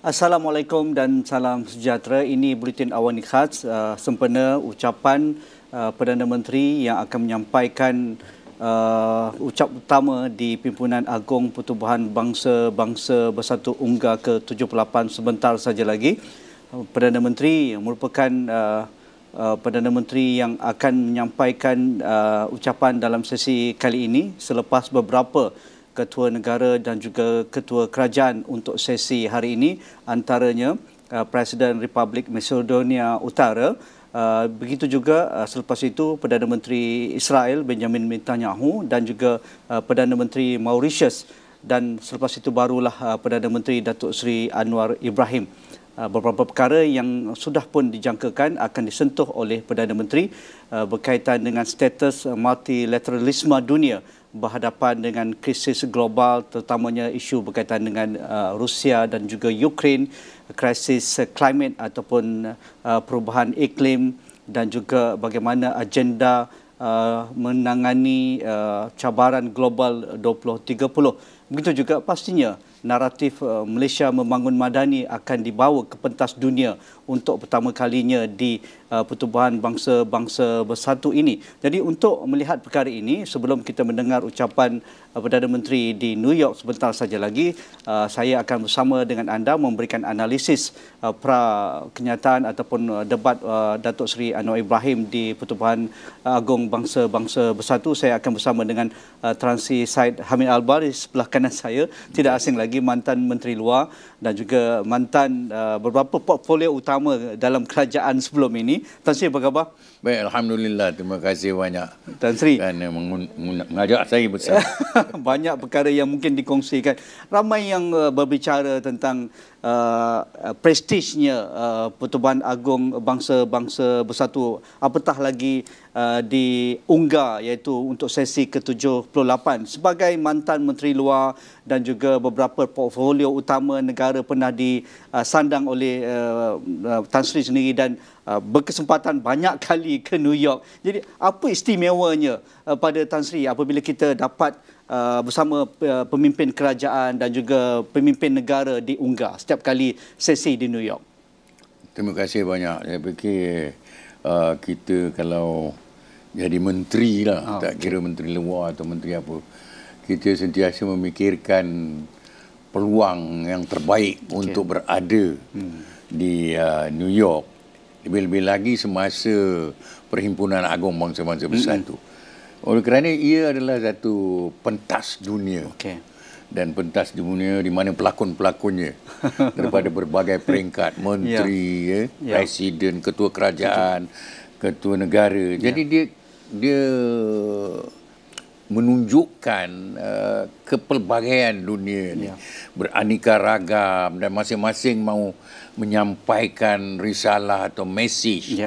Assalamualaikum dan salam sejahtera. Ini Buletin AWANI khas sempena ucapan Perdana Menteri yang akan menyampaikan ucap utama di Perhimpunan Agung Bangsa-Bangsa Bersatu UNGA ke-78 sebentar saja lagi. Perdana Menteri merupakan Perdana Menteri yang akan menyampaikan ucapan dalam sesi kali ini selepas beberapa ketua negara dan juga ketua kerajaan untuk sesi hari ini, antaranya Presiden Republik Macedonia Utara. Begitu juga selepas itu Perdana Menteri Israel Benjamin Netanyahu dan juga Perdana Menteri Mauritius, dan selepas itu barulah Perdana Menteri Datuk Sri Anwar Ibrahim. Beberapa perkara yang sudah pun dijangkakan akan disentuh oleh Perdana Menteri berkaitan dengan status multilateralisme dunia berhadapan dengan krisis global, terutamanya isu berkaitan dengan Rusia dan juga Ukraine, krisis klimat ataupun perubahan iklim, dan juga bagaimana agenda menangani cabaran global 2030. Begitu juga pastinya naratif Malaysia membangun madani akan dibawa ke pentas dunia untuk pertama kalinya di Pertubuhan Bangsa-Bangsa Bersatu ini. Jadi untuk melihat perkara ini, sebelum kita mendengar ucapan Perdana Menteri di New York sebentar saja lagi, saya akan bersama dengan anda memberikan analisis kenyataan ataupun debat Datuk Sri Anwar Ibrahim di Pertubuhan Agung Bangsa-Bangsa Bersatu. Saya akan bersama dengan Sri Hamid Albar di sebelah kanan saya, tidak asing lagi Mantan Menteri Luar dan juga mantan beberapa portfolio utama dalam kerajaan sebelum ini. Tan Sri, apa khabar? Baik, Alhamdulillah. Terima kasih banyak Tan Sri kerana mengajak saya bersama. Banyak perkara yang mungkin dikongsikan. Ramai yang berbicara tentang prestisnya Pertubuhan Agung Bangsa-Bangsa Bersatu, apatah lagi di UNGA, iaitu untuk sesi ke-78. Sebagai Mantan Menteri Luar dan juga beberapa portfolio utama negara pernah disandang oleh Tan Sri sendiri dan berkesempatan banyak kali ke New York. Jadi apa istimewanya pada Tan Sri apabila kita dapat bersama pemimpin kerajaan dan juga pemimpin negara di UNGA setiap kali sesi di New York? Terima kasih banyak. Saya fikir kita kalau jadi menteri lah, tak kira menteri luar atau menteri apa, kita sentiasa memikirkan peluang yang terbaik untuk berada di New York. Lebih-lebih lagi semasa Perhimpunan Agung Bangsa-Bangsa Bersatu. Oleh kerana ia adalah satu pentas dunia. Dan pentas dunia di mana pelakon-pelakonnya daripada berbagai peringkat, menteri, presiden, ketua kerajaan, ketua negara. Jadi dia menunjukkan kepelbagaian dunia ni, beraneka ragam, dan masing-masing mahu menyampaikan risalah atau mesej.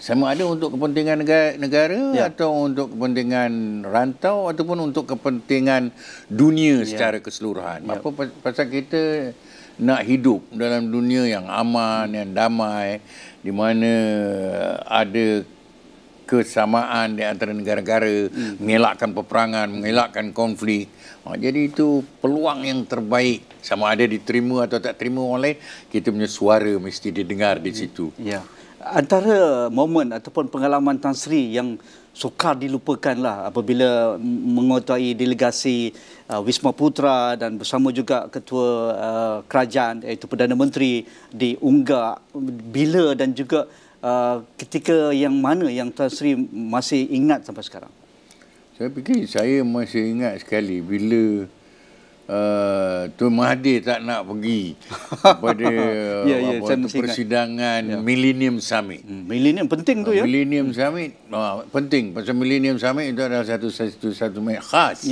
Sama ada untuk kepentingan negara atau untuk kepentingan rantau ataupun untuk kepentingan dunia secara keseluruhan. Apa pasal kita nak hidup dalam dunia yang aman, yang damai, di mana ada kesamaan di antara negara-negara, mengelakkan peperangan, mengelakkan konflik. Jadi itu peluang yang terbaik. Sama ada diterima atau tak terima orang lain, kita punya suara mesti didengar di situ. Antara momen ataupun pengalaman Tan Sri yang sukar dilupakanlah apabila mengetuai delegasi Wisma Putra dan bersama juga ketua kerajaan iaitu Perdana Menteri di UNGA, bila dan juga ketika yang mana yang Tan Sri masih ingat sampai sekarang? Saya fikir saya masih ingat sekali bila Tuan Mahathir tak nak pergi kepada persidangan Millennium Summit. Millennium penting tu ya. Millennium Summit penting. Pasal Millennium Summit itu adalah satu khas.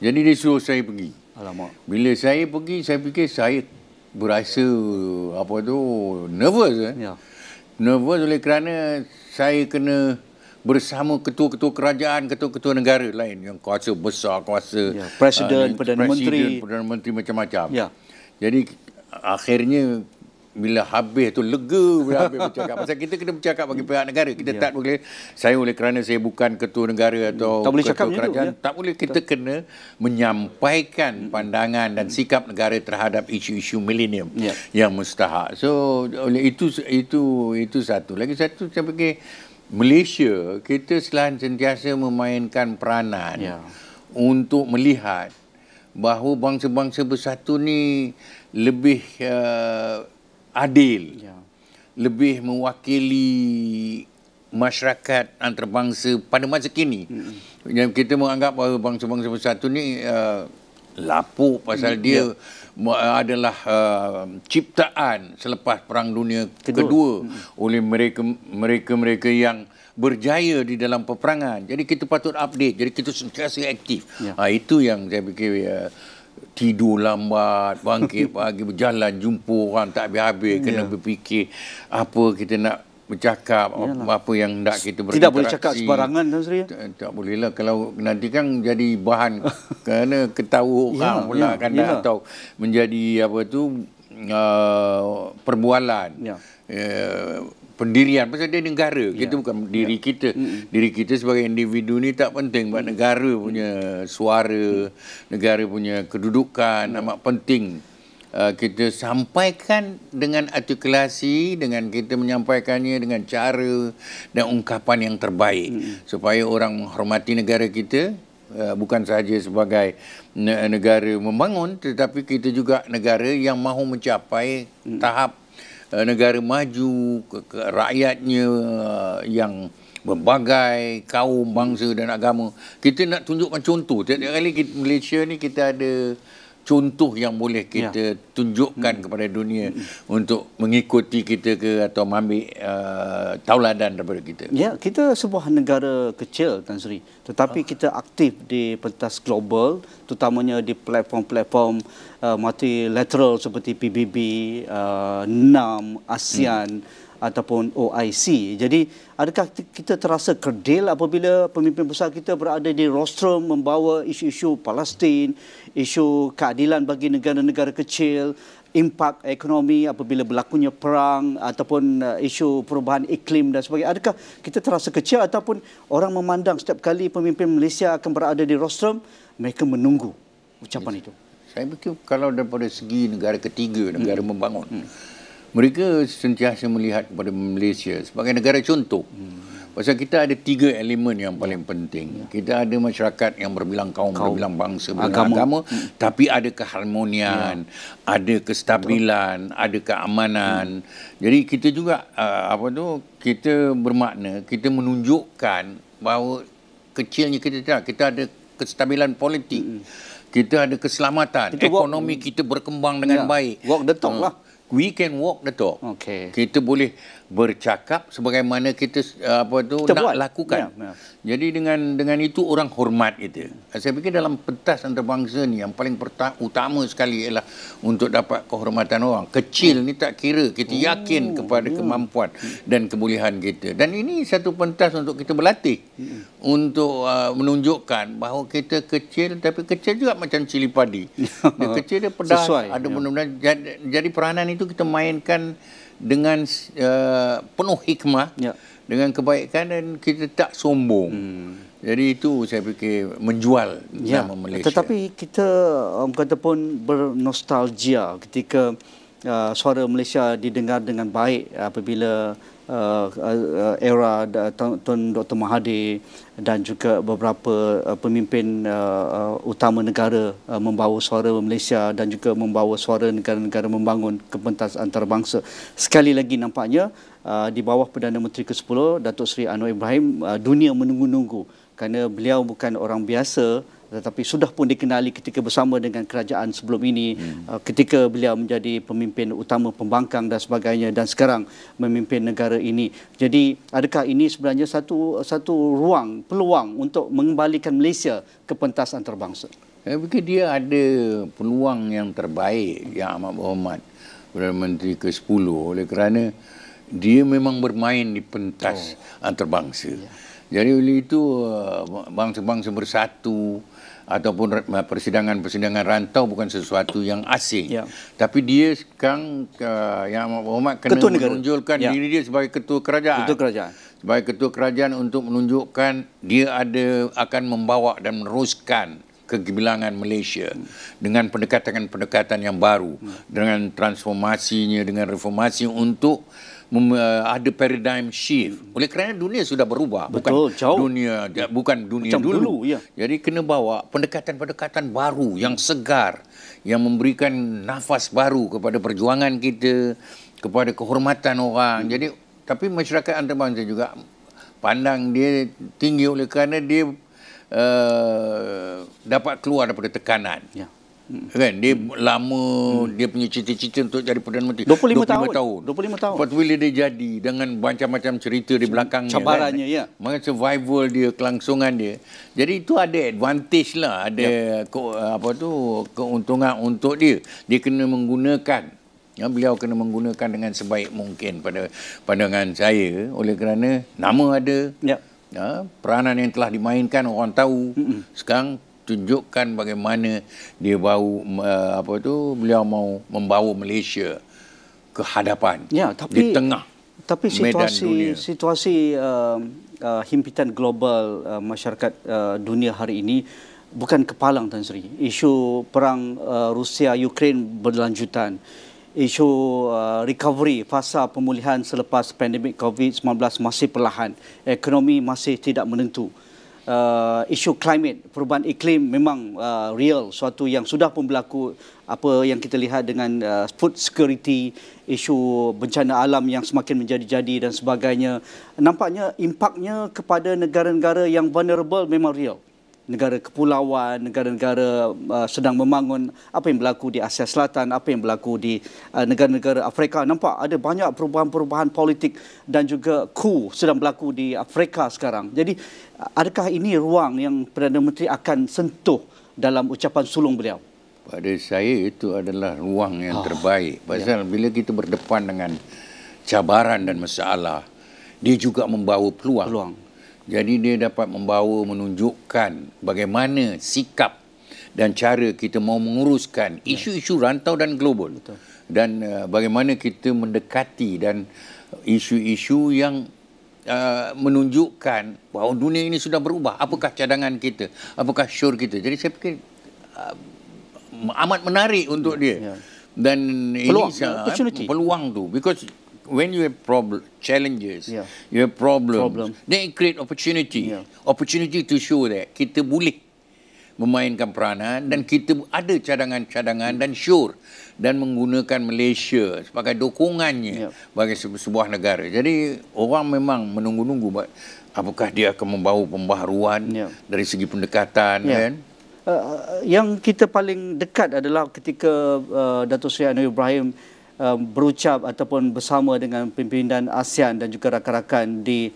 Jadi dia suruh saya pergi. Alamak. Bila saya pergi, saya fikir saya berasa nervous. Nervous oleh kerana saya kena bersama ketua-ketua kerajaan, ketua-ketua negara lain yang kuasa besar, kuasa Presiden, Perdana Menteri macam-macam. Jadi akhirnya bila habis tu lega bila habis bercakap. Pasal kita kena bercakap bagi pihak negara. Kita tak boleh, saya oleh kerana saya bukan ketua negara atau ketua kerajaan, tak boleh. Kita kena menyampaikan pandangan dan sikap negara terhadap isu-isu milenium yang mustahak. So oleh itu satu. Lagi satu, saya fikir Malaysia, kita sentiasa memainkan peranan untuk melihat bahawa bangsa-bangsa bersatu ni lebih adil, lebih mewakili masyarakat antarabangsa pada masa kini. Yang kita menganggap bahawa bangsa-bangsa bersatu ni lapuk pasal dia adalah ciptaan selepas Perang Dunia Kedua oleh mereka yang berjaya di dalam peperangan. Jadi kita patut update. Jadi kita sentiasa aktif. Itu yang saya fikir tidur lambat, bangkit pagi, berjalan, jumpa orang tak habis-habis, kena berfikir apa kita nak bercakap, apa yang nak kita berinteraksi. Tidak boleh cakap sembarangan, Tan Sri. Tak boleh lah, kalau nanti kan jadi bahan kerana ketawa orang pula kan, atau menjadi apa tu perbualan. Pendirian, pasal dia negara, kita bukan diri kita. Diri kita sebagai individu ni tak penting, buat negara punya suara, negara punya kedudukan amat penting. Kita sampaikan dengan artikulasi, dengan kita menyampaikannya dengan cara dan ungkapan yang terbaik, supaya orang menghormati negara kita, bukan sahaja sebagai negara membangun, tetapi kita juga negara yang mahu mencapai tahap negara maju, rakyatnya yang berbagai kaum, bangsa dan agama. Kita nak tunjukkan contoh. Tiap-tiap kali Malaysia ni kita ada contoh yang boleh kita tunjukkan kepada dunia untuk mengikuti kita atau mengambil tauladan daripada kita. Ya, kita sebuah negara kecil, Tan Sri, tetapi kita aktif di pentas global, terutamanya di platform-platform multilateral seperti PBB, NAM, ASEAN ataupun OIC. Jadi, adakah kita terasa kerdil apabila pemimpin besar kita berada di rostrum membawa isu-isu Palestin, isu keadilan bagi negara-negara kecil, impak ekonomi apabila berlakunya perang, ataupun isu perubahan iklim dan sebagainya? Adakah kita terasa kecil, ataupun orang memandang setiap kali pemimpin Malaysia akan berada di rostrum, mereka menunggu ucapan itu? Saya fikir kalau daripada segi negara ketiga, negara membangun, mereka sentiasa melihat kepada Malaysia sebagai negara contoh. Pasal kita ada 3 elemen yang paling penting. Kita ada masyarakat yang berbilang kaum, berbilang bangsa, berbilang agama, tapi ada keharmonian, ada kestabilan, ada keamanan. Jadi kita juga kita bermakna, kita menunjukkan bahawa kecilnya kita ada kestabilan politik. Kita ada keselamatan, ekonomi kita berkembang dengan baik. Walk the talk lah. We can walk the talk. Kita boleh bercakap sebagaimana kita nak lakukan. Jadi dengan itu orang hormat kita. Saya fikir dalam pentas antarabangsa ni yang paling utama sekali ialah untuk dapat kehormatan orang. Kecil ni tak kira, kita yakin kepada kemampuan dan kebolehan kita. Dan ini satu pentas untuk kita berlatih, untuk menunjukkan bahawa kita kecil, tapi kecil juga macam cili padi. Dia kecil, dia pedas, ada benda-benda. Jadi peranan itu kita mainkan dengan penuh hikmah, dengan kebaikan, dan kita tak sombong. Jadi itu saya fikir menjual nama Malaysia. Tetapi kita kata pun bernostalgia ketika suara Malaysia didengar dengan baik apabila era Tun Dr. Mahathir dan juga beberapa pemimpin utama negara membawa suara Malaysia dan juga membawa suara negara-negara membangun ke pentas antarabangsa. Sekali lagi nampaknya di bawah Perdana Menteri ke-10 Datuk Sri Anwar Ibrahim, dunia menunggu-nunggu kerana beliau bukan orang biasa, tetapi sudah pun dikenali ketika bersama dengan kerajaan sebelum ini, ketika beliau menjadi pemimpin utama pembangkang dan sebagainya, dan sekarang memimpin negara ini. Jadi adakah ini sebenarnya satu peluang untuk mengembalikan Malaysia ke pentas antarabangsa? Saya fikir dia ada peluang yang terbaik, yang amat berhormat Perdana Menteri ke-10, oleh kerana dia memang bermain di pentas antarabangsa. Jadi oleh itu bangsa-bangsa bersatu, ataupun persidangan-persidangan rantau bukan sesuatu yang asing. Tapi dia sekarang Yang Berhormat kena menunjukkan diri dia sebagai ketua kerajaan. Sebagai ketua kerajaan untuk menunjukkan dia akan membawa dan meneruskan kegemilangan Malaysia dengan pendekatan-pendekatan yang baru, dengan transformasinya, dengan reformasi untuk ada paradigm shift. Oleh kerana dunia sudah berubah. Betul, bukan dunia dulu. Jadi kena bawa pendekatan-pendekatan baru yang segar, yang memberikan nafas baru kepada perjuangan kita, kepada kehormatan orang. Jadi tapi masyarakat antarabangsa juga pandang dia tinggi oleh kerana dia dapat keluar daripada tekanan. Kan dia lama dia punya cita-cita untuk jadi Perdana Menteri 25 tahun. Lepas tu bila dia jadi dengan macam-macam cerita di belakangnya, cabarannya kan? Maka survival dia, kelangsungan dia. Jadi itu ada advantage lah, ada keuntungan untuk dia. Dia kena menggunakan, beliau kena menggunakan dengan sebaik mungkin pada pandangan saya, oleh kerana nama ada, peranan yang telah dimainkan orang tahu. Sekarang tunjukkan bagaimana dia beliau mau membawa Malaysia ke hadapan di tengah medan dunia. Situasi himpitan global masyarakat dunia hari ini bukan kepalang, Tan Sri. Isu perang Rusia Ukraine berlanjutan. Isu recovery, fasa pemulihan selepas pandemik COVID-19 masih perlahan. Ekonomi masih tidak menentu. Isu climate, perubahan iklim memang real, suatu yang sudah pun berlaku. Apa yang kita lihat dengan food security, isu bencana alam yang semakin menjadi-jadi dan sebagainya. Nampaknya impaknya kepada negara-negara yang vulnerable memang real. Negara kepulauan, negara-negara sedang membangun, apa yang berlaku di Asia Selatan, apa yang berlaku di negara-negara Afrika. Nampak ada banyak perubahan-perubahan politik dan juga coup sedang berlaku di Afrika sekarang. Jadi adakah ini ruang yang Perdana Menteri akan sentuh dalam ucapan sulung beliau? Pada saya itu adalah ruang yang terbaik. Pasal bila kita berdepan dengan cabaran dan masalah, dia juga membawa peluang. Jadi dia dapat menunjukkan bagaimana sikap dan cara kita mau menguruskan isu-isu rantau dan global. Dan bagaimana kita mendekati dan isu-isu yang menunjukkan bahawa dunia ini sudah berubah. Apakah cadangan kita? Apakah syur kita? Jadi saya fikir amat menarik untuk dia. Dan peluang tu. Because when you have challenges, you have problems, then it create opportunity. Opportunity to show that kita boleh memainkan peranan dan kita ada cadangan-cadangan dan sure dan menggunakan Malaysia sebagai dokongannya bagi sebuah negara. Jadi orang memang menunggu-nunggu apakah dia akan membawa pembaharuan dari segi pendekatan, kan? Yang kita paling dekat adalah ketika Datuk Seri Anwar Ibrahim berucap ataupun bersama dengan pimpinan ASEAN dan juga rakan-rakan di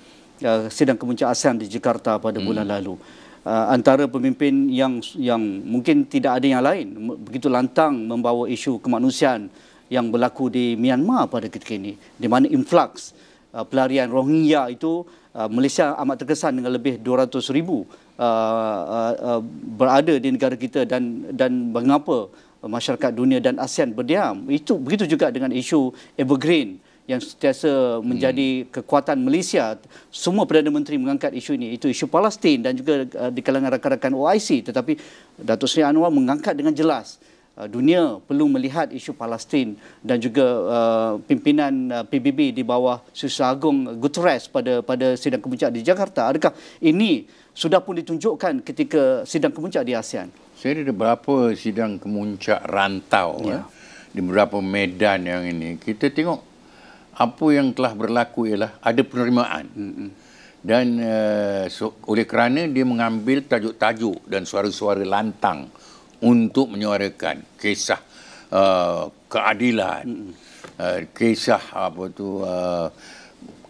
sidang kemuncak ASEAN di Jakarta pada bulan lalu. Antara pemimpin yang mungkin tidak ada yang lain, begitu lantang membawa isu kemanusiaan yang berlaku di Myanmar pada ketika ini, di mana influx pelarian Rohingya itu, Malaysia amat terkesan dengan lebih 200,000 berada di negara kita dan mengapa masyarakat dunia dan ASEAN berdiam. Itu begitu juga dengan isu evergreen yang sentiasa menjadi kekuatan Malaysia. Semua Perdana Menteri mengangkat isu ini. Itu isu Palestin dan juga di kalangan rakan-rakan OIC. Tetapi Datuk Seri Anwar mengangkat dengan jelas. Dunia perlu melihat isu Palestin dan juga pimpinan PBB di bawah Susah Agung Guterres pada sidang kemuncak di Jakarta. Adakah ini sudah pun ditunjukkan ketika sidang kemuncak di ASEAN? Saya ada beberapa sidang kemuncak rantau di beberapa medan yang ini. Kita tengok apa yang telah berlaku ialah ada penerimaan. Dan oleh kerana dia mengambil tajuk-tajuk dan suara-suara lantang untuk menyuarakan kisah keadilan, kisah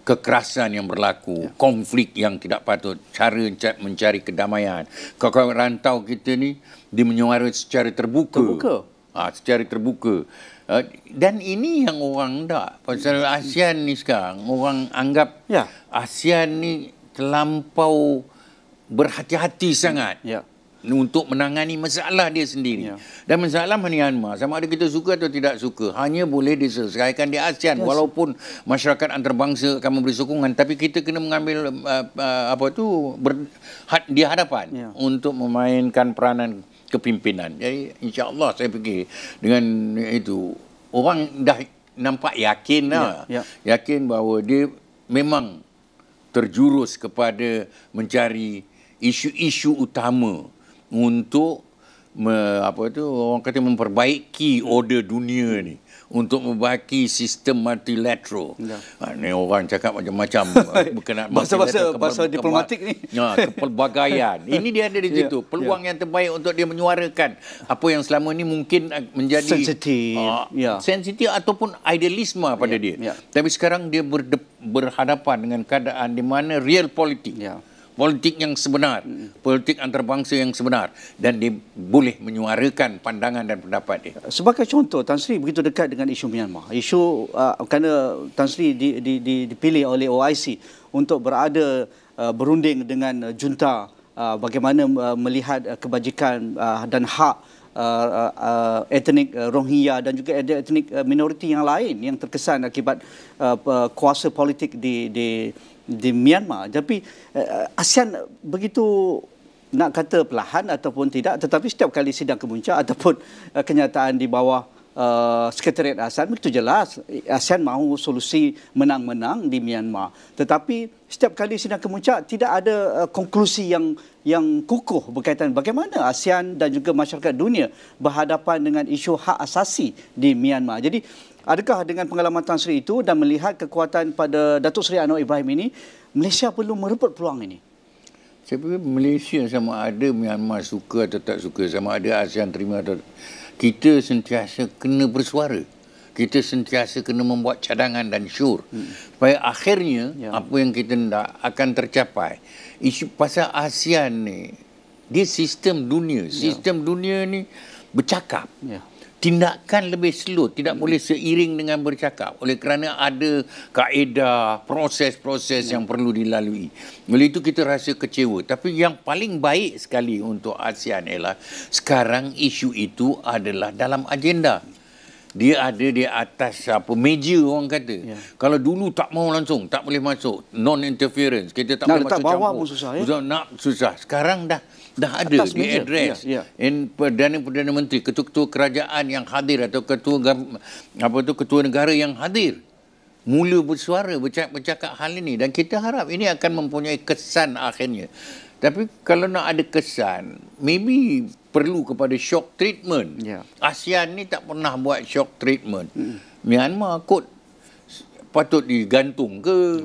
kekerasan yang berlaku, konflik yang tidak patut, cara mencari kedamaian. Kalau rantau kita ni dia menyuara secara terbuka. Secara terbuka. Dan ini yang orang tak. Pasal ASEAN ni sekarang, orang anggap ASEAN ni terlampau berhati-hati sangat untuk menangani masalah dia sendiri. Dan masalah Myanmar, sama ada kita suka atau tidak suka, hanya boleh diselesaikan di ASEAN. Walaupun masyarakat antarabangsa akan memberi sokongan, tapi kita kena mengambil di hadapan untuk memainkan peranan kepimpinan. Jadi insya-Allah saya fikir dengan itu orang dah nampak yakin lah. Yakin bahawa dia memang terjurus kepada mencari isu-isu utama untuk orang kata memperbaiki order dunia ni, untuk memperbaiki sistem multilateral. Ni orang cakap macam-macam berkenaan bahasa diplomatik ni. Kepelbagaian. Ini dia ada di situ. Peluang yang terbaik untuk dia menyuarakan apa yang selama ni mungkin menjadi sensitif ataupun idealisme pada dia. Tapi sekarang dia berhadapan dengan keadaan di mana real politik. Politik yang sebenar, politik antarabangsa yang sebenar, dan dia boleh menyuarakan pandangan dan pendapat dia. Sebagai contoh, Tan Sri begitu dekat dengan isu Myanmar. Isu kerana Tan Sri dipilih oleh OIC untuk berada berunding dengan junta, bagaimana melihat kebajikan dan hak etnik Rohingya dan juga etnik minoriti yang lain yang terkesan akibat kuasa politik di Myanmar. Tapi ASEAN begitu, nak kata perlahan ataupun tidak, tetapi setiap kali sidang kemuncak ataupun kenyataan di bawah Sekretariat ASEAN, begitu jelas ASEAN mahu solusi menang-menang di Myanmar. Tetapi setiap kali sidang kemuncak tidak ada konklusi yang kukuh berkaitan bagaimana ASEAN dan juga masyarakat dunia berhadapan dengan isu hak asasi di Myanmar. Jadi adakah dengan pengalaman Tan Sri itu dan melihat kekuatan pada Datuk Seri Anwar Ibrahim ini, Malaysia perlu merebut peluang ini? Saya fikir Malaysia sama ada Myanmar suka atau tak suka, sama ada ASEAN terima atau kita sentiasa kena bersuara. Kita sentiasa kena membuat cadangan dan syur. Supaya akhirnya apa yang kita nak akan tercapai. Isu pasal ASEAN ni, dia sistem dunia. Sistem dunia ni bercakap. Tindakan lebih slow, tidak boleh seiring dengan bercakap, oleh kerana ada kaedah, proses-proses yang perlu dilalui. Oleh itu kita rasa kecewa. Tapi yang paling baik sekali untuk ASEAN ialah sekarang isu itu adalah dalam agenda. Dia ada di atas meja, orang kata. Kalau dulu tak mau langsung, tak boleh masuk, non-interference, kita tak boleh masuk bawah campur. Pun susah, nak susah. Sekarang dah ada di address. Perdana Menteri, ketua-ketua kerajaan yang hadir atau ketua negara yang hadir mula bersuara, bercakap hal ini, dan kita harap ini akan mempunyai kesan akhirnya. Tapi kalau nak ada kesan, maybe perlu kepada shock treatment. ASEAN ni tak pernah buat shock treatment. Myanmar kot patut digantung ke?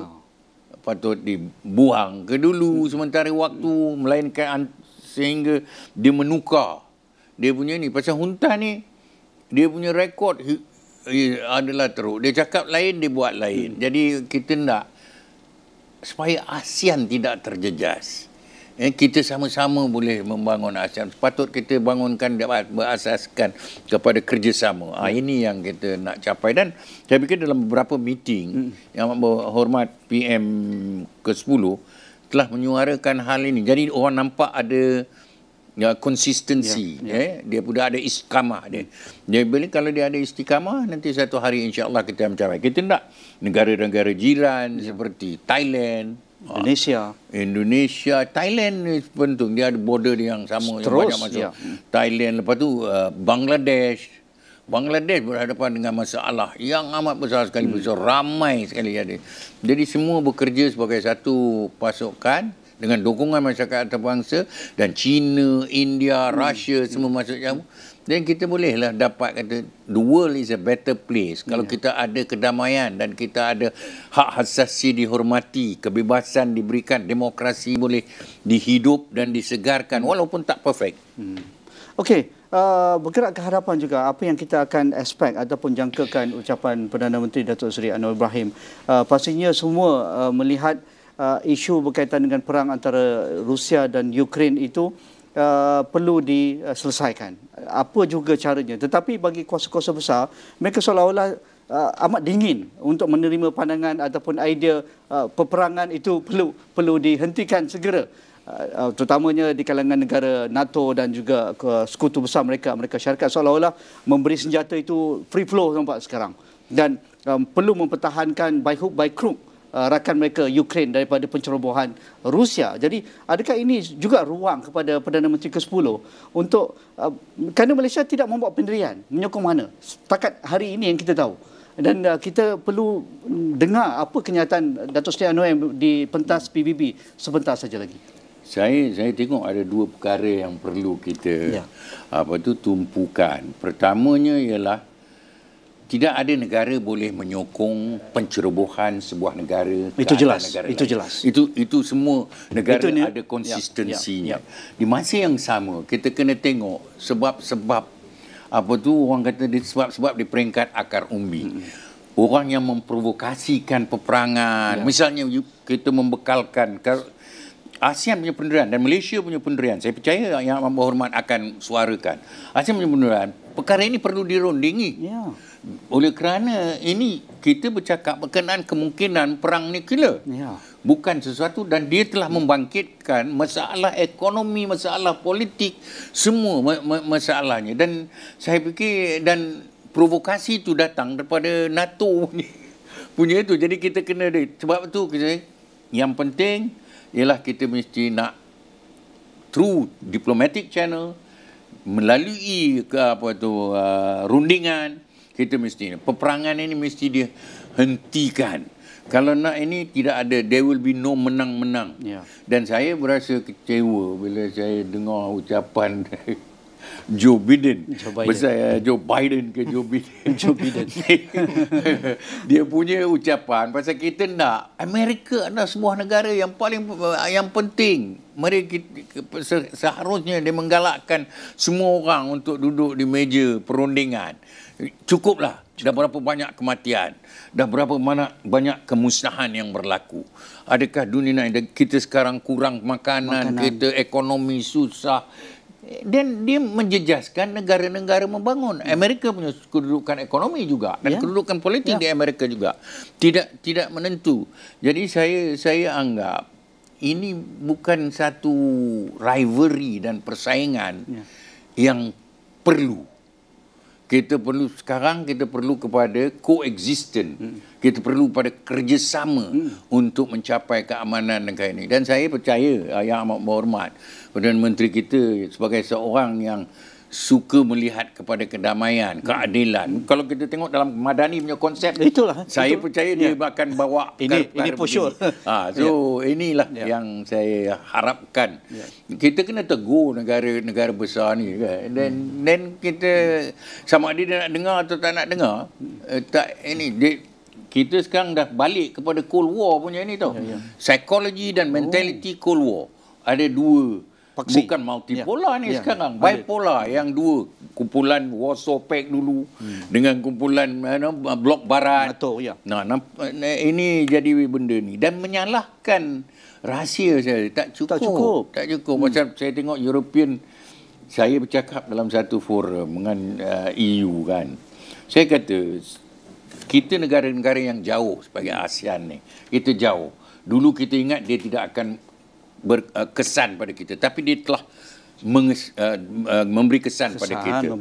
Patut dibuang ke dulu sementara waktu, melainkan sehingga dia menukar dia punya ni. Pasal junta ni, dia punya rekod adalah teruk. Dia cakap lain, dia buat lain. Jadi kita nak supaya ASEAN tidak terjejas. Kita sama-sama boleh membangun ASEAN. Patut kita bangunkan berasaskan kepada kerjasama. Ini yang kita nak capai. Dan saya fikir dalam beberapa meeting yang berhormat PM ke-10 telah menyuarakan hal ini. Jadi orang nampak ada konsistensi. Dia pun ada istiqamah dia. Jadi kalau dia ada istiqamah, nanti satu hari insya-Allah kita mencapai. Kita nak negara-negara jiran seperti Thailand, Indonesia, Thailand ni penting, dia ada border yang sama, yang banyak masuk. Thailand, lepas tu Bangladesh berhadapan dengan masalah yang amat besar sekali, besar, ramai sekali ada. Jadi semua bekerja sebagai satu pasukan dengan dukungan masyarakat antarabangsa, dan China, India, Russia semua masuk campur. Dan kita bolehlah dapat kata the world is a better place kalau kita ada kedamaian dan kita ada hak asasi dihormati, kebebasan diberikan, demokrasi boleh dihidup dan disegarkan walaupun tak perfect. Okey, bergerak ke hadapan juga, apa yang kita akan expect ataupun jangkakan ucapan Perdana Menteri Datuk Seri Anwar Ibrahim. Pastinya semua melihat isu berkaitan dengan perang antara Rusia dan Ukraine itu perlu diselesaikan. Apa juga caranya. Tetapi bagi kuasa-kuasa besar, mereka seolah-olah amat dingin untuk menerima pandangan ataupun idea peperangan itu perlu dihentikan segera. terutamanya di kalangan negara NATO dan juga sekutu besar mereka, Amerika Syarikat, seolah-olah memberi senjata itu free flow nampak sekarang, dan perlu mempertahankan by hook by crook rakan mereka Ukraine daripada pencerobohan Rusia. Jadi adakah ini juga ruang kepada Perdana Menteri ke-10 untuk kerana Malaysia tidak membuat pendirian menyokong mana setakat hari ini yang kita tahu, dan kita perlu dengar apa kenyataan Datuk Seri Anwar yang di pentas PBB sebentar saja lagi. Saya tengok ada dua perkara yang perlu kita tumpukan. Pertamanya ialah tidak ada negara boleh menyokong pencerobohan sebuah negara. Itu jelas. Negara itu lain. jelas. Itu semua negara ada konsistensinya. Di masa yang sama kita kena tengok sebab-sebab orang kata sebab di peringkat akar umbi. Orang yang memprovokasikan peperangan. Misalnya kita membekalkan ASEAN punya pendirian dan Malaysia punya pendirian. Saya percaya Yang Amat Berhormat akan suarakan. ASEAN punya pendirian. Perkara ini perlu dirundingi. Oleh kerana ini kita bercakap berkenaan kemungkinan perang nuklear. Bukan sesuatu, dan dia telah membangkitkan masalah ekonomi, masalah politik, semua masalahnya. Dan saya fikir dan provokasi itu datang daripada NATO punya itu. Jadi kita kena sebab itu yang penting ialah kita mesti nak through diplomatic channel, melalui rundingan, kita mesti peperangan ini mesti dihentikan. Kalau nak ini tidak ada, there will be no menang-menang. Dan saya berasa kecewa bila saya dengar ucapan Joe Biden. Joe Biden ke Joe Biden. Joe Biden. Dia punya ucapan pasal kita nak Amerika adalah sebuah negara yang penting. Mereka seharusnya dia menggalakkan semua orang untuk duduk di meja perundingan. Cukuplah. Dah berapa banyak kematian, dah berapa banyak kemusnahan yang berlaku. Adakah dunia kita sekarang kurang makanan. Kita ekonomi susah. Dan dia menjejaskan negara-negara membangun. Amerika punya kedudukan ekonomi juga dan kedudukan politik di Amerika juga tidak menentu. Jadi saya anggap ini bukan satu rivalry dan persaingan yang perlu. Kita perlu kepada coexistence. Kita perlu pada kerjasama untuk mencapai keamanan negara ini. Dan saya percaya Yang Amat Berhormat Perdana Menteri kita sebagai seorang yang suka melihat kepada kedamaian, keadilan. Kalau kita tengok dalam Madani punya konsep, saya percaya dia akan bawa ini for sure. Inilah yang saya harapkan. Kita kena tegur negara besar ni kan. Dan kita sama ada dia nak dengar atau tak nak dengar, kita sekarang dah balik kepada Cold War punya ni tau. Psikologi dan mentality Cold War. Ada dua. Bukan multipolar ni sekarang. Bipolar yang dua. Kumpulan Warsaw Pact dulu dengan kumpulan blok barat. Ini jadi benda ni. Dan menyalahkan rahsia saya. Tak cukup. Macam saya tengok European, saya bercakap dalam satu forum dengan EU kan. Saya kata, kita negara-negara yang jauh sebagai ASEAN ni. Kita jauh. Dulu kita ingat dia tidak akan berkesan pada kita, tapi dia telah memberi kesan pada kita.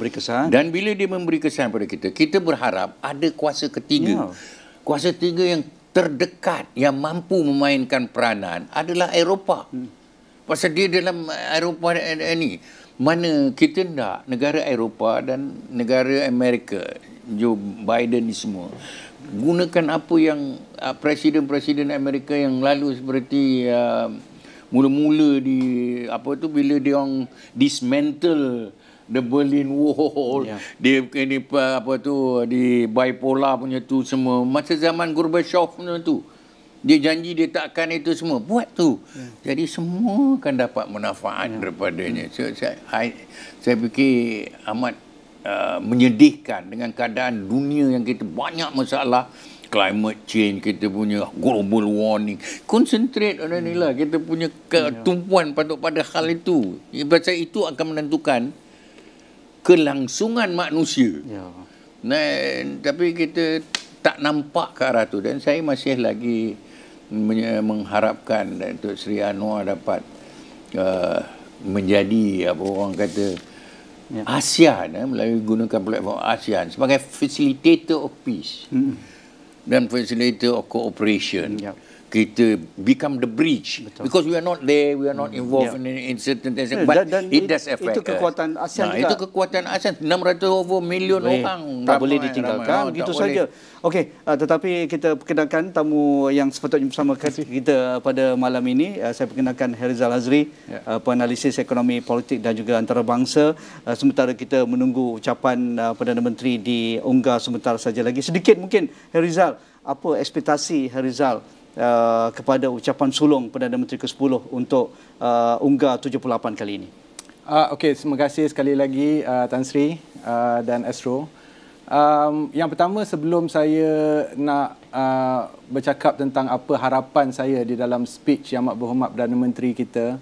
Dan bila dia memberi kesan pada kita, kita berharap ada kuasa ketiga. Kuasa ketiga yang terdekat, yang mampu memainkan peranan adalah Eropah. Pasal dia dalam Eropah ni, mana kita nak negara Eropah dan negara Amerika, Joe Biden ni semua, gunakan apa yang presiden-presiden Amerika yang lalu seperti mula-mula bila dia orang dismantle the Berlin Wall, dia di bipolar punya tu semua, masa zaman Gorbachev punya tu, dia janji dia tak akan itu semua buat tu. Jadi semua akan dapat manfaat daripadanya. Saya fikir amat menyedihkan dengan keadaan dunia yang kita banyak masalah. Climate change, kita punya global warming. Concentrate on inilah. Kita punya tumpuan pada hal itu. Pasal itu akan menentukan kelangsungan manusia. Tapi kita tak nampak ke arah itu. Dan saya masih lagi mengharapkan Datuk Seri Anwar dapat menjadi apa orang kata ASEAN, melalui gunakan platform ASEAN sebagai facilitator of peace dan facilitator of cooperation. Kita become the bridge. Betul. Because we are not there, we are not involved in certain things, but it does affect itu kekuatan ASEAN juga. Itu kekuatan ASEAN, 600 million orang. Tak boleh ditinggalkan, begitu saja. Okey, tetapi kita perkenalkan tamu yang sepatutnya bersama kita pada malam ini. Saya perkenalkan Herizal Hazri, Penganalisis Ekonomi Politik dan juga Antarabangsa. Sementara kita menunggu ucapan Perdana Menteri diunggah sebentar saja lagi. Sedikit mungkin Herizal, apa ekspektasi Herizal kepada ucapan sulung Perdana Menteri ke-10 untuk unggah 78 kali ini? Okey, terima kasih sekali lagi Tan Sri dan Astro. Yang pertama, sebelum saya nak bercakap tentang apa harapan saya di dalam speech Yang Amat Berhormat Perdana Menteri kita,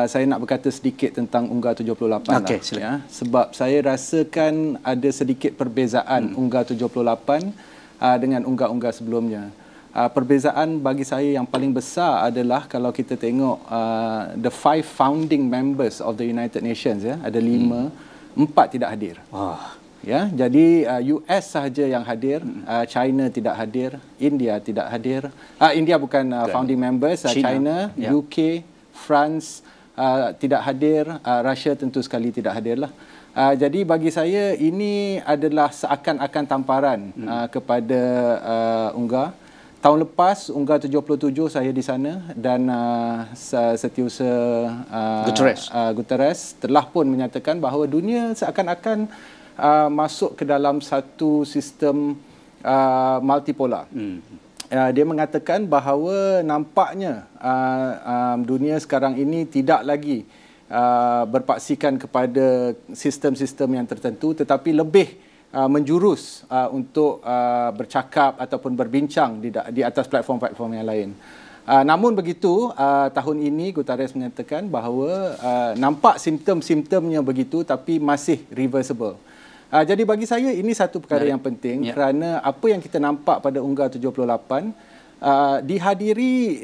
saya nak berkata sedikit tentang unggah 78 okay, ya. Sebab saya rasakan ada sedikit perbezaan unggah 78 dengan unggah-unggah sebelumnya. Perbezaan bagi saya yang paling besar adalah kalau kita tengok the 5 founding members of the United Nations, ya, ada 5, 4 tidak hadir. Ya, jadi US sahaja yang hadir, China tidak hadir, India tidak hadir. India bukan founding members, China, UK, France tidak hadir, Russia tentu sekali tidak hadirlah. Jadi bagi saya ini adalah seakan-akan tamparan kepada unggah. Tahun lepas, unggah 77 saya di sana dan Setiausaha Guterres telah pun menyatakan bahawa dunia seakan-akan masuk ke dalam satu sistem multipolar. Dia mengatakan bahawa nampaknya dunia sekarang ini tidak lagi berpaksikan kepada sistem-sistem yang tertentu, tetapi lebih menjurus untuk bercakap ataupun berbincang di atas platform-platform yang lain. Namun begitu, tahun ini Guterres menyatakan bahawa nampak simptom-simptomnya begitu tapi masih reversible. Jadi bagi saya ini satu perkara yang penting kerana apa yang kita nampak pada unggah 78 dihadiri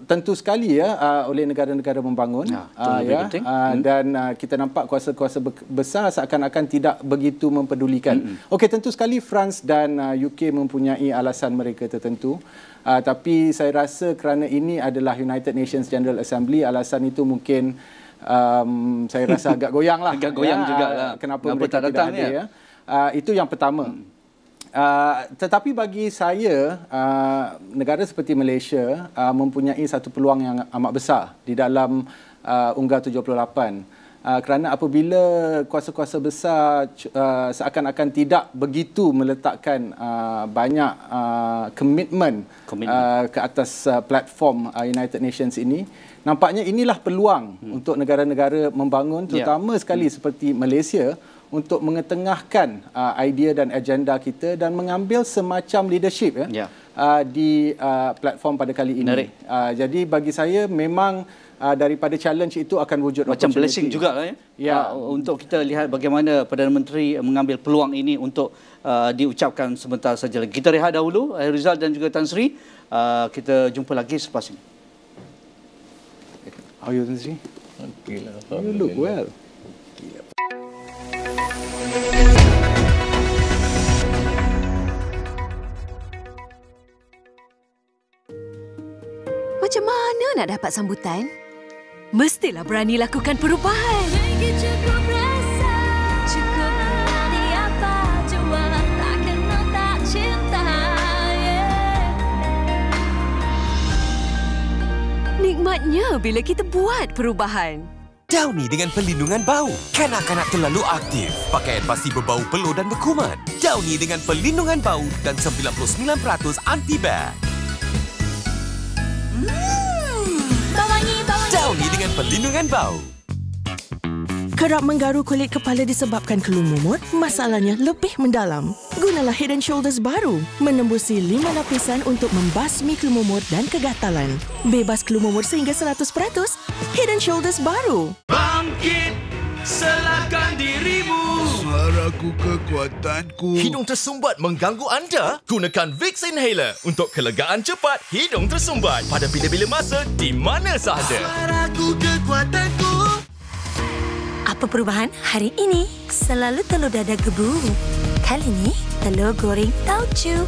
tentu sekali oleh negara-negara membangun dan kita nampak kuasa-kuasa besar seakan-akan tidak begitu mempedulikan. Okey, tentu sekali France dan UK mempunyai alasan mereka tertentu, tapi saya rasa kerana ini adalah United Nations General Assembly, alasan itu mungkin saya rasa agak goyang lah. Agak goyang juga lah. Kenapa mereka tidak hadir, itu yang pertama. Tetapi bagi saya, negara seperti Malaysia mempunyai satu peluang yang amat besar di dalam unggah 78. Kerana apabila kuasa-kuasa besar seakan-akan tidak begitu meletakkan banyak komitmen ke atas platform United Nations ini, nampaknya inilah peluang untuk negara-negara membangun, terutama sekali seperti Malaysia, untuk mengetengahkan idea dan agenda kita dan mengambil semacam leadership di platform pada kali ini. Jadi bagi saya memang daripada challenge itu akan wujud macam blessing jugalah untuk kita lihat bagaimana Perdana Menteri mengambil peluang ini untuk diucapkan sebentar saja lagi. Kita rehat dahulu, Herizal dan juga Tan Sri. Kita jumpa lagi selepas ini. How are you, Tan Sri? You look well. Macam mana nak dapat sambutan? Mestilah berani lakukan perubahan. Cukup berani apa jua, tak kena tak cinta. Nikmatnya bila kita buat perubahan. Downy dengan perlindungan bau. Kanak-kanak terlalu aktif. Pakaian pasti berbau peluh dan berkuman. Downy dengan perlindungan bau dan 99% anti-bak. Downy dengan perlindungan bau. Kerap menggaru kulit kepala disebabkan kelumumut, masalahnya lebih mendalam. Gunalah Head & Shoulders baru, menembusi 5 lapisan untuk membasmi kelumumut dan kegatalan. Bebas kelumumut sehingga 100%. Head & Shoulders baru. Bangkit, selahkan dirimu. Suara Suaraku kekuatanku. Hidung tersumbat mengganggu anda? Gunakan Vicks Inhaler untuk kelegaan cepat hidung tersumbat pada bila-bila masa di mana sahaja. Suaraku kekuatanku. Apa perubahan hari ini? Selalu telur dadah gebu. Kali ini, telur goreng tauco.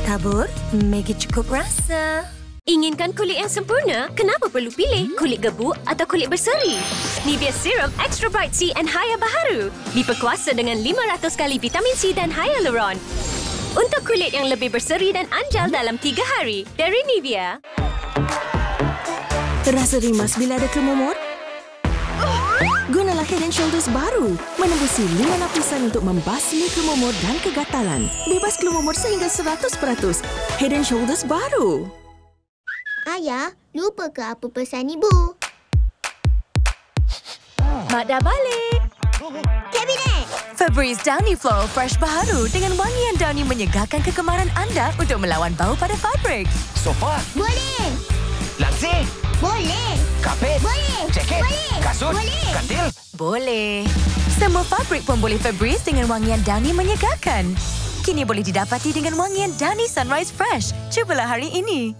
Tabur, make it cukup rasa. Inginkan kulit yang sempurna? Kenapa perlu pilih kulit gebu atau kulit berseri? Nivea Serum Extra Bright C and Haya baharu diperkuasa dengan 500 kali vitamin C dan hyaluron untuk kulit yang lebih berseri dan anjal dalam 3 hari. Dari Nivea. Terasa rimas bila ada kelumur? Gunalah Head & Shoulders baru. Menembusi 5 lapisan untuk membasmi kelumur dan kegatalan. Bebas kelumur sehingga 100%. Head & Shoulders baru. Ayah, lupa ke apa pesan ibu? Mak dah balik. Kabinet! Febreze Downy Floral Fresh baharu dengan wangian Downy menyegarkan kegemaran anda untuk melawan bau pada fabrik. Sofa, Boleh! langsir, Boleh! kapet, Boleh! jaket, Boleh! kasut, Boleh! katil. Boleh. Semua fabrik pun boleh Febreze dengan wangian Downy menyegarkan. Kini boleh didapati dengan wangian Downy Sunrise Fresh. Cubalah hari ini.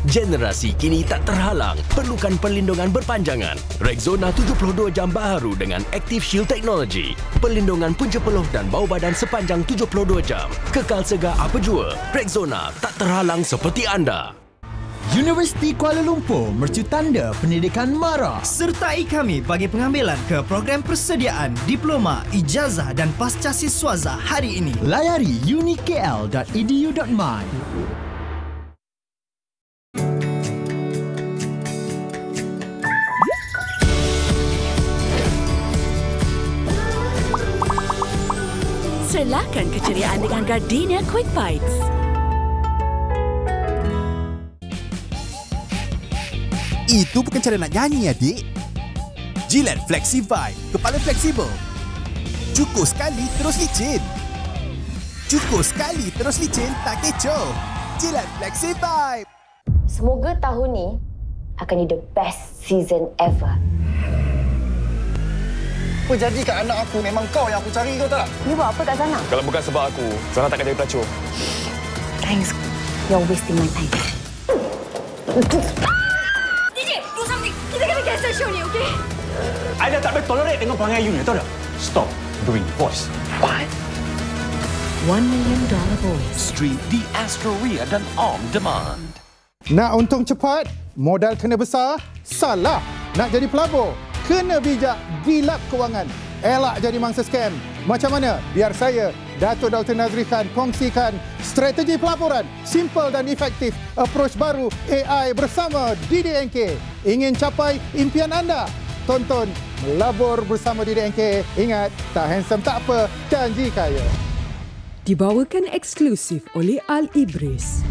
Generasi kini tak terhalang, perlukan perlindungan berpanjangan. Rexona 72 jam baharu dengan Active Shield Technology. Perlindungan punca peluh dan bau badan sepanjang 72 jam. Kekal segar apa jua. Rexona tak terhalang seperti anda. Universiti Kuala Lumpur mercu tanda pendidikan MARA. Sertai kami bagi pengambilan ke program persediaan diploma, ijazah dan pasca siswaza hari ini. Layari unikl.edu.my. Serlakan keceriaan dengan Gardenia Quick Bites. Itu bukan cara nak nyanyi, adik. Gillette Flexi Vibe. Kepala fleksibel. Cukup sekali terus licin. Cukup sekali terus licin, tak kecoh. Gillette Flexi Vibe. Semoga tahun ni akan be the best season ever. Apa jadi kat anak aku? Memang kau yang aku cari, kau tak? You buat apa kat sana? Kalau bukan sebab aku, Sana takkan jadi pelacur. Thanks. You're wasting my time. DJ, do something. Kita kena cancel show ni, okey? I dah tak boleh tolerate dengan perangai you ni, tahu tak? Stop doing voice. What? $1 million voice. Stream di Astro dan On Demand. Nak untung cepat, modal kena besar, salah. Nak jadi pelabur, kena bijak, gilap kewangan. Elak jadi mangsa scam. Macam mana? Biar saya, Dato' Dr. Nazri Khan, kongsikan strategi pelaburan simple dan efektif. Approach baru AI bersama DDNK. Ingin capai impian anda? Tonton Melabur bersama DDNK. Ingat, tak handsome tak apa, janji kaya. Dibawakan eksklusif oleh Al-Ibris.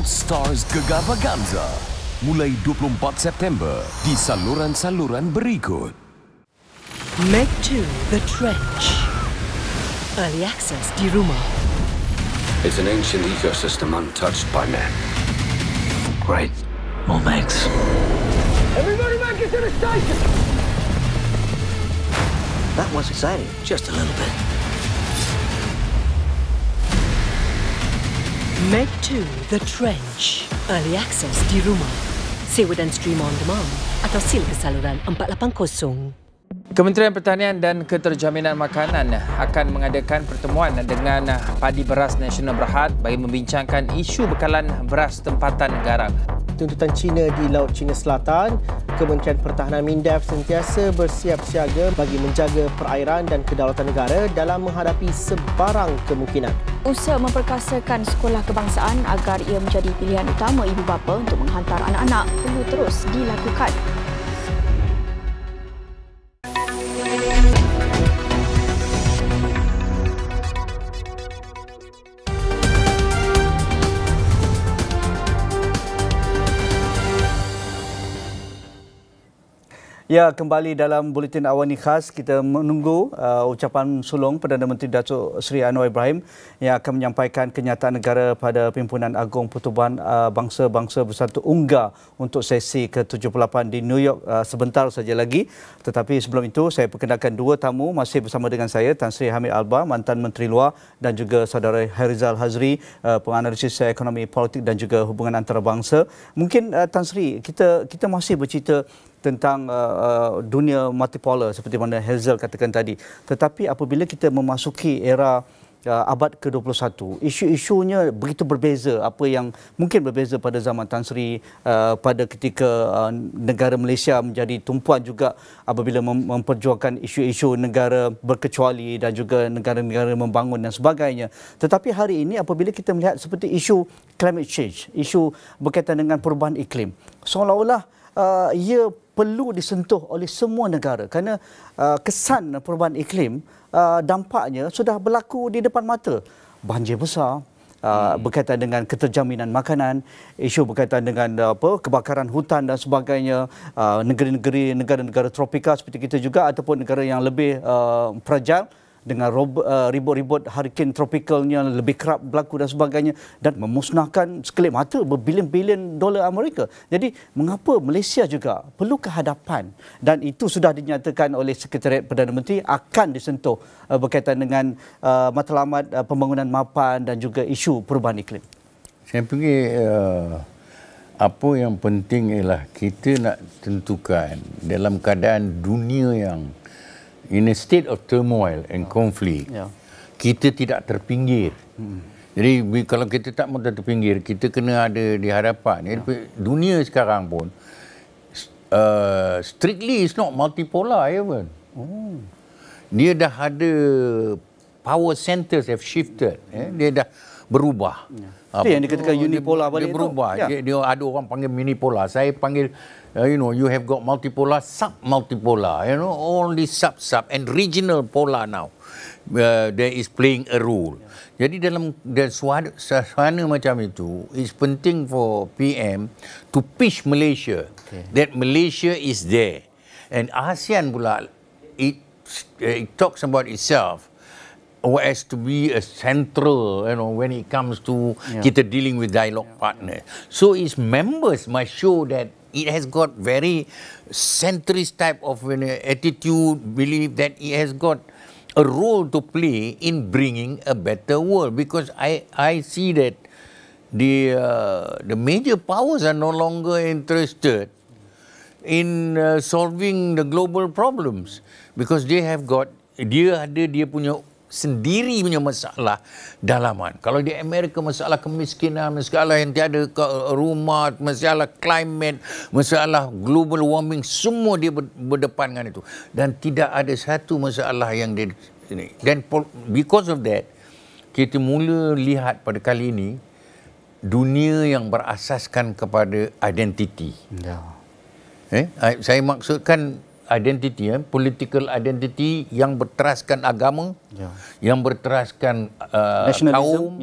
Stars Gegar Vaganza mulai 24 September di saluran-saluran berikut. Make to the trench. Early access di rumah. It's an ancient ecosystem untouched by man. Great. More thanks. Everybody back into the station! That was exciting, just a little bit. Make to the trench. Early access di rumah. Sewa dan stream on demand atau sil ke saluran 480. Kementerian Pertanian dan Keterjaminan Makanan akan mengadakan pertemuan dengan Padi Beras Nasional Berhad bagi membincangkan isu bekalan beras tempatan negara. Tuntutan China di Laut China Selatan, Kementerian Pertahanan MINDEF sentiasa bersiap siaga bagi menjaga perairan dan kedaulatan negara dalam menghadapi sebarang kemungkinan. Usaha memperkasakan sekolah kebangsaan agar ia menjadi pilihan utama ibu bapa untuk menghantar anak-anak perlu terus dilakukan. Ya, kembali dalam Buletin Awani Khas, kita menunggu ucapan sulung Perdana Menteri Datuk Sri Anwar Ibrahim yang akan menyampaikan kenyataan negara pada Perhimpunan Agung Pertubuhan Bangsa-Bangsa Bersatu UNGA untuk sesi ke-78 di New York sebentar saja lagi. Tetapi sebelum itu, saya perkenalkan dua tamu masih bersama dengan saya, Tan Sri Hamid Albar, Mantan Menteri Luar, dan juga saudara Herizal Hazri, Penganalisis Ekonomi Politik dan juga Hubungan Antarabangsa. Mungkin Tan Sri, kita masih bercerita tentang dunia multipolar seperti mana Herizal katakan tadi. Tetapi apabila kita memasuki era abad ke-21, isu-isunya begitu berbeza. Apa yang mungkin berbeza pada zaman Tan Sri, pada ketika negara Malaysia menjadi tumpuan juga apabila memperjuangkan isu-isu negara berkecuali dan juga negara-negara membangun dan sebagainya. Tetapi hari ini apabila kita melihat seperti isu climate change, isu berkaitan dengan perubahan iklim, seolah-olah ia perlu disentuh oleh semua negara kerana kesan perubahan iklim dampaknya sudah berlaku di depan mata. Banjir besar, berkaitan dengan keterjaminan makanan, isu berkaitan dengan kebakaran hutan dan sebagainya, negara-negara tropika seperti kita juga ataupun negara yang lebih fragile dengan ribut-ribut hurricane tropikalnya lebih kerap berlaku dan sebagainya dan memusnahkan sekelip mata berbilion-bilion dolar Amerika. Jadi mengapa Malaysia juga perlu kehadapan, dan itu sudah dinyatakan oleh Sekretariat Perdana Menteri akan disentuh berkaitan dengan matlamat pembangunan mapan dan juga isu perubahan iklim. Saya fikir apa yang penting ialah kita nak tentukan dalam keadaan dunia yang in a state of turmoil and conflict, kita tidak terpinggir. Jadi kalau kita tak mahu terpinggir, kita kena ada di hadapan. Dunia sekarang pun strictly is not multipolar even. Dia dah ada power centers have shifted. Dia dah berubah. Itu yang dikatakan unipolar balik. Dia berubah. Dia ada orang panggil minipolar. Saya panggil you have got multipolar, sub-multipolar, all these sub and regional polar now. There is playing a role. Jadi dalam suasana macam itu, it's penting for PM to pitch Malaysia, that Malaysia is there. And ASEAN pula, it talks about itself as to be a central, when it comes to kita dealing with dialogue partner. So its members must show that it has got very centrist type of attitude, belief that it has got a role to play in bringing a better world. Because I see that the major powers are no longer interested in solving the global problems, because they have got dia punya sendiri punya masalah dalaman. Kalau di Amerika masalah kemiskinan, masalah yang tiada rumah, masalah climate, masalah global warming, semua dia berdepan dengan itu. Dan tidak ada satu masalah yang dia ini. Dan because of that, kita mula lihat pada kali ini dunia yang berasaskan kepada identiti. Saya maksudkan identity, political identity yang berteraskan agama, yang berteraskan kaum.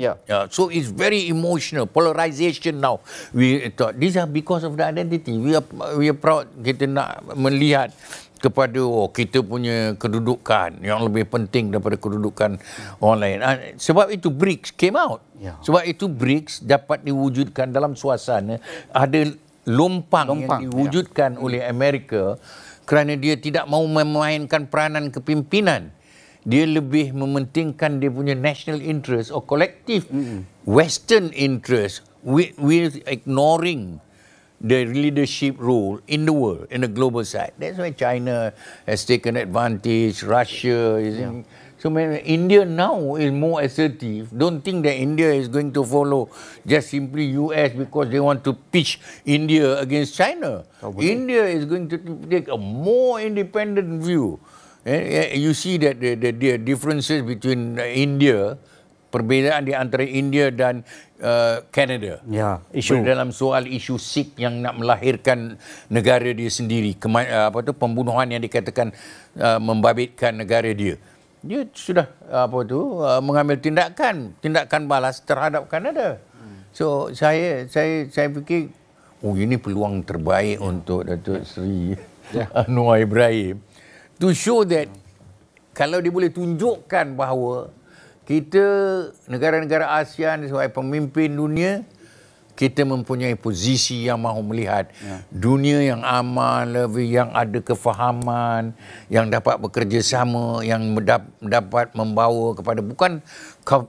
So it's very emotional, polarization now. We thought these are because of the identity. We are proud, kita nak melihat kepada kita punya kedudukan yang lebih penting daripada kedudukan orang lain. Sebab itu BRICS came out. Sebab itu BRICS dapat diwujudkan dalam suasana ada lompang yang diwujudkan oleh Amerika, kerana dia tidak mahu memainkan peranan kepimpinan. Dia lebih mementingkan dia punya national interest or collective Western interest with ignoring the leadership role in the world, in the global side. That's why China has taken advantage, Russia is so India now is more assertive. Don't think that India is going to follow just simply US because they want to pitch India against China. India is going to take a more independent view. You see that the differences between India, perbezaan di antara India dan Canada. Dalam soal isu Sikh yang nak melahirkan negara dia sendiri, pembunuhan yang dikatakan membabitkan negara dia. Dia sudah mengambil tindakan balas terhadap Kanada. So saya fikir ini peluang terbaik untuk Datuk Sri Anwar Ibrahim, to show that kalau dia boleh tunjukkan bahawa kita negara-negara ASEAN sebagai pemimpin dunia, kita mempunyai posisi yang mahu melihat dunia yang aman, lebih yang ada kefahaman, yang dapat bekerjasama, yang dapat membawa kepada bukan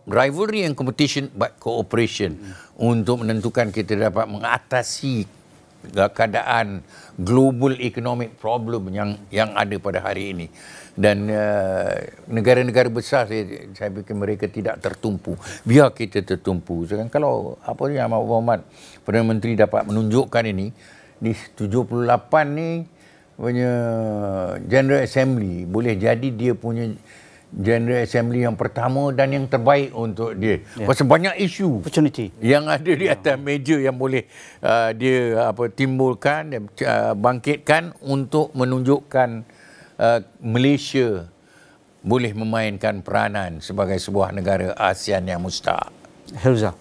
rivalry and competition but cooperation untuk menentukan kita dapat mengatasi keadaan global economic problem yang ada pada hari ini. Dan negara-negara besar saya fikir mereka tidak tertumpu. Biar kita tertumpu. Sekarang kalau apa yang Amat Berhormat Perdana Menteri dapat menunjukkan ini di 78 ni punya General Assembly, boleh jadi dia punya General Assembly yang pertama dan yang terbaik untuk dia. Pasal banyak isu yang ada di atas meja yang boleh dia timbulkan dan bangkitkan untuk menunjukkan Malaysia boleh memainkan peranan sebagai sebuah negara ASEAN yang mustahak. Herizal.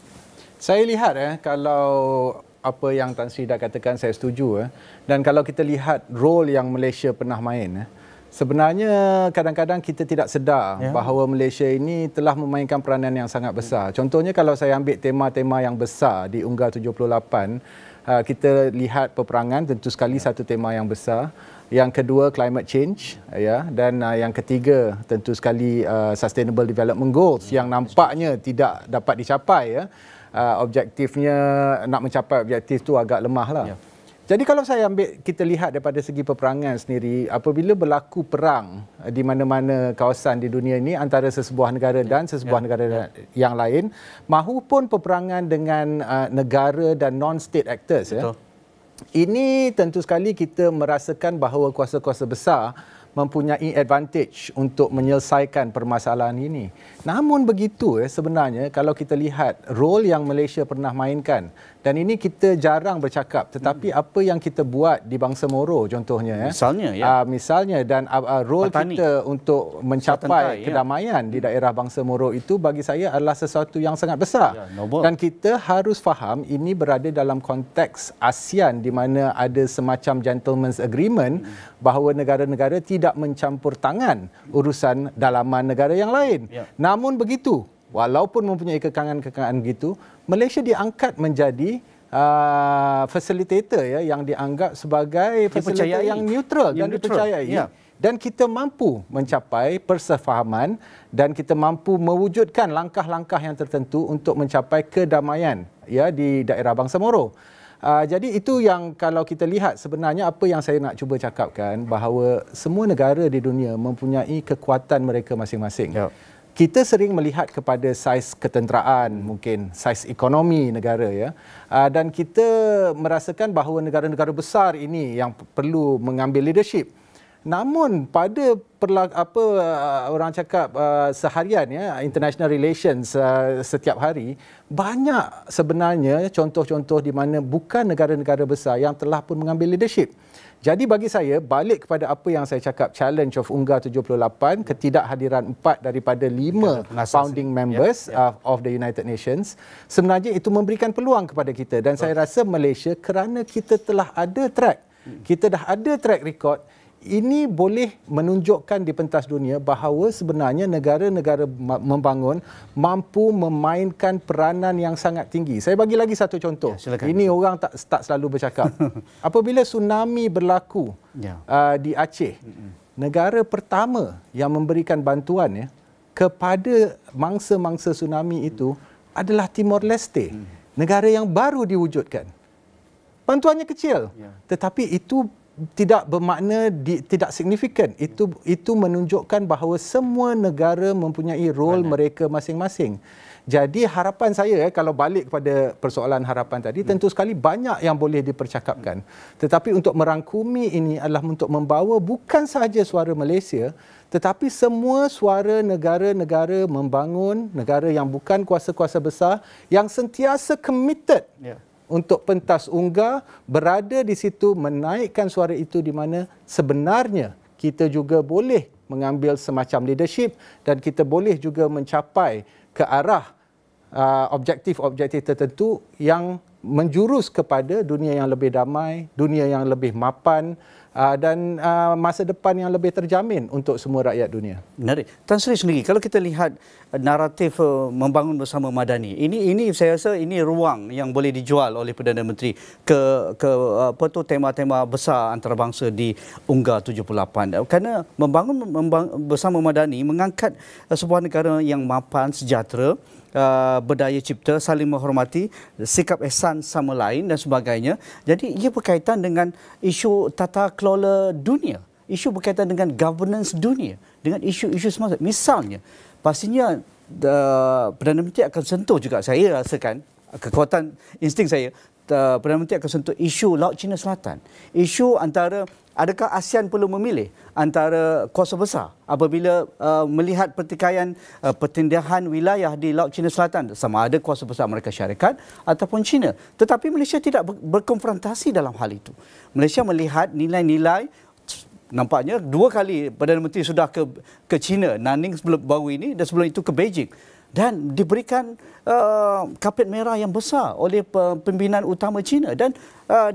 Saya lihat kalau apa yang Tan Sri dah katakan, saya setuju. Dan kalau kita lihat role yang Malaysia pernah main, sebenarnya kadang-kadang kita tidak sedar bahawa Malaysia ini telah memainkan peranan yang sangat besar. Contohnya kalau saya ambil tema-tema yang besar di Unggah 78, kita lihat peperangan, tentu sekali satu tema yang besar. Yang kedua, climate change, dan yang ketiga tentu sekali sustainable development goals yang nampaknya tidak dapat dicapai. Objektifnya, nak mencapai objektif itu agak lemah lah. Jadi kalau kita lihat daripada segi peperangan sendiri, apabila berlaku perang di mana-mana kawasan di dunia ini antara sesebuah negara dan sesebuah negara yang lain, mahupun peperangan dengan negara dan non-state actors, ini tentu sekali kita merasakan bahawa kuasa-kuasa besar mempunyai advantage untuk menyelesaikan permasalahan ini. Namun begitu, sebenarnya kalau kita lihat role yang Malaysia pernah mainkan, dan ini kita jarang bercakap, tetapi apa yang kita buat di Bangsa Moro contohnya, misalnya dan role kita untuk mencapai kedamaian di daerah Bangsa Moro itu bagi saya adalah sesuatu yang sangat besar. Dan kita harus faham ini berada dalam konteks ASEAN di mana ada semacam gentleman's agreement bahawa negara-negara tidak mencampur tangan urusan dalaman negara yang lain. Namun begitu, walaupun mempunyai kekangan-kekangan begitu, Malaysia diangkat menjadi facilitator yang dianggap sebagai facilitator yang neutral dan dipercayai. Dan kita mampu mencapai persefahaman dan kita mampu mewujudkan langkah-langkah yang tertentu untuk mencapai kedamaian di daerah Bangsa Moro. Jadi itu yang kalau kita lihat sebenarnya apa yang saya nak cuba cakapkan, bahawa semua negara di dunia mempunyai kekuatan mereka masing-masing. Kita sering melihat kepada saiz ketenteraan, mungkin saiz ekonomi negara, dan kita merasakan bahawa negara-negara besar ini yang perlu mengambil leadership. Namun pada orang cakap seharian, international relations setiap hari, banyak sebenarnya contoh-contoh di mana bukan negara-negara besar yang telah pun mengambil leadership. Jadi bagi saya, balik kepada apa yang saya cakap, challenge of Unggah 78, ketidakhadiran 4 daripada 5 founding members of the United Nations, sebenarnya itu memberikan peluang kepada kita. Dan saya rasa Malaysia, kerana kita telah ada track, kita dah ada track record, ini boleh menunjukkan di pentas dunia bahawa sebenarnya negara-negara membangun mampu memainkan peranan yang sangat tinggi. Saya bagi lagi satu contoh. Ini orang tak selalu bercakap. Apabila tsunami berlaku di Aceh, negara pertama yang memberikan bantuan kepada mangsa-mangsa tsunami itu adalah Timor Leste. Negara yang baru diwujudkan. Bantuannya kecil, tetapi itu tidak bermakna tidak signifikan. Itu menunjukkan bahawa semua negara mempunyai role mereka masing-masing. Jadi harapan saya, kalau balik kepada persoalan harapan tadi, tentu sekali banyak yang boleh dipercakapkan. Tetapi untuk merangkumi ini adalah untuk membawa bukan sahaja suara Malaysia, tetapi semua suara negara-negara membangun, negara yang bukan kuasa-kuasa besar, yang sentiasa committed untuk pentas unggah, berada di situ, menaikkan suara itu di mana sebenarnya kita juga boleh mengambil semacam leadership dan kita boleh juga mencapai ke arah objektif-objektif tertentu yang menjurus kepada dunia yang lebih damai, dunia yang lebih mapan, dan masa depan yang lebih terjamin untuk semua rakyat dunia. Menarik. Tan Sri sendiri, kalau kita lihat naratif membangun bersama madani, ini saya rasa ini ruang yang boleh dijual oleh Perdana Menteri ke apa tu tema-tema besar antarabangsa di UNGA 78. Kerana membangun bersama madani mengangkat sebuah negara yang mapan, sejahtera, berdaya cipta, saling menghormati, sikap ihsan sama lain dan sebagainya. Jadi ia berkaitan dengan isu tata kelola dunia, isu berkaitan dengan governance dunia, dengan isu-isu semasa. Misalnya, pastinya Perdana Menteri akan sentuh juga, saya rasakan, kekuatan insting saya, Perdana Menteri akan sentuh isu Laut Cina Selatan. Isu antara adakah ASEAN perlu memilih antara kuasa besar apabila melihat pertikaian pertindahan wilayah di Laut Cina Selatan, sama ada kuasa besar Amerika Syarikat ataupun China. Tetapi Malaysia tidak berkonfrontasi dalam hal itu. Malaysia melihat nilai-nilai. Nampaknya 2 kali Perdana Menteri sudah ke China, Nanning sebelum baru ini dan sebelum itu ke Beijing. Dan diberikan kapet merah yang besar oleh pimpinan utama China. Dan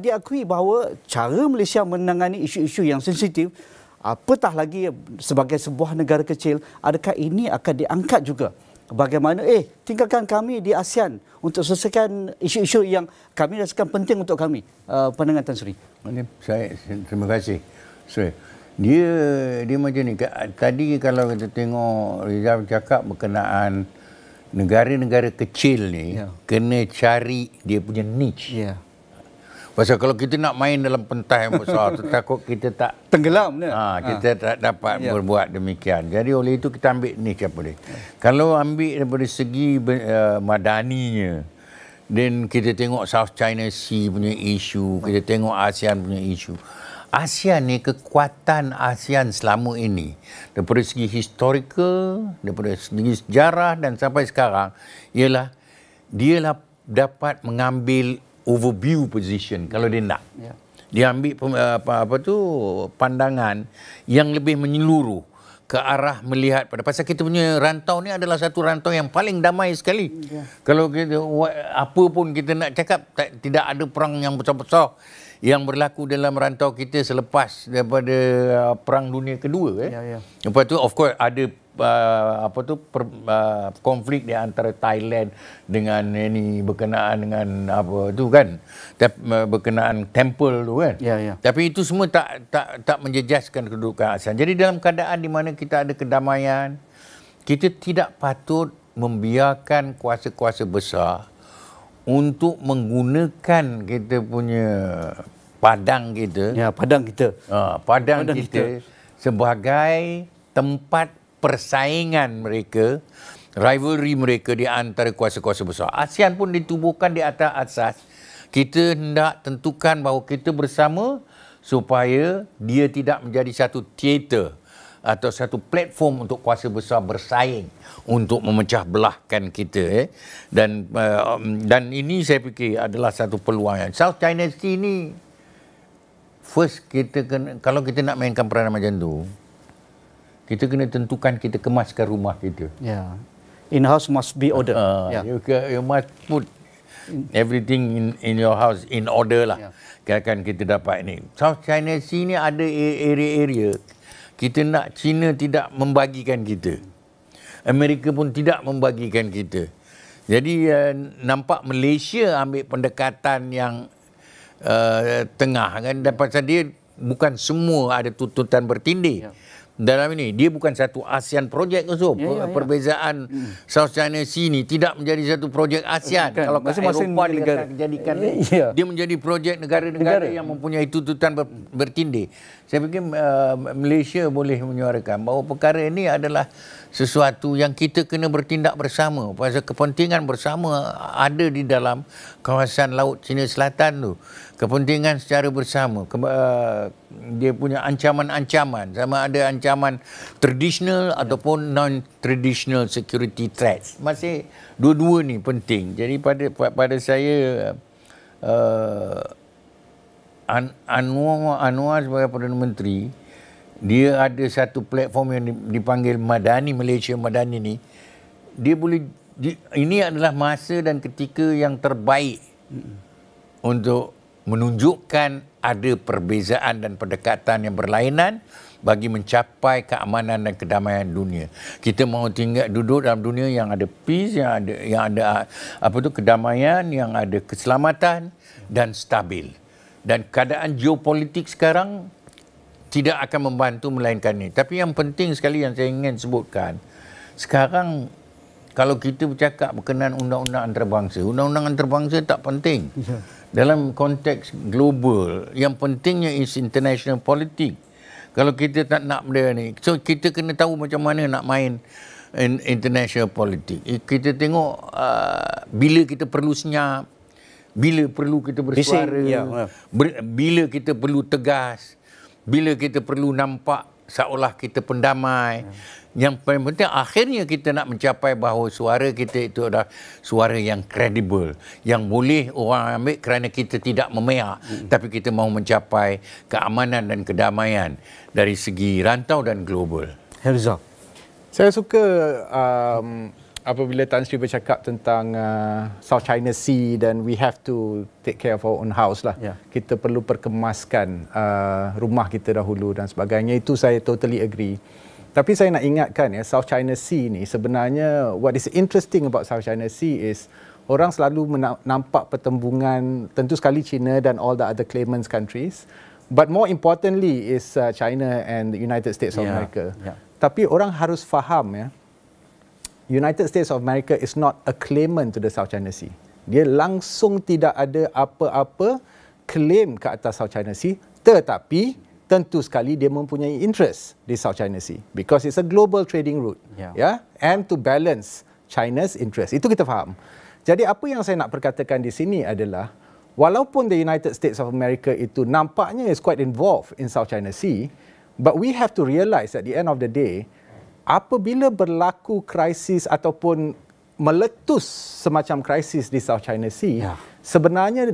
diakui bahawa cara Malaysia menangani isu-isu yang sensitif, apatah lagi sebagai sebuah negara kecil, adakah ini akan diangkat juga? Bagaimana, tinggalkan kami di ASEAN untuk selesaikan isu-isu yang kami rasakan penting untuk kami. Pandangan Tan Sri. Terima kasih. Dia macam ni. Tadi kalau kita tengok Herizal cakap berkenaan negara-negara kecil ni kena cari dia punya niche. Pasal kalau kita nak main dalam pentas yang besar, takut kita tak tenggelam. Kita tak dapat berbuat demikian. Jadi oleh itu kita ambil niche apa dia. Kalau ambil daripada segi madaninya, dan kita tengok South China Sea punya isu, kita tengok ASEAN punya isu. ASEAN ni, kekuatan ASEAN selama ini daripada segi historical, daripada segi sejarah dan sampai sekarang ialah dia dapat mengambil overview position kalau dia nak. Dia ambil pandangan yang lebih menyeluruh ke arah melihat pada pasal kita punya rantau ni adalah satu rantau yang paling damai sekali. Kalau kita apa pun kita nak cakap, tidak ada perang yang besar-besar yang berlaku dalam rantau kita selepas daripada Perang Dunia Kedua. Lepas tu of course ada konflik di antara Thailand dengan ini berkenaan dengan apa tu kan, berkenaan temple tu kan. Tapi itu semua tak menjejaskan kedudukan ASEAN. Jadi dalam keadaan di mana kita ada kedamaian, kita tidak patut membiarkan kuasa-kuasa besar untuk menggunakan kita punya padang kita, padang kita sebagai tempat persaingan mereka, rivalry mereka di antara kuasa-kuasa besar. ASEAN pun ditubuhkan di atas asas kita hendak tentukan bahawa kita bersama supaya dia tidak menjadi satu teater atau satu platform untuk kuasa besar bersaing untuk memecah belahkan kita. Dan ini saya fikir adalah satu peluang. South China Sea ni first kita kena, kalau kita nak mainkan peranan macam tu, kita kena tentukan kita kemaskan rumah kita. In-house must be order. You must put everything in your house in order lah. Kan kita dapat ni. South China Sea ni ada area-area kita nak China tidak membagikan kita. Amerika pun tidak membagikan kita. Jadi nampak Malaysia ambil pendekatan yang tengah kan, dan pasal dia bukan semua ada tuntutan bertindih. Dalam ini dia bukan satu ASEAN projek also. Perbezaan South China Sea ni tidak menjadi satu projek ASEAN. Kalau masing-masing Eropah negara dijadikan dia menjadi projek negara-negara yang mempunyai tuntutan bertindih. Saya fikir Malaysia boleh menyuarakan bahawa perkara ini adalah sesuatu yang kita kena bertindak bersama. Pasal kepentingan bersama ada di dalam kawasan Laut Cina Selatan tu. Kepentingan secara bersama. Dia punya ancaman-ancaman. Sama ada ancaman tradisional ataupun non-traditional security threats. Masih dua-dua ni penting. Jadi pada saya Anwar sebagai Perdana Menteri, dia ada satu platform yang dipanggil Madani, Malaysia Madani ni. Dia boleh, ini adalah masa dan ketika yang terbaik untuk menunjukkan ada perbezaan dan pendekatan yang berlainan bagi mencapai keamanan dan kedamaian dunia. Kita mahu duduk dalam dunia yang ada peace, yang ada kedamaian, yang ada keselamatan dan stabil. Dan keadaan geopolitik sekarang tidak akan membantu melainkan ini. Tapi yang penting sekali yang saya ingin sebutkan, sekarang kalau kita bercakap berkenaan undang-undang antarabangsa, undang-undang antarabangsa tak penting. Dalam konteks global, yang pentingnya is international politik. Kalau kita tak nak benda ni, so kita kena tahu macam mana nak main international politik. Kita tengok bila kita perlu senyap, bila perlu kita bersuara, bila kita perlu tegas, bila kita perlu nampak seolah kita pendamai. Yang paling penting akhirnya kita nak mencapai bahawa suara kita itu adalah suara yang kredibel, yang boleh orang ambil kerana kita tidak memihak, tapi kita mahu mencapai keamanan dan kedamaian dari segi rantau dan global. Herizal. Saya suka apabila Tan Sri bercakap tentang South China Sea dan we have to take care of our own house lah. Kita perlu perkemaskan rumah kita dahulu dan sebagainya. Itu saya totally agree. Tapi saya nak ingatkan South China Sea ni sebenarnya what is interesting about South China Sea is orang selalu nampak pertembungan tentu sekali China dan all the other claimants countries, but more importantly is China and the United States of America. Tapi orang harus faham United States of America is not a claimant to the South China Sea. Dia langsung tidak ada apa-apa claim ke atas South China Sea, tetapi tentu sekali dia mempunyai interest di South China Sea because it's a global trading route, and to balance China's interest. Itu kita faham. Jadi apa yang saya nak perkatakan di sini adalah walaupun the United States of America itu nampaknya is quite involved in South China Sea, but we have to realise at the end of the day, apabila berlaku krisis ataupun meletus semacam krisis di South China Sea, sebenarnya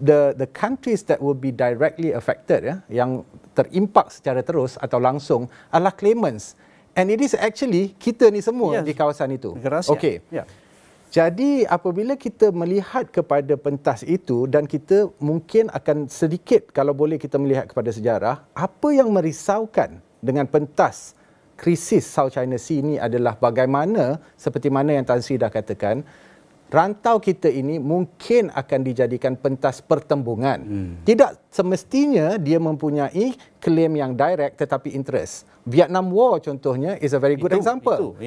the countries that will be directly affected, yang terimpak secara terus atau langsung adalah claimants, and it is actually kita ni semua di kawasan itu. Okey. Jadi apabila kita melihat kepada pentas itu dan kita mungkin akan sedikit kalau boleh kita melihat kepada sejarah, apa yang merisaukan dengan pentas krisis South China Sea ini adalah bagaimana seperti mana yang Tan Sri dah katakan, rantau kita ini mungkin akan dijadikan pentas pertembungan. Tidak semestinya dia mempunyai klaim yang direct tetapi interest. Vietnam War contohnya is a very good example.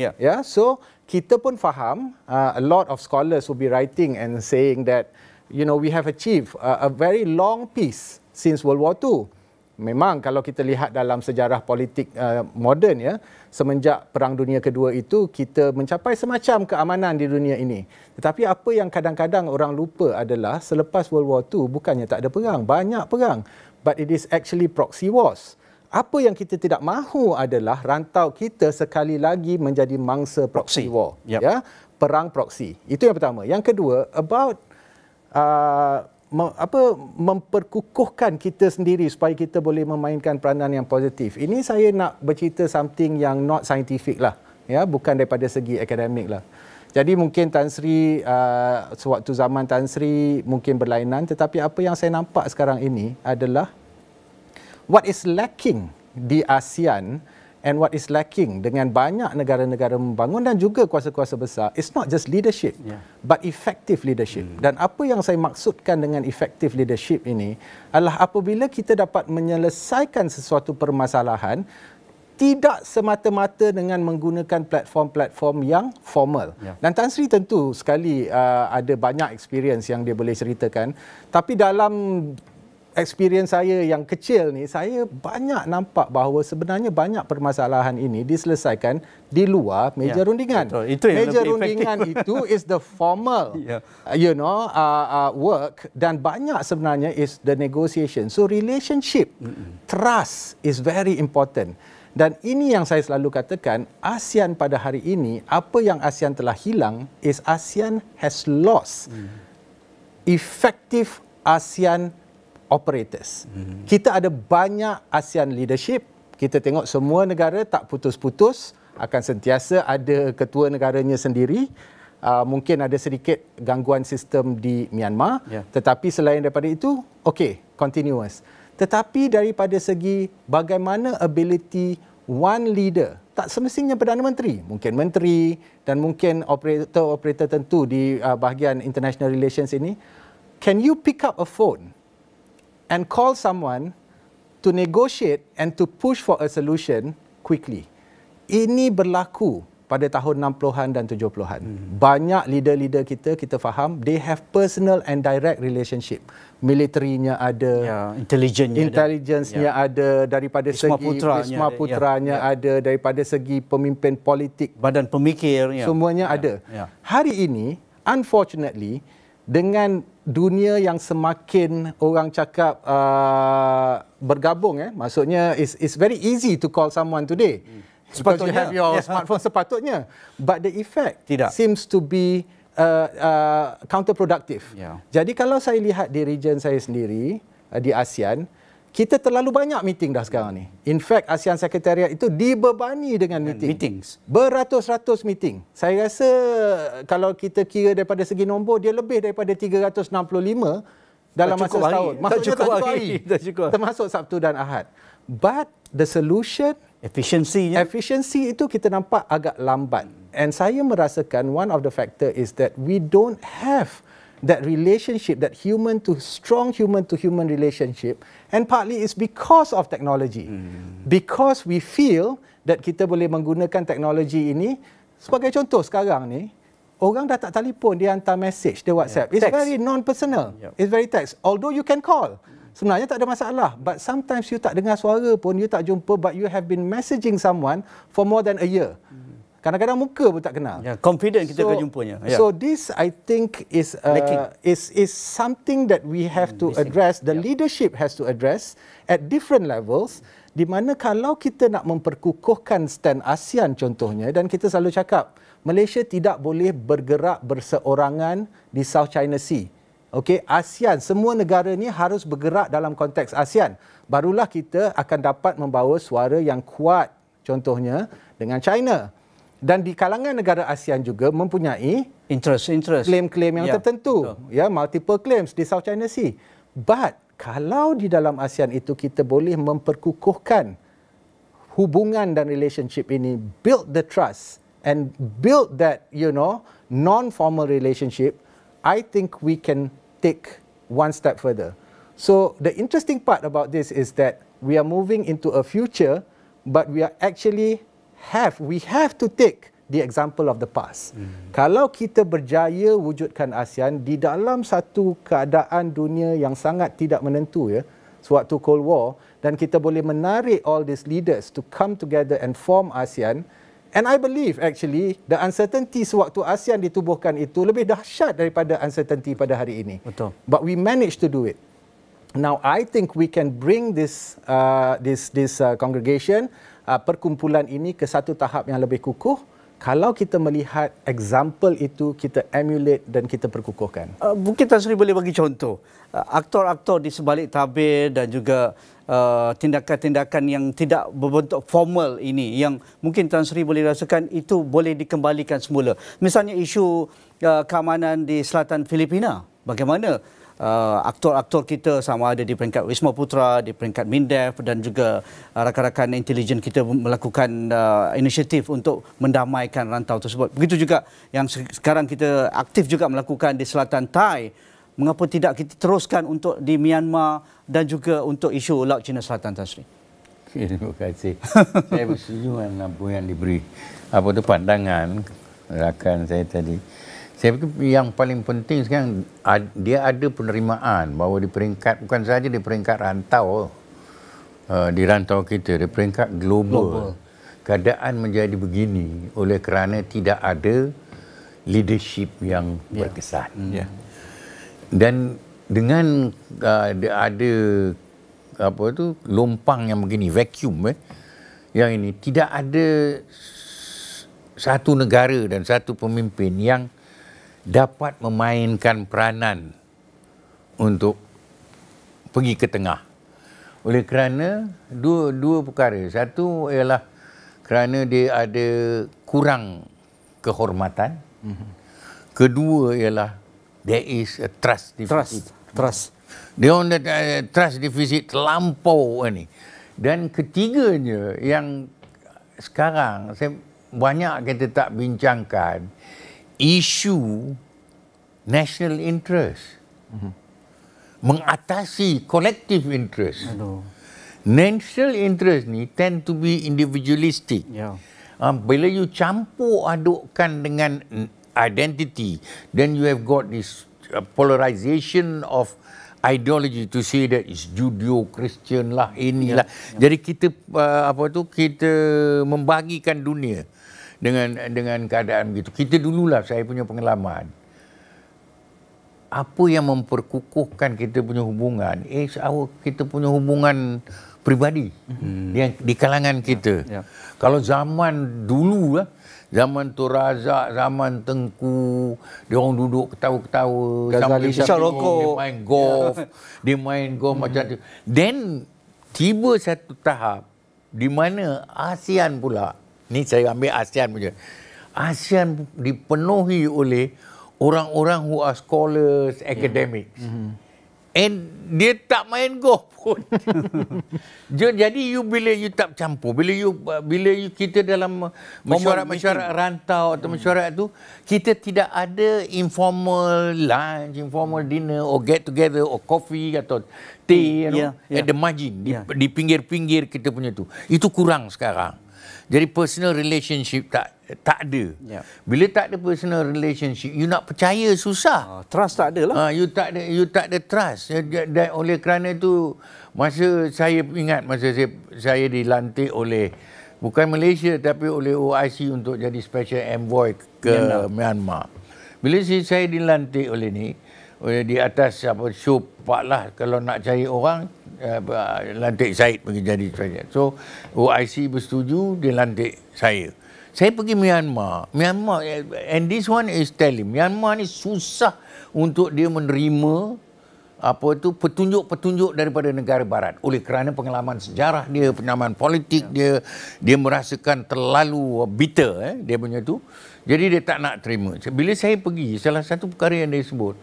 So kita pun faham, a lot of scholars will be writing and saying that we have achieved a very long peace since World War II. Memang kalau kita lihat dalam sejarah politik moden semenjak Perang Dunia Kedua itu kita mencapai semacam keamanan di dunia ini. Tetapi apa yang kadang-kadang orang lupa adalah selepas World War II bukannya tak ada perang, banyak perang. But it is actually proxy wars. Apa yang kita tidak mahu adalah rantau kita sekali lagi menjadi mangsa proxy war. Perang proxy. Itu yang pertama. Yang kedua, about memperkukuhkan kita sendiri supaya kita boleh memainkan peranan yang positif. Ini saya nak bercerita something yang not scientific lah, bukan daripada segi akademik lah. Jadi mungkin Tan Sri sewaktu zaman Tan Sri mungkin berlainan, tetapi apa yang saya nampak sekarang ini adalah what is lacking di ASEAN and what is lacking dengan banyak negara-negara membangun dan juga kuasa-kuasa besar, it's not just leadership, but effective leadership. Dan apa yang saya maksudkan dengan effective leadership ini adalah apabila kita dapat menyelesaikan sesuatu permasalahan tidak semata-mata dengan menggunakan platform-platform yang formal. Dan Tan Sri tentu sekali ada banyak experience yang dia boleh ceritakan, tapi dalam experience saya yang kecil ni, saya banyak nampak bahawa sebenarnya banyak permasalahan ini diselesaikan di luar meja rundingan. Itu yang meja rundingan itu is the formal, work, dan banyak sebenarnya is the negotiation. So relationship, trust is very important. Dan ini yang saya selalu katakan, ASEAN pada hari ini, apa yang ASEAN telah hilang is ASEAN has lost effective ASEAN operators. Kita ada banyak ASEAN leadership. Kita tengok semua negara tak putus-putus, akan sentiasa ada ketua negaranya sendiri. mungkin ada sedikit gangguan sistem di Myanmar, tetapi selain daripada itu, okey, continuous. Tetapi daripada segi bagaimana ability one leader, tak semestinya Perdana Menteri, mungkin menteri dan mungkin operator tentu di bahagian international relations ini, can you pick up a phone and call someone to negotiate and to push for a solution quickly? Ini berlaku pada tahun 60-an dan 70-an. Banyak leader-leader kita faham, they have personal and direct relationship. Militarinya ada, intelligence-nya ada, daripada Wisma segi Putranya putranya ada, daripada segi pemimpin politik, badan pemikir, semuanya ada. Hari ini, unfortunately, dengan dunia yang semakin orang cakap bergabung, maksudnya it's very easy to call someone today. Because you have your smartphone sepatutnya. But the effect seems to be counterproductive. Jadi kalau saya lihat di region saya sendiri, di ASEAN, kita terlalu banyak meeting dah sekarang ni. In fact, ASEAN Secretariat itu dibebani dengan meetings. Beratus-ratus meeting. Saya rasa kalau kita kira daripada segi nombor, dia lebih daripada 365 dalam masa setahun. Maksudnya tak cukup hari. Termasuk Sabtu dan Ahad. But the solution, efficiency itu kita nampak agak lambat. And saya merasakan one of the factor is that we don't have that relationship, that strong human to human relationship, and partly it's because of technology. Because we feel that kita boleh menggunakan teknologi ini, sebagai contoh sekarang ni, orang dah tak telefon, dia hantar message, dia WhatsApp. It's very non-personal. It's very text. Although you can call. Sebenarnya tak ada masalah. But sometimes you tak dengar suara pun, you tak jumpa, but you have been messaging someone for more than a year. Kadang-kadang muka pun tak kenal. Confident kita akan jumpanya. So this, I think, is something that we have to address. The leadership has to address at different levels. Di mana kalau kita nak memperkukuhkan stand ASEAN contohnya, dan kita selalu cakap, Malaysia tidak boleh bergerak berseorangan di South China Sea. Okey, ASEAN, semua negara ni harus bergerak dalam konteks ASEAN. Barulah kita akan dapat membawa suara yang kuat, contohnya dengan China. Dan di kalangan negara ASEAN juga mempunyai klaim-klaim yang tertentu, multiple claims di South China Sea. But kalau di dalam ASEAN itu kita boleh memperkukuhkan hubungan dan relationship ini, build the trust and build that, non-formal relationship, I think we can take one step further. So the interesting part about this is that we are moving into a future, but we have to take the example of the past. Kalau kita berjaya wujudkan ASEAN di dalam satu keadaan dunia yang sangat tidak menentu, sewaktu Cold War, dan kita boleh menarik all these leaders to come together and form ASEAN. And I believe actually the uncertainty sewaktu ASEAN ditubuhkan itu lebih dahsyat daripada uncertainty pada hari ini. Betul. But we managed to do it. Now I think we can bring this congregation, perkumpulan ini ke satu tahap yang lebih kukuh. Kalau kita melihat example itu, kita emulate dan kita perkukuhkan. Mungkin Tan Sri boleh bagi contoh aktor-aktor di sebalik tabir dan juga tindakan-tindakan yang tidak berbentuk formal ini yang mungkin Tan Sri boleh rasakan itu boleh dikembalikan semula. Misalnya isu keamanan di selatan Filipina. Bagaimana aktor-aktor kita sama ada di peringkat Wisma Putra, di peringkat MINDEF dan juga rakan-rakan intelijen kita melakukan inisiatif untuk mendamaikan rantau tersebut. Begitu juga yang sekarang kita aktif juga melakukan di selatan Thai. Mengapa tidak kita teruskan untuk di Myanmar dan juga untuk isu Laut Cina Selatan, Tan Sri? Terima kasih. Saya bersetuju dengan apa yang diberi pandangan rakan saya tadi. Saya fikir yang paling penting sekarang dia ada penerimaan bahawa di peringkat, bukan sahaja di peringkat rantau, di rantau kita, di peringkat global. Keadaan menjadi begini oleh kerana tidak ada leadership yang berkesan. Dan dengan ada lompang yang begini, vacuum yang ini, tidak ada satu negara dan satu pemimpin yang dapat memainkan peranan untuk pergi ke tengah. Oleh kerana dua perkara. Satu ialah kerana dia ada kurang kehormatan. Kedua ialah there is a trust deficit. Trust. Dia on the trust deficit terlampau ni. Dan ketiganya yang sekarang banyak kita tak bincangkan, isu national interest. Mengatasi collective interest. National interest ni tend to be individualistic. Bila you campur adukkan dengan identity, then you have got this polarization of ideology to say that is Judeo-Christian lah, inilah. Jadi kita kita membagikan dunia dengan keadaan begitu. Kita dululah, saya punya pengalaman. Apa yang memperkukuhkan kita punya hubungan kita punya hubungan pribadi yang di kalangan kita. Kalau zaman dulu lah, zaman Torazak, zaman Tengku, dia orang duduk ketawa-ketawa, Ghazali Syah rokok, dia main golf macam tu. Then tiba satu tahap di mana ASEAN pula, ni saya ambil ASEAN punya, ASEAN dipenuhi oleh orang-orang who are scholars, academics. And dia tak main golf pun. Jadi bila you tak campur, bila you kita dalam mesyuarat rantau atau mesyuarat tu, kita tidak ada informal lunch, informal dinner or get together or coffee atau tea at the margin, di pinggir-pinggir kita punya tu. Itu kurang sekarang. Jadi personal relationship tak ada. Bila tak ada personal relationship, you nak percaya susah. Trust tak ada lah. You tak ada trust. Dan oleh kerana itu, masa saya ingat masa saya dilantik oleh bukan Malaysia tapi oleh OIC untuk jadi special envoy ke Myanmar. Bila saya dilantik oleh ni, di atas show pak lah, kalau nak cari orang lantik Syed pergi jadi president. So OIC bersetuju, dia lantik saya. Saya pergi Myanmar, and this one is telling, Myanmar ni susah untuk dia menerima petunjuk-petunjuk daripada negara barat oleh kerana pengalaman sejarah dia, pengalaman politik dia merasakan terlalu bitter dia punya tu. Jadi dia tak nak terima. Bila saya pergi, salah satu perkara yang dia sebut,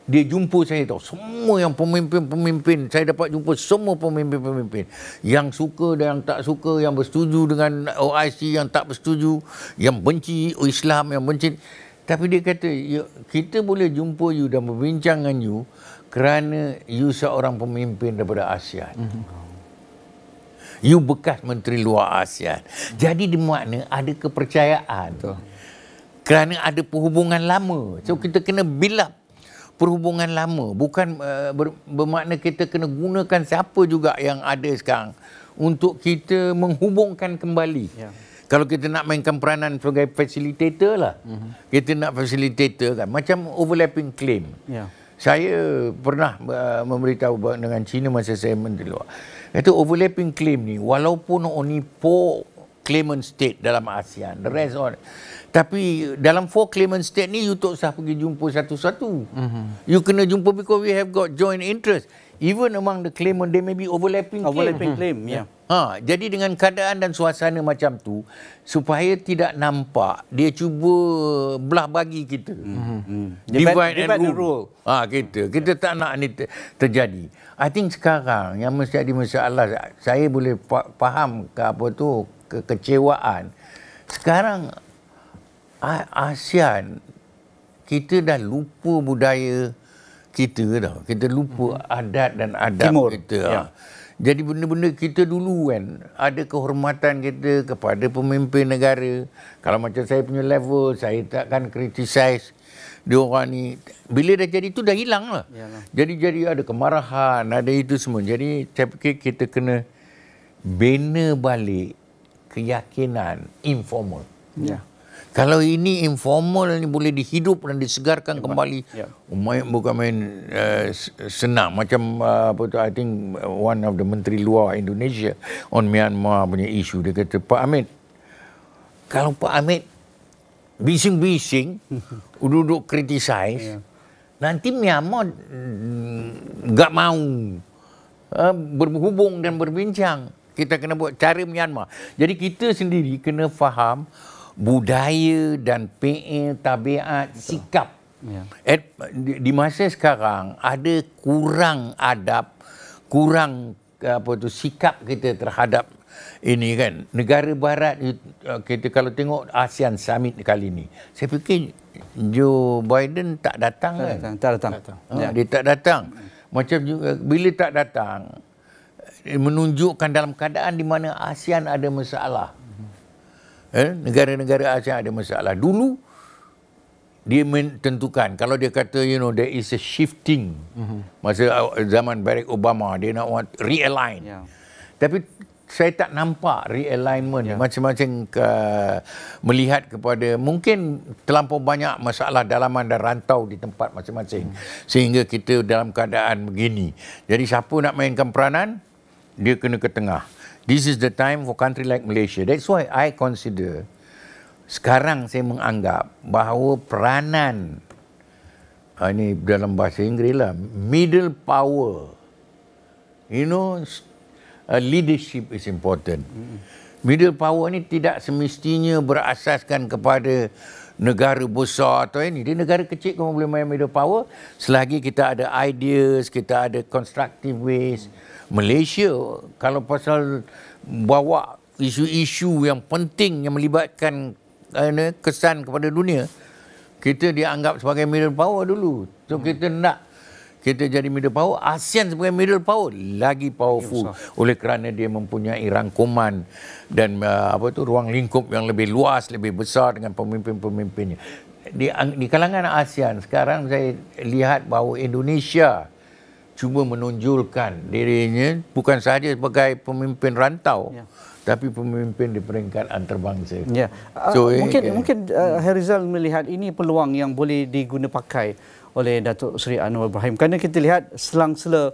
dia jumpa saya tahu, semua yang pemimpin-pemimpin, saya dapat jumpa semua pemimpin-pemimpin. Yang suka dan yang tak suka, yang bersetuju dengan OIC, yang tak bersetuju, yang benci Islam, yang benci. Tapi dia kata, kita boleh jumpa you dan berbincang dengan you kerana you seorang pemimpin daripada ASEAN. You bekas Menteri Luar ASEAN. Jadi di makna ada kepercayaan. Kerana ada perhubungan lama. So kita kena build up perhubungan lama, bukan bermakna kita kena gunakan siapa juga yang ada sekarang untuk kita menghubungkan kembali. Kalau kita nak mainkan peranan sebagai facilitator lah, kita nak facilitator kan, macam overlapping claim. Saya pernah memberitahu dengan China masa saya Menteri Luar, itu overlapping claim ni, walaupun only 4 claimant state dalam ASEAN, the rest on. Tapi dalam 4 claimant state ni, you tak usah pergi jumpa satu-satu. You kena jumpa because we have got joint interest. Even among the claimant, there may be overlapping claim. Jadi dengan keadaan dan suasana macam tu, supaya tidak nampak, dia cuba belah bagi kita. Divide and rule. Kita tak nak ni terjadi. I think sekarang yang mesti ada masalah, saya boleh faham kekecewaan. Sekarang ASEAN, kita dah lupa budaya kita dah. Kita lupa adat dan adab kita. Jadi benda-benda kita dulu kan, ada kehormatan kita kepada pemimpin negara. Kalau macam saya punya level, saya takkan criticize dia orang ni. Bila dah jadi tu dah hilang lah. Jadi ada kemarahan, ada itu semua. Jadi saya fikir kita kena bina balik keyakinan informal. Kalau ini informal ni boleh dihidup dan disegarkan kembali, bukan main senang. Macam I think one of the Menteri Luar Indonesia on Myanmar punya isu, dia kata, Pak Hamid, kalau Pak Hamid bising-bising duduk criticize, nanti Myanmar enggak mau berhubung dan berbincang. Kita kena buat cara Myanmar. Jadi kita sendiri kena faham budaya dan PE, tabiat, sikap Di masa sekarang ada kurang adab, kurang sikap kita terhadap ini kan. Negara barat kita kalau tengok ASEAN Summit kali ni, saya fikir Joe Biden tak datang kan? Tak datang. Dia tak datang. Macam juga bila tak datang, menunjukkan dalam keadaan di mana ASEAN ada masalah. Negara-negara ASEAN ada masalah. Dulu dia menentukan, kalau dia kata there is a shifting, masa zaman Barack Obama dia nak realign, tapi saya tak nampak realignment. Macam-macam melihat kepada mungkin terlampau banyak masalah dalaman dan rantau di tempat masing-masing, sehingga kita dalam keadaan begini. Jadi siapa nak mainkan peranan, dia kena ke tengah. This is the time for country like Malaysia. That's why I consider, sekarang saya menganggap bahawa peranan, ini dalam bahasa Inggeris lah, middle power, leadership is important. Middle power ni tidak semestinya berasaskan kepada negara besar atau ini. Dia negara kecil pun boleh main middle power selagi kita ada ideas, kita ada constructive ways. Malaysia kalau pasal bawa isu-isu yang penting yang melibatkan kesan kepada dunia, kita dianggap sebagai middle power dulu. So kita nak kita jadi middle power, ASEAN sebagai middle power lagi powerful oleh kerana dia mempunyai rangkuman dan ruang lingkup yang lebih luas, lebih besar dengan pemimpin-pemimpinnya. Di kalangan ASEAN sekarang saya lihat bahawa Indonesia cuba menonjolkan dirinya bukan sahaja sebagai pemimpin rantau, tapi pemimpin di peringkat antarabangsa. So, mungkin Herizal melihat ini peluang yang boleh diguna pakai oleh Datuk Seri Anwar Ibrahim, kerana kita lihat selang-sela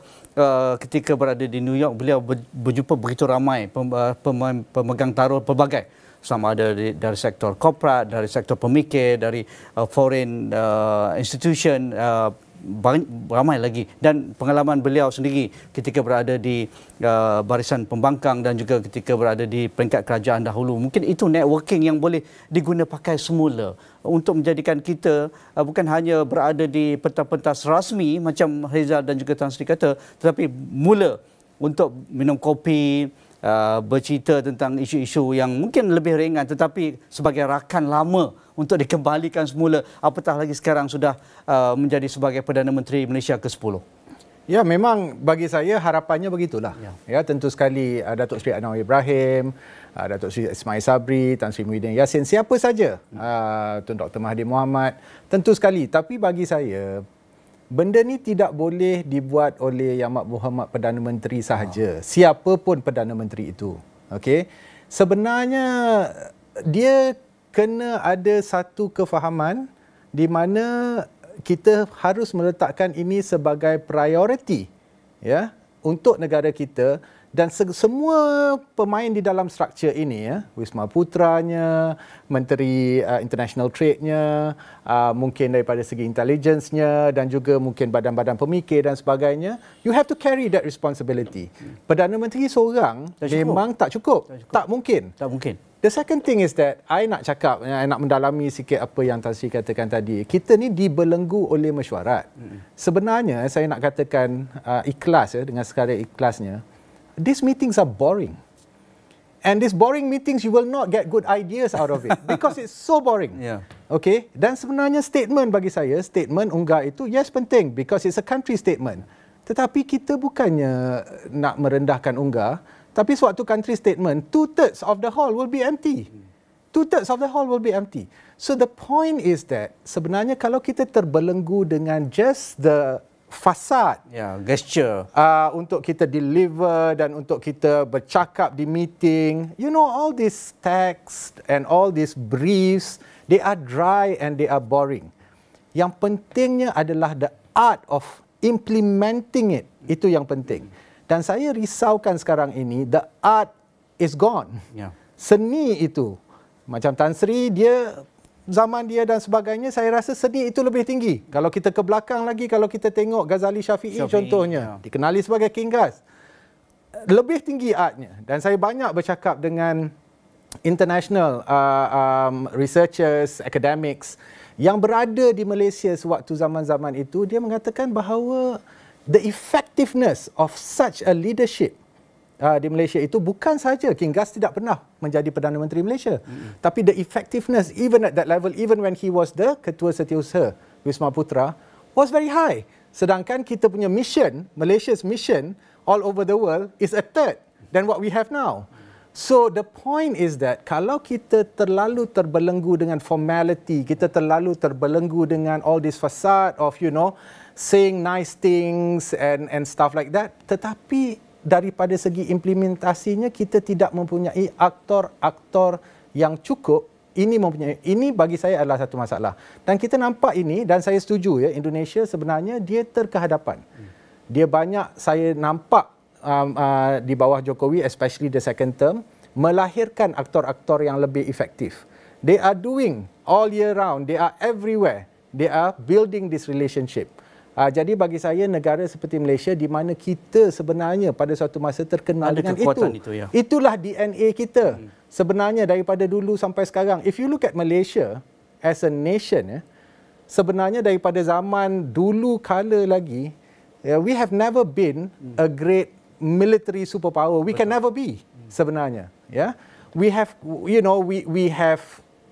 ketika berada di New York, beliau berjumpa begitu ramai pemegang taruh pelbagai, sama ada dari sektor korporat, dari sektor pemikir, dari foreign institution, ramai lagi. Dan pengalaman beliau sendiri ketika berada di barisan pembangkang dan juga ketika berada di peringkat kerajaan dahulu, mungkin itu networking yang boleh diguna pakai semula untuk menjadikan kita bukan hanya berada di pentas-pentas rasmi macam Herizal dan juga Tan Sri kata, tetapi mula untuk minum kopi, bercerita tentang isu-isu yang mungkin lebih ringan tetapi sebagai rakan lama untuk dikembalikan semula, apatah lagi sekarang sudah menjadi sebagai Perdana Menteri Malaysia ke-10. Ya, memang bagi saya harapannya begitulah. Ya, tentu sekali Datuk Seri Anwar Ibrahim, Datuk Seri Ismail Sabri, Tan Sri Muhyiddin Yassin, siapa saja, Tun Dr. Mahathir Mohamad, tentu sekali. Tapi bagi saya, benda ni tidak boleh dibuat oleh Yang Amat Perdana Menteri sahaja. Siapa pun Perdana Menteri itu. Okey. Sebenarnya dia kena ada satu kefahaman di mana kita harus meletakkan ini sebagai prioriti untuk negara kita, dan semua pemain di dalam struktur ini, Wisma Putranya, Menteri International Trade-nya, mungkin daripada segi intelligence-nya dan juga mungkin badan-badan pemikir dan sebagainya, you have to carry that responsibility. Perdana Menteri seorang memang tak cukup. Tak mungkin. The second thing is that I nak cakap, I nak mendalami sikit apa yang Tan Sri katakan tadi. Kita ni dibelenggu oleh mesyuarat. Sebenarnya saya nak katakan ikhlas, dengan sekadar ikhlasnya, these meetings are boring. And these boring meetings, you will not get good ideas out of it because it's so boring. Okay? Dan sebenarnya statement bagi saya, statement UNGA itu yes penting because it's a country statement. Tetapi kita bukannya nak merendahkan UNGA, tapi suatu country statement, 2/3 of the hall will be empty. 2/3 of the hall will be empty. So the point is that sebenarnya kalau kita terbelenggu dengan just the fasad, gesture, untuk kita deliver dan untuk kita bercakap di meeting, all these texts and all these briefs, they are dry and they are boring. Yang pentingnya adalah the art of implementing it. Itu yang penting. Dan saya risaukan sekarang ini, the art is gone. Seni itu, macam Tan Sri, zaman dia dan sebagainya, saya rasa seni itu lebih tinggi. Kalau kita ke belakang lagi, kalau kita tengok Ghazali Syafi'i contohnya, dikenali sebagai King Ghaz, lebih tinggi artnya. Dan saya banyak bercakap dengan international researchers, academics yang berada di Malaysia sewaktu zaman-zaman itu, dia mengatakan bahawa the effectiveness of such a leadership di Malaysia itu bukan saja King Gus tidak pernah menjadi Perdana Menteri Malaysia, tapi the effectiveness even at that level, even when he was the Ketua Setiausaha Wisma Putra, was very high. Sedangkan kita punya mission, Malaysia's mission all over the world is a third than what we have now. So the point is that kalau kita terlalu terbelenggu dengan formality, kita terlalu terbelenggu dengan all this facade of, you know, saying nice things and stuff like that, tetapi daripada segi implementasinya kita tidak mempunyai aktor-aktor yang cukup. Ini bagi saya adalah satu masalah. Dan kita nampak ini, dan saya setuju ya, Indonesia sebenarnya dia terkehadapan. Dia banyak, saya nampak di bawah Jokowi, especially the second term, melahirkan aktor-aktor yang lebih efektif. They are doing all year round, they are everywhere. They are building this relationship. Jadi bagi saya negara seperti Malaysia di mana kita sebenarnya pada suatu masa terkenal dengan itu ya. Itulah DNA kita sebenarnya daripada dulu sampai sekarang. If you look at Malaysia as a nation, sebenarnya daripada zaman dulu kala lagi, we have never been a great military superpower. We can never be sebenarnya. Yeah, we have, you know, we have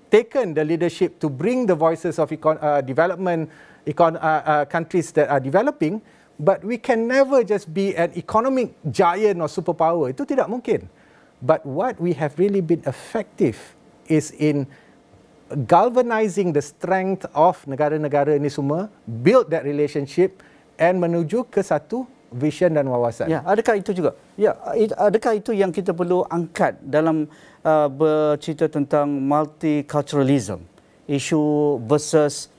taken the leadership to bring the voices of development countries that are developing, but we can never just be an economic giant or superpower. Itu tidak mungkin. But what we have really been effective is in galvanizing the strength of negara-negara ini semua, build that relationship and menuju ke satu vision dan wawasan. Ya, adakah itu juga? Ya, adakah itu yang kita perlu angkat dalam bercerita tentang multiculturalism, isu versus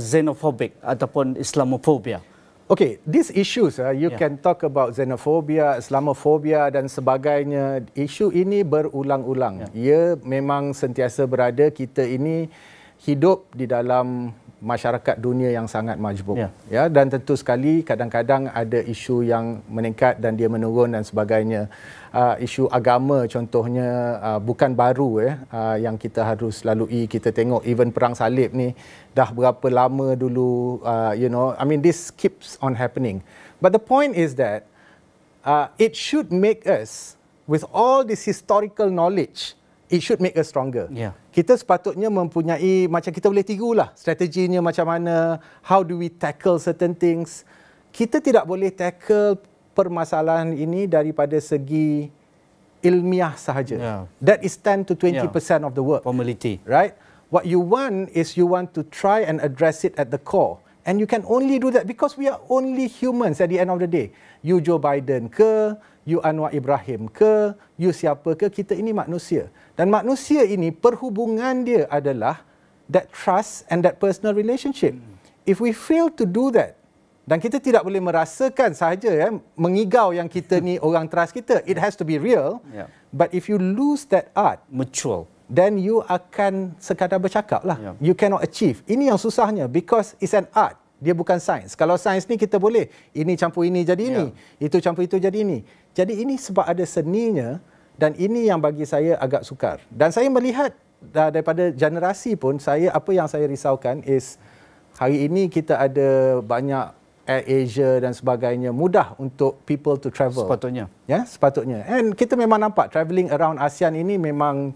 xenophobic ataupun Islamophobia? Okay, these issues, you can talk about xenophobia, Islamophobia dan sebagainya. Isu ini berulang-ulang. Ia memang sentiasa berada. Kita ini hidup di dalam masyarakat dunia yang sangat majmuk. Ya, dan tentu sekali kadang-kadang ada isu yang meningkat dan dia menurun dan sebagainya. Isu agama contohnya bukan baru yang kita harus lalui. Kita tengok even perang salib ni dah berapa lama dulu, you know, I mean this keeps on happening. But the point is that it should make us, with all this historical knowledge, it should make us stronger. Kita sepatutnya mempunyai, macam kita boleh tirulah strateginya macam mana, how do we tackle certain things. Kita tidak boleh tackle permasalahan ini daripada segi ilmiah sahaja. That is 10 to 20% of the work. Formality. Right? What you want is you want to try and address it at the core. And you can only do that because we are only humans at the end of the day. You Joe Biden ke, you Anwar Ibrahim ke, you siapa ke, kita ini manusia. Dan manusia ini perhubungan dia adalah that trust and that personal relationship. If we fail to do that, dan kita tidak boleh merasakan sahaja mengigau yang kita ni orang trust kita, it has to be real. But if you lose that art, mutual, then you akan sekadar bercakap lah. You cannot achieve. Ini yang susahnya because it's an art. Dia bukan sains. Kalau sains ni kita boleh, ini campur ini jadi ini, itu campur itu jadi ini. Jadi ini sebab ada seninya dan ini yang bagi saya agak sukar. Dan saya melihat daripada generasi pun, apa yang saya risaukan is hari ini kita ada banyak Air Asia dan sebagainya, mudah untuk people to travel. Sepatutnya. Ya, sepatutnya. And kita memang nampak travelling around ASEAN ini memang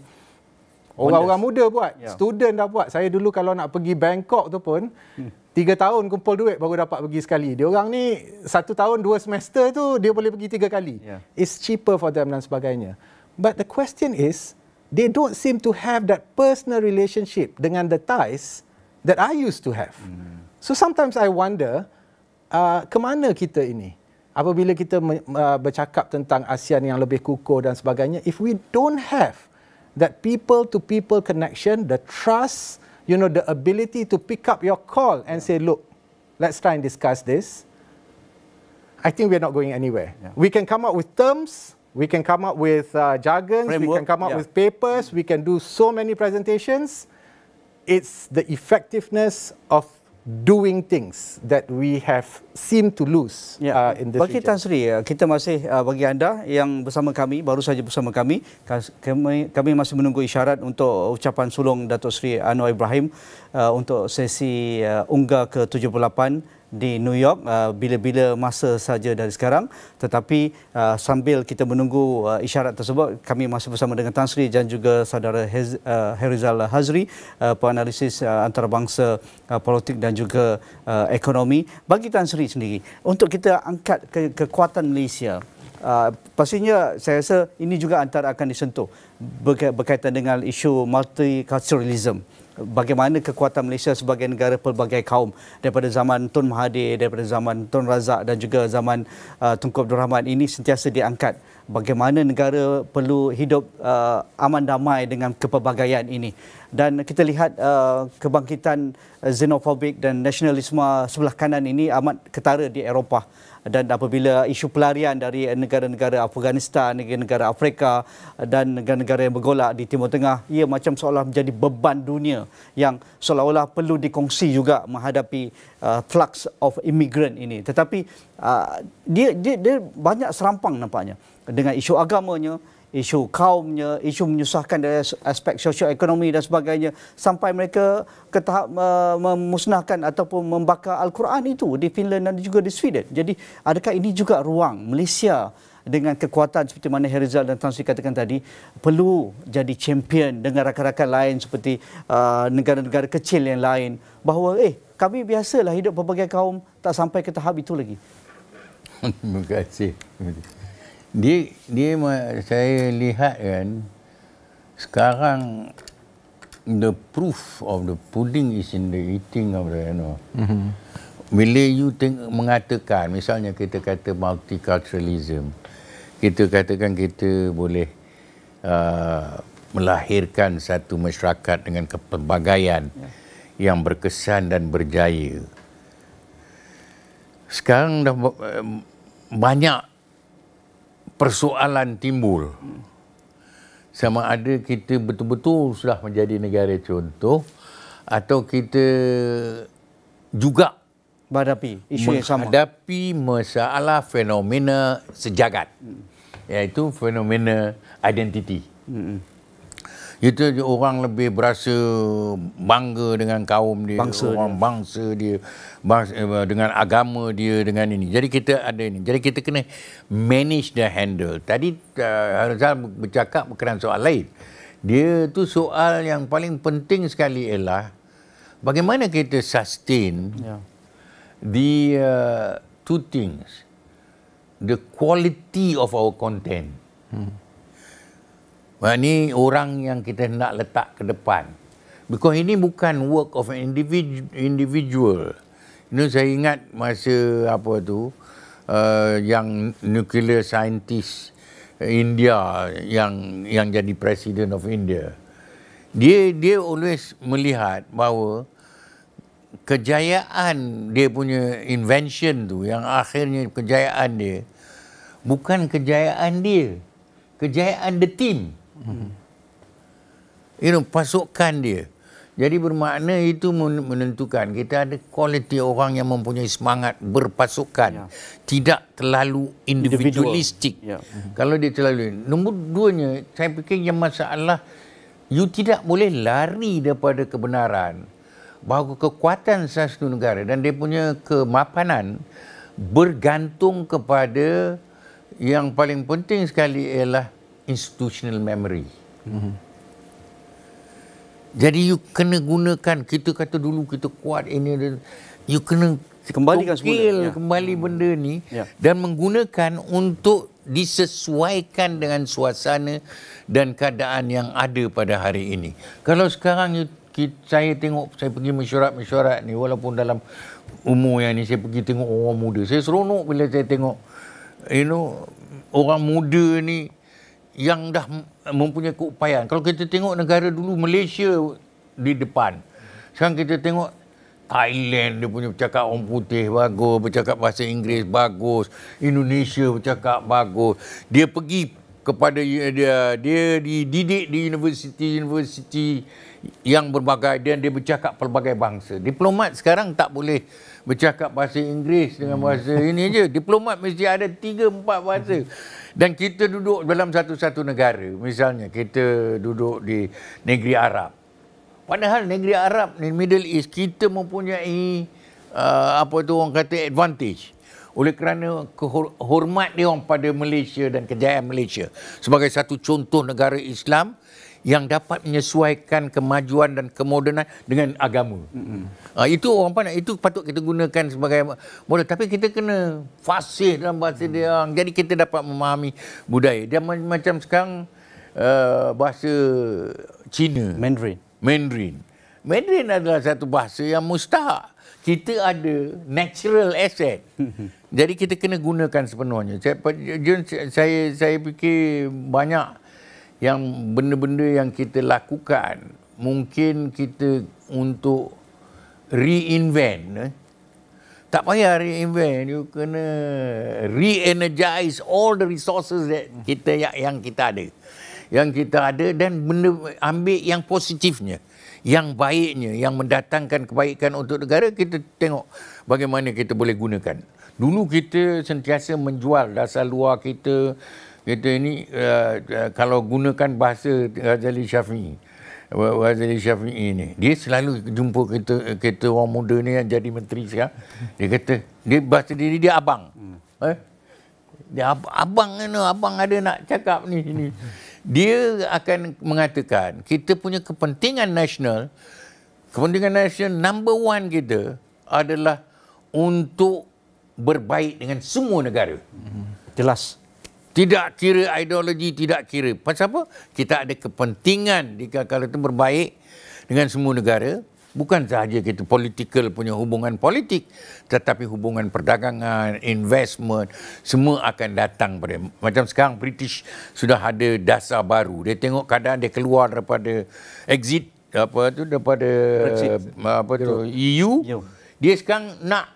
orang-orang muda buat, student dah buat. Saya dulu kalau nak pergi Bangkok tu pun 3 tahun kumpul duit baru dapat pergi sekali. Dia orang ni 1 tahun 2 semester tu dia boleh pergi 3 kali. It's cheaper for them dan sebagainya. But the question is, they don't seem to have that personal relationship dengan the ties that I used to have. So sometimes I wonder, ke mana kita ini? Apabila kita bercakap tentang ASEAN yang lebih kukuh dan sebagainya, if we don't have that people-to-people connection, the trust, you know, the ability to pick up your call and say, look, let's try and discuss this, I think we're not going anywhere. We can come up with terms, we can come up with jargons, we can come up with papers, we can do so many presentations. It's the effectiveness of doing things that we have seemed to lose in this bagi region. Tan Sri, kita masih bagi anda yang bersama kami, baru saja bersama kami masih menunggu isyarat untuk ucapan sulung Datuk Sri Anwar Ibrahim untuk sesi unggah ke-78 di New York bila-bila masa saja dari sekarang. Tetapi sambil kita menunggu isyarat tersebut, kami masih bersama dengan Tan Sri dan juga saudara Herizal Hazri, penganalisis antarabangsa politik dan juga ekonomi. Bagi Tan Sri sendiri, untuk kita angkat kekuatan Malaysia, pastinya saya rasa ini juga antara akan disentuh berkaitan dengan isu multiculturalism. Bagaimana kekuatan Malaysia sebagai negara pelbagai kaum daripada zaman Tun Mahathir, daripada zaman Tun Razak dan juga zaman Tunku Abdul Rahman, ini sentiasa diangkat. Bagaimana negara perlu hidup aman damai dengan kepelbagaian ini. Dan kita lihat kebangkitan xenofobik dan nasionalisme sebelah kanan ini amat ketara di Eropah. Dan apabila isu pelarian dari negara-negara Afghanistan, negara-negara Afrika dan negara-negara yang bergolak di Timur Tengah, ia macam seolah menjadi beban dunia yang seolah-olah perlu dikongsi juga menghadapi flux of immigrant ini. Tetapi dia banyak serampang nampaknya dengan isu agamanya, isu kaumnya, isu menyusahkan dari aspek sosioekonomi dan sebagainya, sampai mereka ke tahap memusnahkan ataupun membakar Al-Quran itu di Finland dan juga di Sweden. Jadi adakah ini juga ruang Malaysia dengan kekuatan seperti mana Herizal dan Tan Sri katakan tadi, perlu jadi champion dengan rakan-rakan lain seperti negara-negara kecil yang lain, bahawa kami biasalah hidup berbagai kaum, tak sampai ke tahap itu lagi. Terima kasih. Dia saya lihat kan, sekarang the proof of the pudding is in the eating of the Bila you mengatakan, misalnya kita kata multiculturalism, kita katakan kita boleh melahirkan satu masyarakat dengan kepelbagaian yang berkesan dan berjaya. Sekarang dah banyak persoalan timbul. Sama ada kita betul-betul sudah menjadi negara contoh atau kita juga menghadapi isu yang sama, menghadapi masalah fenomena sejagat, iaitu fenomena identiti. Itu orang lebih berasa bangga dengan kaum dia, bangsa dia, dengan agama dia, dengan ini. Jadi kita ada ini. Jadi kita kena manage the handle. Tadi Herizal bercakap berkenaan soal lain. Dia tu soal yang paling penting sekali ialah bagaimana kita sustain the two things. The quality of our content. Ini orang yang kita nak letak ke depan. Because ini bukan work of an individual. Ini saya ingat masa yang nuclear scientist India yang jadi President of India. Dia always melihat bahawa kejayaan dia punya invention tu, yang akhirnya kejayaan dia, bukan kejayaan dia, kejayaan the team. Pasukan dia. Jadi bermakna itu menentukan kita ada kualiti orang yang mempunyai semangat berpasukan, tidak terlalu individualistik. Kalau dia terlalu, nombor duanya, saya fikir yang masalah, you tidak boleh lari daripada kebenaran bahawa kekuatan satu negara dan dia punya kemapanan bergantung kepada yang paling penting sekali ialah institutional memory. Jadi you kena gunakan, kita kata dulu kita kuat ini, you kena kembalikan semula, kembali benda ni dan menggunakan untuk disesuaikan dengan suasana dan keadaan yang ada pada hari ini. Kalau sekarang saya tengok, saya pergi mesyuarat ni, walaupun dalam umur yang ni saya pergi tengok orang muda, saya seronok bila saya tengok orang muda ni yang dah mempunyai keupayaan. Kalau kita tengok negara dulu, Malaysia di depan. Sekarang kita tengok Thailand, dia punya bercakap orang putih bagus, bercakap bahasa Inggeris bagus, Indonesia bercakap bagus. Dia pergi kepada dia dididik di universiti yang berbagai dan dia bercakap pelbagai bangsa. Diplomat sekarang tak boleh bercakap bahasa Inggeris dengan bahasa ini je. Diplomat mesti ada 3-4 bahasa. Dan kita duduk dalam satu-satu negara. Misalnya kita duduk di negeri Arab. Padahal negeri Arab ni, Middle East, kita mempunyai orang kata advantage. Oleh kerana hormat dia orang pada Malaysia dan kejayaan Malaysia sebagai satu contoh negara Islam yang dapat menyesuaikan kemajuan dan kemodenan dengan agama. Itu orang pandang, itu patut kita gunakan sebagai model. Tapi kita kena fasih dalam bahasa dia. Jadi kita dapat memahami budaya. Dia macam sekarang bahasa Cina. Mandarin adalah satu bahasa yang mustahak. Kita ada natural asset. Jadi kita kena gunakan sepenuhnya. Saya fikir banyak yang benda-benda yang kita lakukan, mungkin kita untuk reinvent. Tak payah reinvent, you kena re-energize all the resources that yang kita ada. Yang kita ada dan benda ambil yang positifnya, yang baiknya, yang mendatangkan kebaikan untuk negara, kita tengok bagaimana kita boleh gunakan. Dulu kita sentiasa menjual dasar luar kita ini kalau gunakan bahasa Ghazali Syafi'i ni, dia selalu jumpa kita orang muda ni yang jadi menteri sekarang, dia kata, dia bahasa diri dia abang. Dia abang ada nak cakap ni. Dia akan mengatakan kita punya kepentingan nasional number one kita adalah untuk berbaik dengan semua negara. Jelas. Tidak kira ideologi, tidak kira. Pasal apa? Kita ada kepentingan kalau itu berbaik dengan semua negara. Bukan sahaja kita political punya hubungan politik, tetapi hubungan perdagangan, investment, semua akan datang pada. Macam sekarang British sudah ada dasar baru. Dia tengok keadaan dia keluar daripada exit daripada EU. Dia sekarang nak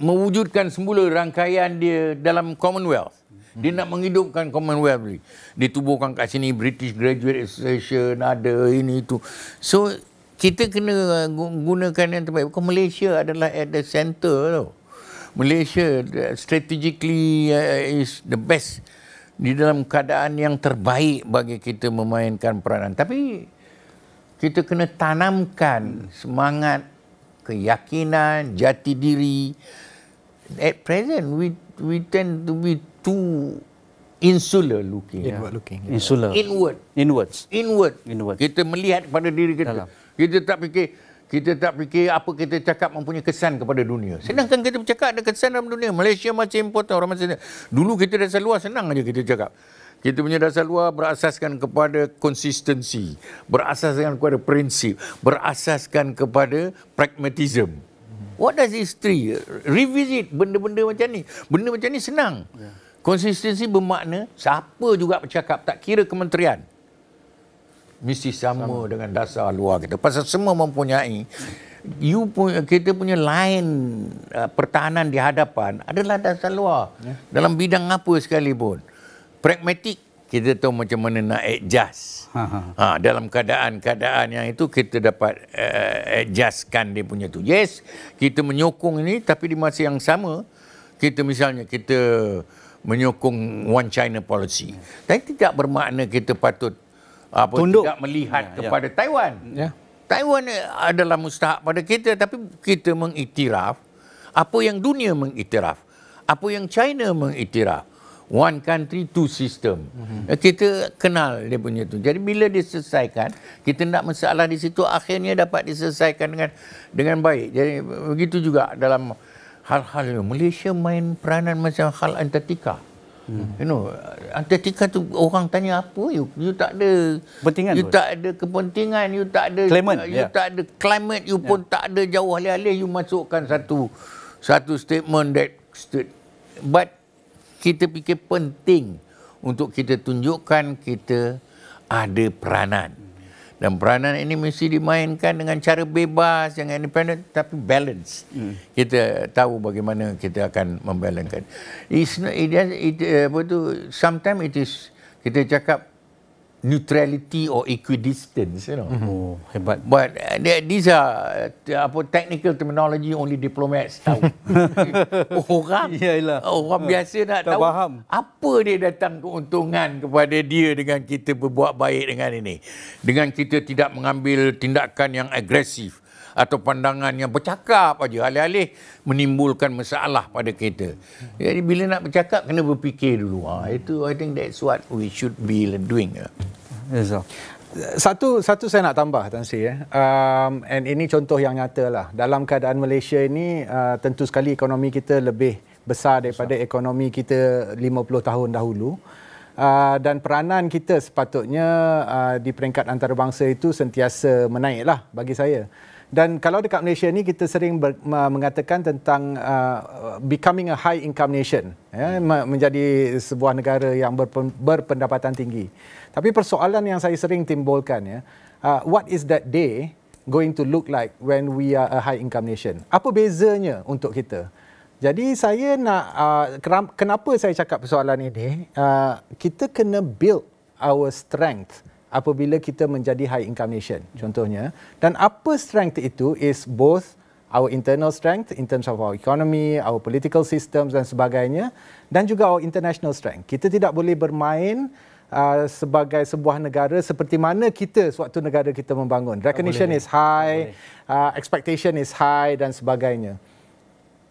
mewujudkan semula rangkaian dia dalam Commonwealth. Dia nak menghidupkan Commonwealth. Ditubuhkan kat sini British Graduate Association, ada ini itu. So kita kena gunakan yang terbaik. Bukan Malaysia adalah at the center tau. Malaysia strategically is the best di dalam keadaan yang terbaik bagi kita memainkan peranan. Tapi kita kena tanamkan semangat, keyakinan, jati diri. At present we tend to be too insular looking. Inward. Kita melihat pada diri kita. Kita tak fikir apa kita cakap mempunyai kesan kepada dunia. Sedangkan kita bercakap ada kesan dalam dunia. Malaysia masih important orang masih. Dulu kita dasar luar senang aja kita cakap. Kita punya dasar luar berasaskan kepada konsistensi, berasaskan kepada prinsip, berasaskan kepada pragmatism. What does history? Revisit benda-benda macam ni. Benda macam ni senang. Konsistensi bermakna siapa juga bercakap, tak kira kementerian, mesti sama dengan dasar luar kita. Pasal semua mempunyai kita punya line pertahanan di hadapan adalah dasar luar. Dalam bidang apa sekalipun. Pragmatik, kita tahu macam mana nak adjust. Dalam keadaan-keadaan yang itu kita dapat adjustkan dia punya tu. Yes, kita menyokong ini, tapi di masa yang sama kita menyokong One China policy. Tapi tidak bermakna kita patut tidak melihat kepada Taiwan. Taiwan adalah mustahak pada kita, tapi kita mengiktiraf apa yang dunia mengiktiraf, apa yang China mengiktiraf. One country, two system. Kita kenal dia punya tu. Jadi bila diselesaikan, kita tak masalah di situ, akhirnya dapat diselesaikan dengan baik. Jadi begitu juga dalam hal-hal Malaysia main peranan macam hal Antarabangsa. Antarabangsa tu orang tanya apa, you tak ada kepentingan, you tak ada kepentingan, you tak ada climate, you tak ada climate, you pun tak ada jauh alih-alih, you masukkan satu statement that but kita fikir penting untuk kita tunjukkan kita ada peranan Dan peranan ini mesti dimainkan dengan cara bebas, jangan independent, tapi balance. Kita tahu bagaimana kita akan membalankan. Sometimes it is, kita cakap neutrality or equidistance, you know. Oh, hebat. But these are technical terminology only diplomats tahu. Orang biasa nak tahu faham apa dia datang keuntungan kepada dia dengan kita berbuat baik dengan ini. Dengan kita tidak mengambil tindakan yang agresif atau pandangan yang bercakap aja, alih-alih menimbulkan masalah pada kita. Jadi bila nak bercakap kena berfikir dulu. Itu I think that's what we should be doing. Satu saya nak tambah, Tan Sri. And ini contoh yang nyata lah. Dalam keadaan Malaysia ini, tentu sekali ekonomi kita lebih besar daripada ekonomi kita 50 tahun dahulu. Dan peranan kita sepatutnya di peringkat antarabangsa itu sentiasa menaik lah bagi saya. Dan kalau dekat Malaysia ni kita sering mengatakan tentang becoming a high income nation, menjadi sebuah negara yang berpendapatan tinggi. Tapi persoalan yang saya sering timbulkan, what is that day going to look like when we are a high income nation? Apa bezanya untuk kita? Jadi saya nak, kenapa saya cakap persoalan ini, kita kena build our strength apabila kita menjadi high income nation, contohnya. Dan apa strength itu is both our internal strength in terms of our economy, our political systems dan sebagainya, dan juga our international strength. Kita tidak boleh bermain sebagai sebuah negara seperti mana kita sewaktu negara kita membangun. Recognition is high, expectation is high dan sebagainya.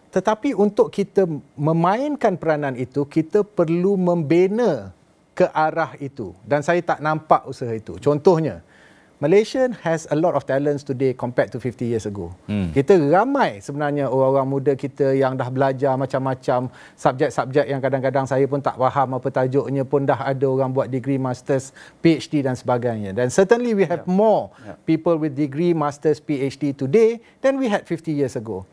Tetapi untuk kita memainkan peranan itu, kita perlu membina ke arah itu. Dan saya tak nampak usaha itu. Contohnya, Malaysia has a lot of talents today compared to 50 years ago. Kita ramai sebenarnya orang-orang muda kita yang dah belajar macam-macam subjek-subjek yang kadang-kadang saya pun tak faham apa tajuknya pun dah ada orang buat degree, masters, PhD dan sebagainya. Dan certainly we have more people with degree, masters, PhD today than we had 50 years ago.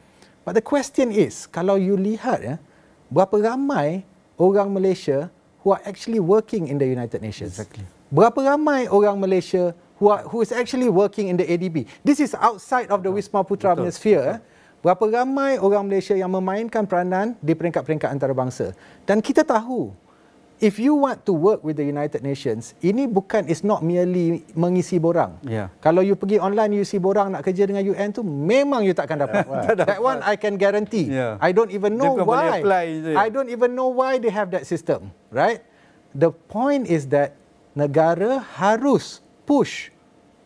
But the question is, kalau you lihat berapa ramai orang Malaysia who are actually working in the United Nations. Exactly. Berapa ramai orang Malaysia who is actually working in the ADB. This is outside of the Wisma Putra punya sphere. Berapa ramai orang Malaysia yang memainkan peranan di peringkat-peringkat antarabangsa. Dan kita tahu, if you want to work with the United Nations, ini bukan, is not merely mengisi borang. Kalau you pergi online, you isi borang nak kerja dengan UN tu, memang you takkan dapat. That one I can guarantee. I don't even know why. I don't even know why they have that system. Right? The point is that negara harus push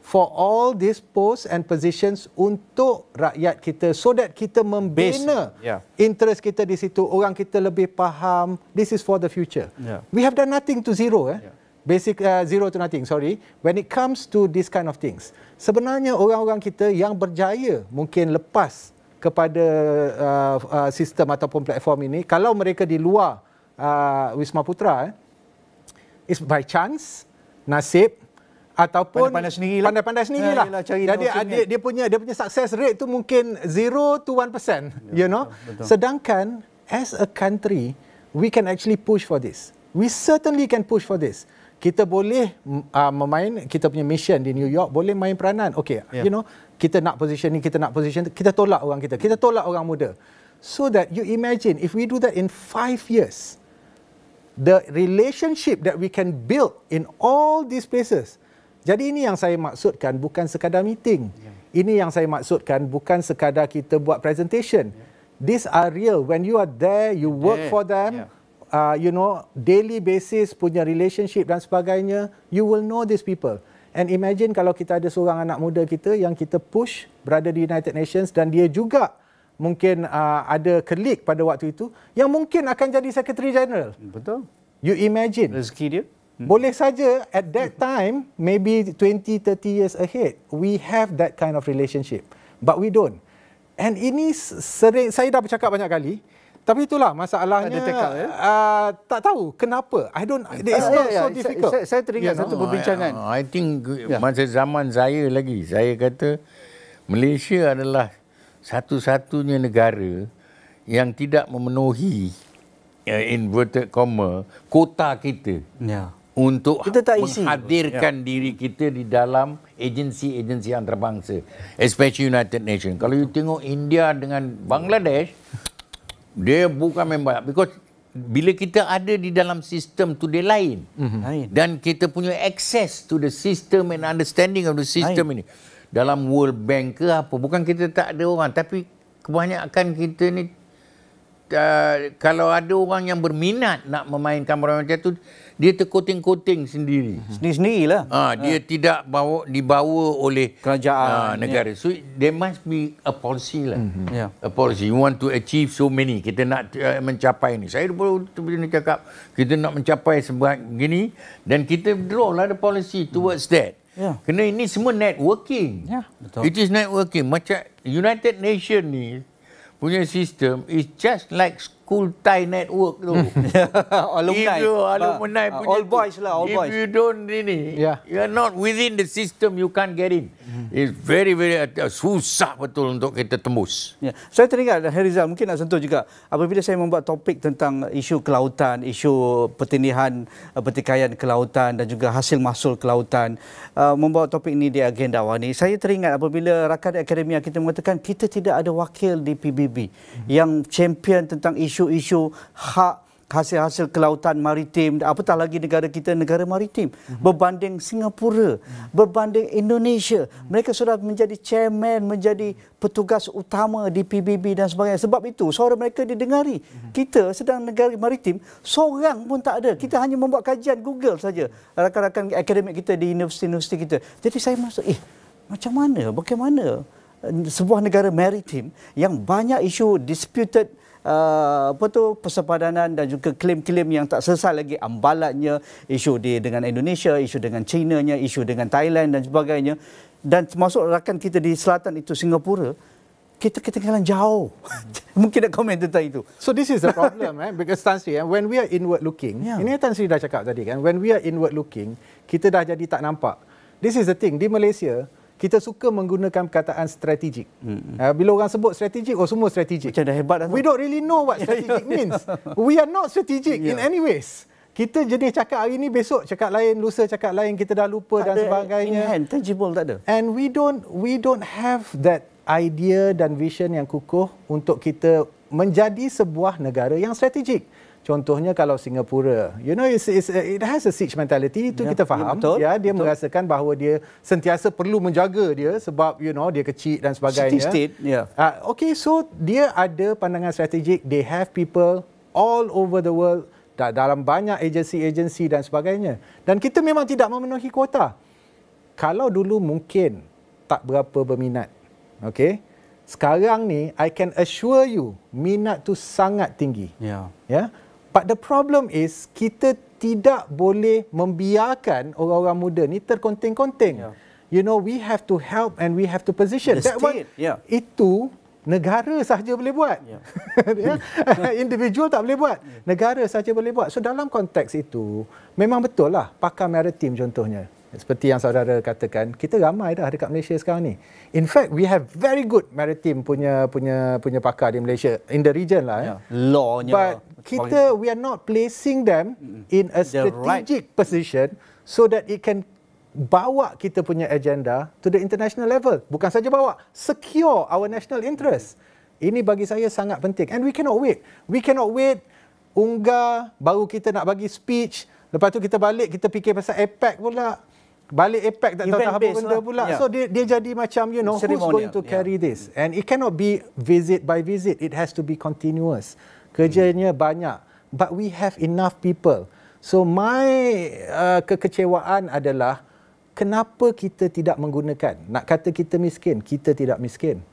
for all these posts and positions untuk rakyat kita, so that kita membina interest kita di situ, orang kita lebih faham, this is for the future. We have done nothing to zero, basic zero to nothing, sorry, when it comes to this kind of things. Sebenarnya orang-orang kita yang berjaya mungkin lepas kepada sistem ataupun platform ini, kalau mereka di luar Wisma Putra, it's by chance, nasib, ataupun pandai-pandai sendirilah. Jadi dia punya success rate tu mungkin 0 to 1%, you know. Sedangkan as a country, we can actually push for this. We certainly can push for this. Kita boleh kita punya mission di New York, boleh main peranan. Okay, you know, kita nak position ni, kita nak position tu, kita tolak orang kita tolak orang muda. So that you imagine, if we do that in 5 years, the relationship that we can build in all these places. Jadi ini yang saya maksudkan, bukan sekadar meeting. Ini yang saya maksudkan, bukan sekadar kita buat presentation. These are real. When you are there, you work for them, you know, daily basis punya relationship dan sebagainya, you will know these people. And imagine kalau kita ada seorang anak muda kita yang kita push berada di United Nations, dan dia juga mungkin ada colleague pada waktu itu yang mungkin akan jadi Secretary General. Betul. You imagine. Rezeki dia. Boleh saja at that time, maybe 20-30 years ahead, we have that kind of relationship. But we don't. And ini sering, saya dah bercakap banyak kali, tapi itulah masalahnya, tak tahu kenapa. It's not so difficult. Saya teringat satu perbincangan. I think masa zaman saya lagi, saya kata Malaysia adalah satu-satunya negara yang tidak memenuhi inverted comma kota kita untuk kita tak isi. menghadirkan diri kita di dalam agensi-agensi antarabangsa, especially United Nations. Kalau you tengok India dengan Bangladesh, dia bukan member, because bila kita ada di dalam sistem tu dia lain. Dan kita punya access to the system and understanding of the system ini. Dalam World Bank ke apa, bukan kita tak ada orang, tapi kebanyakan kita ni kalau ada orang yang berminat nak memainkan barang macam tu, dia terkoting-koting sendiri. Sendiri-sendirilah. Dia tidak dibawa oleh kerajaan negara. So there must be a policy lah. A policy. You want to achieve so many. Kita nak mencapai ni. Saya boleh cakap kita nak mencapai sebegini dan kita draw lah the policy towards that. Kerana ini semua networking. Betul. It is networking. Macam United Nations ni punya sistem is just like school tie network tu. Alumni. Alumni punya all boys lah, all boys. If you don't you are not within the system, you can't get in. It's very susah betul untuk kita tembus. Saya teringat Herizal mungkin nak sentuh juga apabila saya membuat topik tentang isu kelautan, isu pertanian, pertikaian kelautan dan juga hasil mahsul kelautan, membawa topik ini di agenda AWANI. Saya teringat apabila rakan akademia kita mengatakan kita tidak ada wakil di PBB yang champion tentang isu-isu hak hasil-hasil kelautan maritim, apatah lagi negara kita negara maritim, berbanding Singapura, berbanding Indonesia. Mereka sudah menjadi chairman, menjadi petugas utama di PBB dan sebagainya. Sebab itu suara mereka didengari. Kita sedang negara maritim, seorang pun tak ada. Kita hanya membuat kajian Google saja, rakan-rakan akademik kita di universiti-universiti kita. Jadi saya masuk, macam mana, bagaimana sebuah negara maritim yang banyak isu disputed persepadanan dan juga klaim-klaim yang tak selesai lagi ambalannya, isu dengan Indonesia, isu dengan China-nya, isu dengan Thailand dan sebagainya, dan termasuk rakan kita di selatan itu Singapura, kita ketinggalan jauh. Mungkin nak komen tentang itu. So this is the problem, because Tan Sri, when we are inward looking, ini Tan Sri dah cakap tadi kan, when we are inward looking, kita dah jadi tak nampak. This is the thing, di Malaysia, kita suka menggunakan perkataan strategik. Bila orang sebut strategik, semua strategik. Macam dah hebat dah. We don't really know what strategic means. We are not strategic in any ways. Kita jenis cakap hari ni, besok cakap lain, lusa cakap lain, kita dah lupa dan sebagainya. In hand, tangible tak ada. And we don't have that idea dan vision yang kukuh untuk kita menjadi sebuah negara yang strategik. Contohnya kalau Singapura, it has a siege mentality, itu kita faham. Dia merasakan bahawa dia sentiasa perlu menjaga dia sebab dia kecil dan sebagainya. State, okay, so dia ada pandangan strategik. They have people all over the world dalam banyak agensi-agensi dan sebagainya. Dan kita memang tidak memenuhi kuota. Kalau dulu mungkin tak berapa berminat, okay? Sekarang ni, I can assure you, minat tu sangat tinggi. But the problem is, kita tidak boleh membiarkan orang-orang muda ni terkonting-konting. We have to help and we have to position. That one, itu negara sahaja boleh buat. Individual tak boleh buat. Negara sahaja boleh buat. So dalam konteks itu, memang betul lah pakar maritim contohnya. Seperti yang saudara katakan, kita ramai dah dekat Malaysia sekarang ni. In fact, we have very good maritim punya pakar di Malaysia, in the region lah. Law-nya. But we are not placing them in a strategic position so that it can bawa kita punya agenda to the international level. Bukan saja bawa, secure our national interest. Ini bagi saya sangat penting. And we cannot wait. We cannot wait, unggah, baru kita nak bagi speech, lepas tu kita balik, kita fikir pasal APEC pula. Balik APEC tak tahu apa benda pula. So dia jadi macam, who's going to carry this? And it cannot be visit by visit. It has to be continuous. Kerjanya banyak. But we have enough people. So my kekecewaan adalah, kenapa kita tidak menggunakan? Nak kata kita miskin, kita tidak miskin.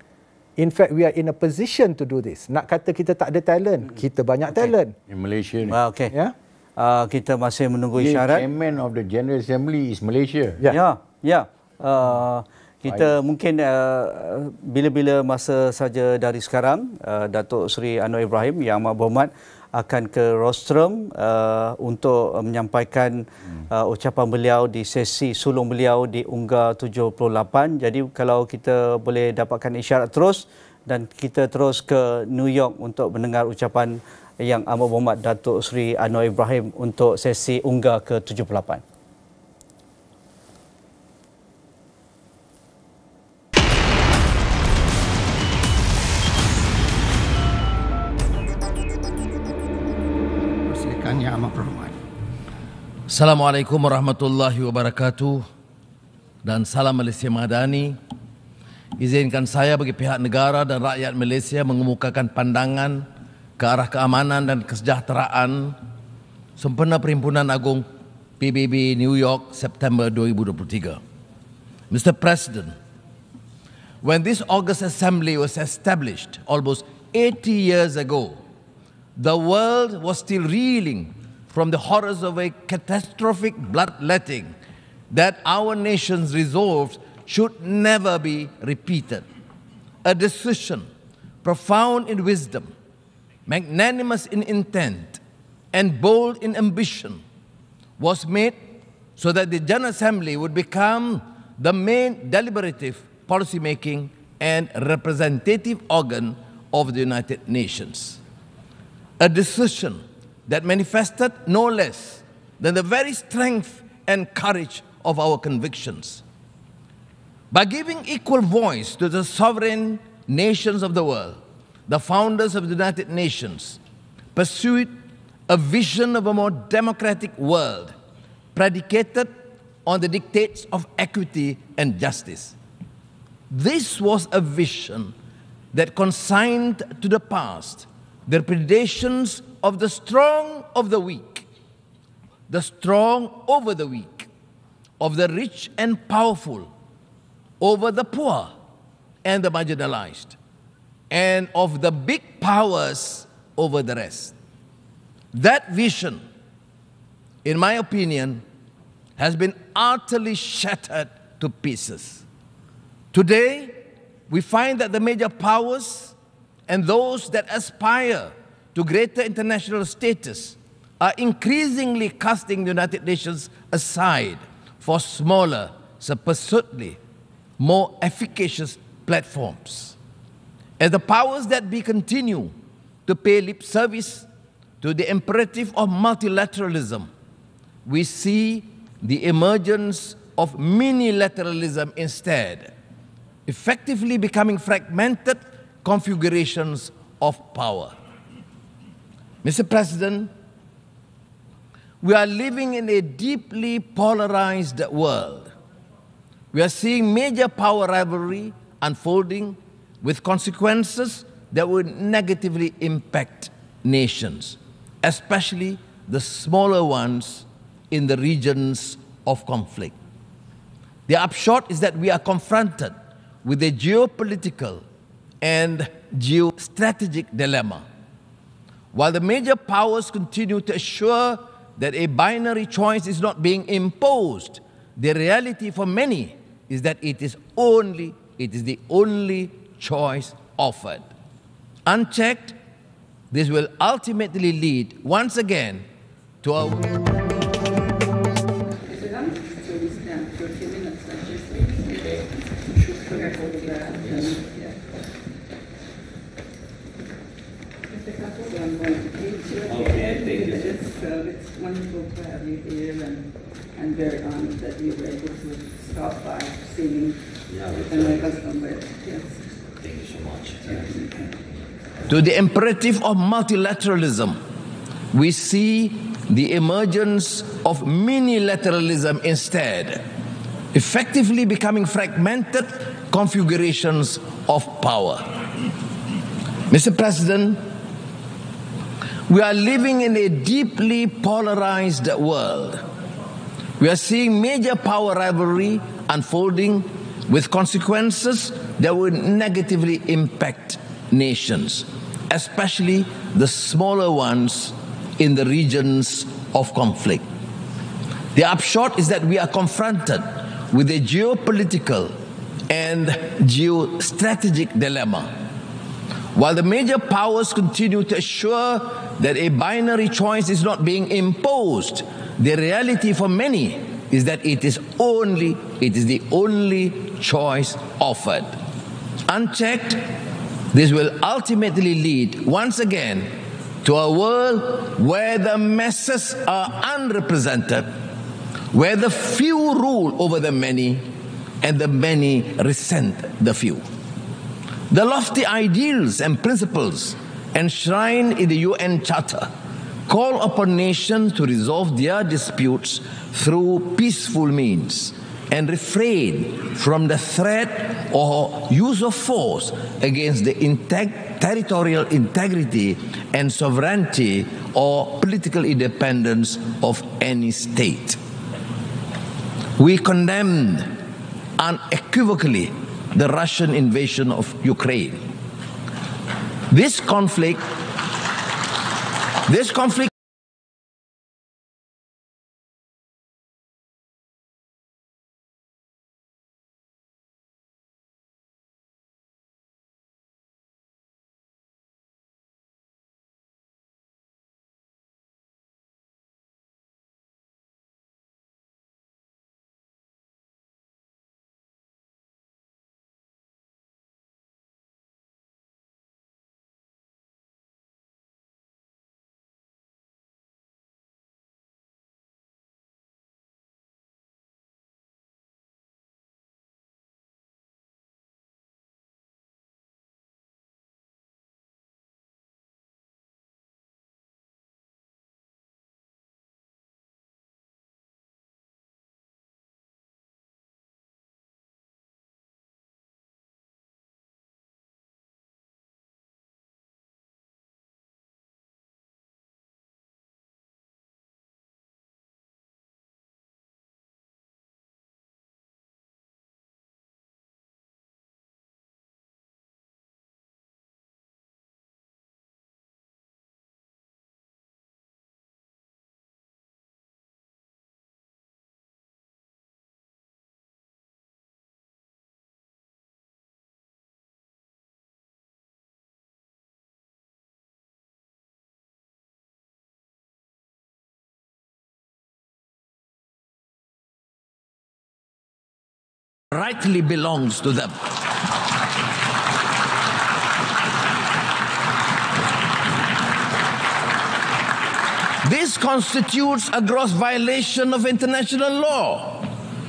In fact, we are in a position to do this. Nak kata kita tak ada talent, kita banyak talent. In Malaysia ni. Kita masih menunggu isyarat. Chairman of the General Assembly is Malaysia. Kita mungkin bila-bila masa saja dari sekarang, Datuk Sri Anwar Ibrahim yang amat berhormat akan ke rostrum untuk menyampaikan ucapan beliau di sesi sulung beliau di Unggar 78. Jadi kalau kita boleh dapatkan isyarat terus, dan kita terus ke New York untuk mendengar ucapan Yang Amat Berhormat Datuk Sri Anwar Ibrahim untuk sesi unggah ke-78. Yang amat berhormat. Assalamualaikum warahmatullahi wabarakatuh dan salam Malaysia Madani. Izinkan saya bagi pihak negara dan rakyat Malaysia mengemukakan pandangan ke arah keamanan dan kesejahteraan sempena Perhimpunan Agung PBB New York September 2023. Mr. President, when this August Assembly was established almost 80 years ago, the world was still reeling from the horrors of a catastrophic bloodletting that our nation's resolved should never be repeated. A decision profound in wisdom, magnanimous in intent, and bold in ambition was made so that the General Assembly would become the main deliberative, policy-making, and representative organ of the United Nations. A decision that manifested no less than the very strength and courage of our convictions. By giving equal voice to the sovereign nations of the world, the founders of the United Nations pursued a vision of a more democratic world predicated on the dictates of equity and justice. This was a vision that consigned to the past the predations of the strong of the weak, the strong over the weak, of the rich and powerful over the poor and the marginalized, and of the big powers over the rest. That vision, in my opinion, has been utterly shattered to pieces. Today, we find that the major powers and those that aspire to greater international status are increasingly casting the United Nations aside for smaller, supposedly more efficacious platforms. As the powers that be continue to pay lip service to the imperative of multilateralism, we see the emergence of minilateralism instead, effectively becoming fragmented configurations of power. Mr. President, we are living in a deeply polarized world. We are seeing major power rivalry unfolding with consequences that would negatively impact nations, especially the smaller ones in the regions of conflict. The upshot is that we are confronted with a geopolitical and geostrategic dilemma. While the major powers continue to assure that a binary choice is not being imposed, the reality for many is that it is the only choice offered. Unchecked, this will ultimately lead once again to a It's wonderful to have you here, and very honored that you were able to stop by seeing and my husband with. Yes. Thank you so much. To the imperative of multilateralism, we see the emergence of minilateralism instead, effectively becoming fragmented configurations of power. Mr. President, we are living in a deeply polarized world. We are seeing major power rivalry unfolding with consequences that would negatively impact nations, especially the smaller ones in the regions of conflict. The upshot is that we are confronted with a geopolitical and geostrategic dilemma. While the major powers continue to assure that a binary choice is not being imposed, the reality for many is that it is the only choice offered. Unchecked, this will ultimately lead once again to a world where the masses are unrepresented, where the few rule over the many and the many resent the few. The lofty ideals and principles enshrined in the UN Charter call upon nations to resolve their disputes through peaceful means and refrain from the threat or use of force against the territorial integrity and sovereignty or political independence of any state. We condemned unequivocally the Russian invasion of Ukraine. This conflict rightly belongs to them. This constitutes a gross violation of international law.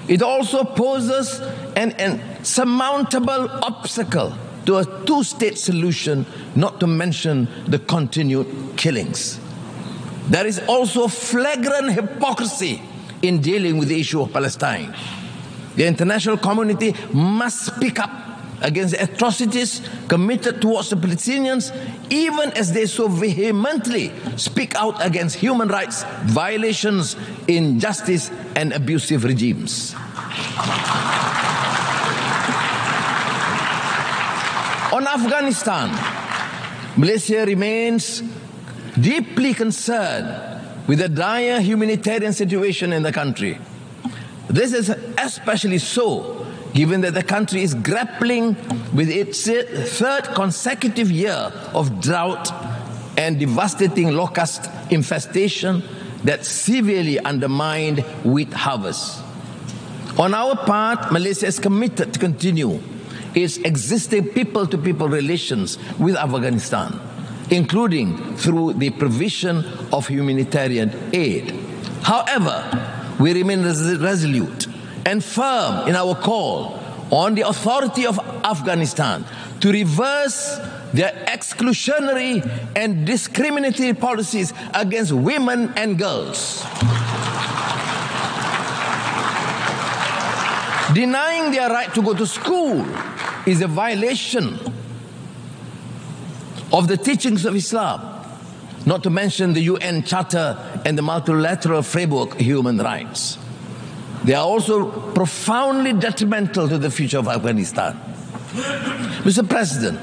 It also poses an insurmountable obstacle to a two-state solution, not to mention the continued killings. There is also flagrant hypocrisy in dealing with the issue of Palestine. The international community must speak up against the atrocities committed towards the Palestinians, even as they so vehemently speak out against human rights violations, injustice, and abusive regimes. On Afghanistan, Malaysia remains deeply concerned with the dire humanitarian situation in the country. This is especially so given that the country is grappling with its third consecutive year of drought and devastating locust infestation that severely undermined wheat harvests. On our part, Malaysia is committed to continue its existing people-to-people relations with Afghanistan, including through the provision of humanitarian aid. However, we remain resolute and firm in our call on the authority of Afghanistan to reverse their exclusionary and discriminatory policies against women and girls. Denying their right to go to school is a violation of the teachings of Islam, not to mention the UN Charter and the multilateral framework of human rights. They are also profoundly detrimental to the future of Afghanistan. Mr. President,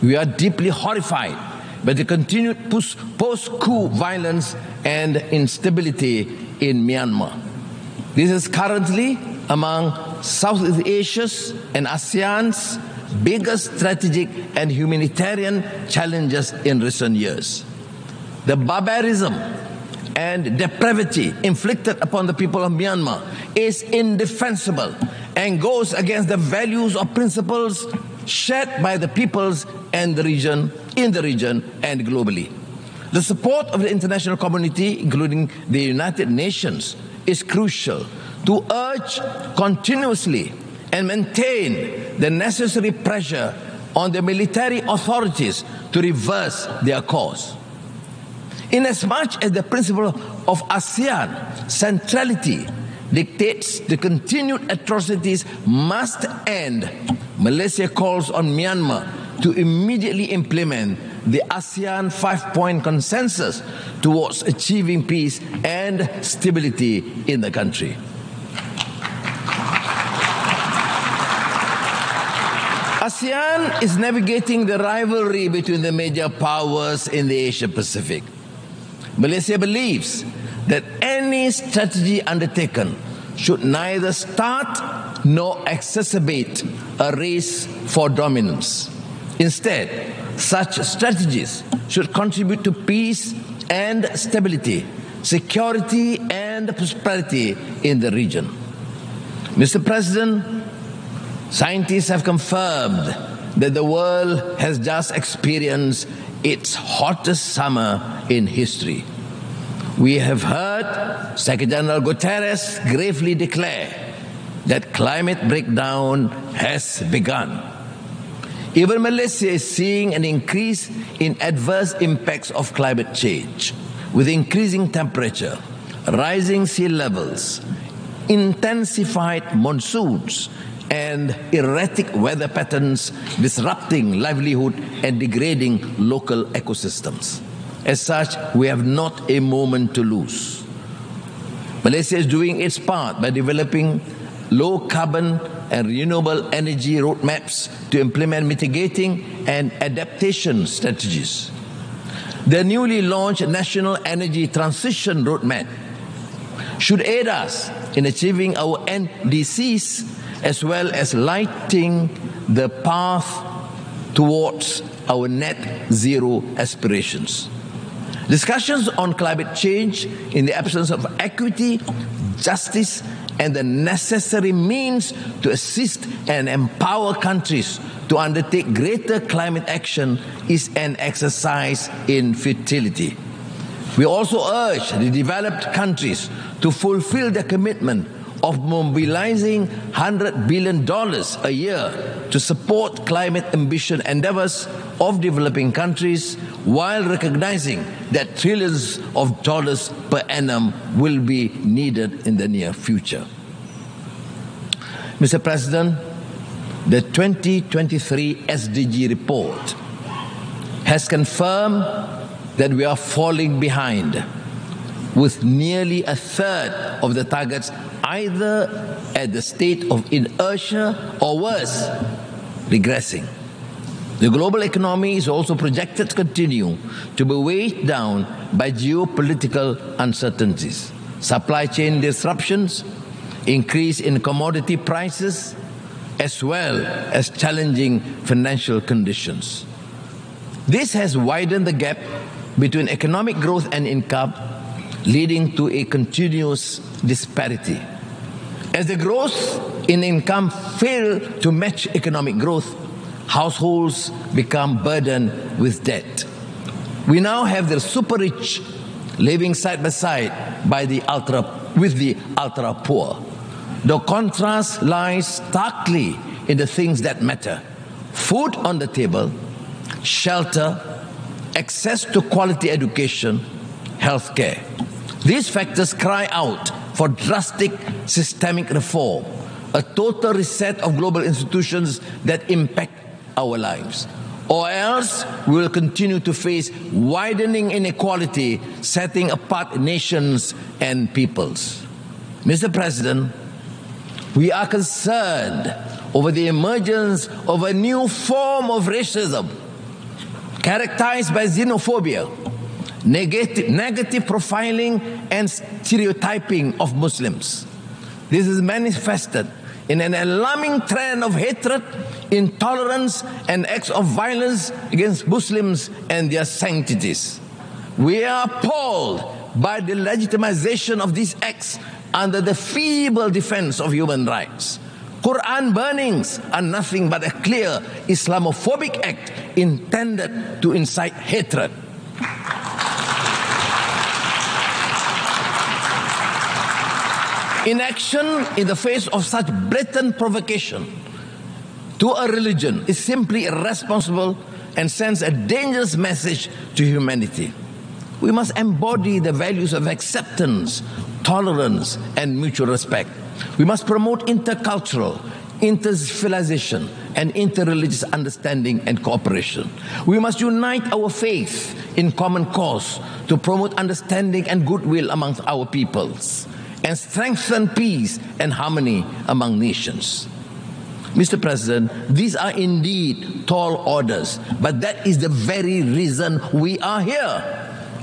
we are deeply horrified by the continued post-coup violence and instability in Myanmar. This is currently among Southeast Asia's and ASEAN's biggest strategic and humanitarian challenges in recent years. The barbarism and depravity inflicted upon the people of Myanmar is indefensible and goes against the values or principles shared by the peoples and in the region and globally. The support of the international community, including the United Nations, is crucial to urge continuously and maintain the necessary pressure on the military authorities to reverse their course. Inasmuch as the principle of ASEAN centrality dictates the continued atrocities must end, Malaysia calls on Myanmar to immediately implement the ASEAN 5-point consensus towards achieving peace and stability in the country. ASEAN is navigating the rivalry between the major powers in the Asia-Pacific. Malaysia believes that any strategy undertaken should neither start nor exacerbate a race for dominance. Instead, such strategies should contribute to peace and stability, security and prosperity in the region. Mr. President, scientists have confirmed that the world has just experienced its hottest summer in history. We have heard Secretary General Guterres gravely declare that climate breakdown has begun. Even Malaysia is seeing an increase in adverse impacts of climate change, with increasing temperature, rising sea levels, intensified monsoons, and erratic weather patterns disrupting livelihood and degrading local ecosystems. As such, we have not a moment to lose. Malaysia is doing its part by developing low-carbon and renewable energy roadmaps to implement mitigating and adaptation strategies. The newly launched National Energy Transition Roadmap should aid us in achieving our NDCs as well as lighting the path towards our net zero aspirations. Discussions on climate change in the absence of equity, justice, and the necessary means to assist and empower countries to undertake greater climate action is an exercise in futility. We also urge the developed countries to fulfill their commitment of mobilizing $100 billion a year to support climate ambition endeavors of developing countries, while recognizing that trillions of dollars per annum will be needed in the near future. Mr. President, the 2023 SDG report has confirmed that we are falling behind, with nearly a third of the targets either at the state of inertia or worse, regressing. The global economy is also projected to continue to be weighed down by geopolitical uncertainties, supply chain disruptions, increase in commodity prices, as well as challenging financial conditions. This has widened the gap between economic growth and income, leading to a continuous disparity. As the growth in income fails to match economic growth, households become burdened with debt. We now have the super rich living side by side with the ultra poor. The contrast lies starkly in the things that matter: food on the table, shelter, access to quality education, healthcare. These factors cry out for drastic systemic reform, a total reset of global institutions that impact our lives. Or else we will continue to face widening inequality, setting apart nations and peoples. Mr. President, we are concerned over the emergence of a new form of racism characterized by xenophobia, negative profiling and stereotyping of Muslims. This is manifested in an alarming trend of hatred, intolerance, and acts of violence against Muslims and their sanctities. We are appalled by the legitimization of these acts under the feeble defense of human rights. Quran burnings are nothing but a clear Islamophobic act intended to incite hatred. Inaction in the face of such blatant provocation to a religion is simply irresponsible and sends a dangerous message to humanity. We must embody the values of acceptance, tolerance, and mutual respect. We must promote intercultural, inter-civilization, and interreligious understanding and cooperation. We must unite our faith in common cause to promote understanding and goodwill amongst our peoples and strengthen peace and harmony among nations. Mr. President, these are indeed tall orders, but that is the very reason we are here.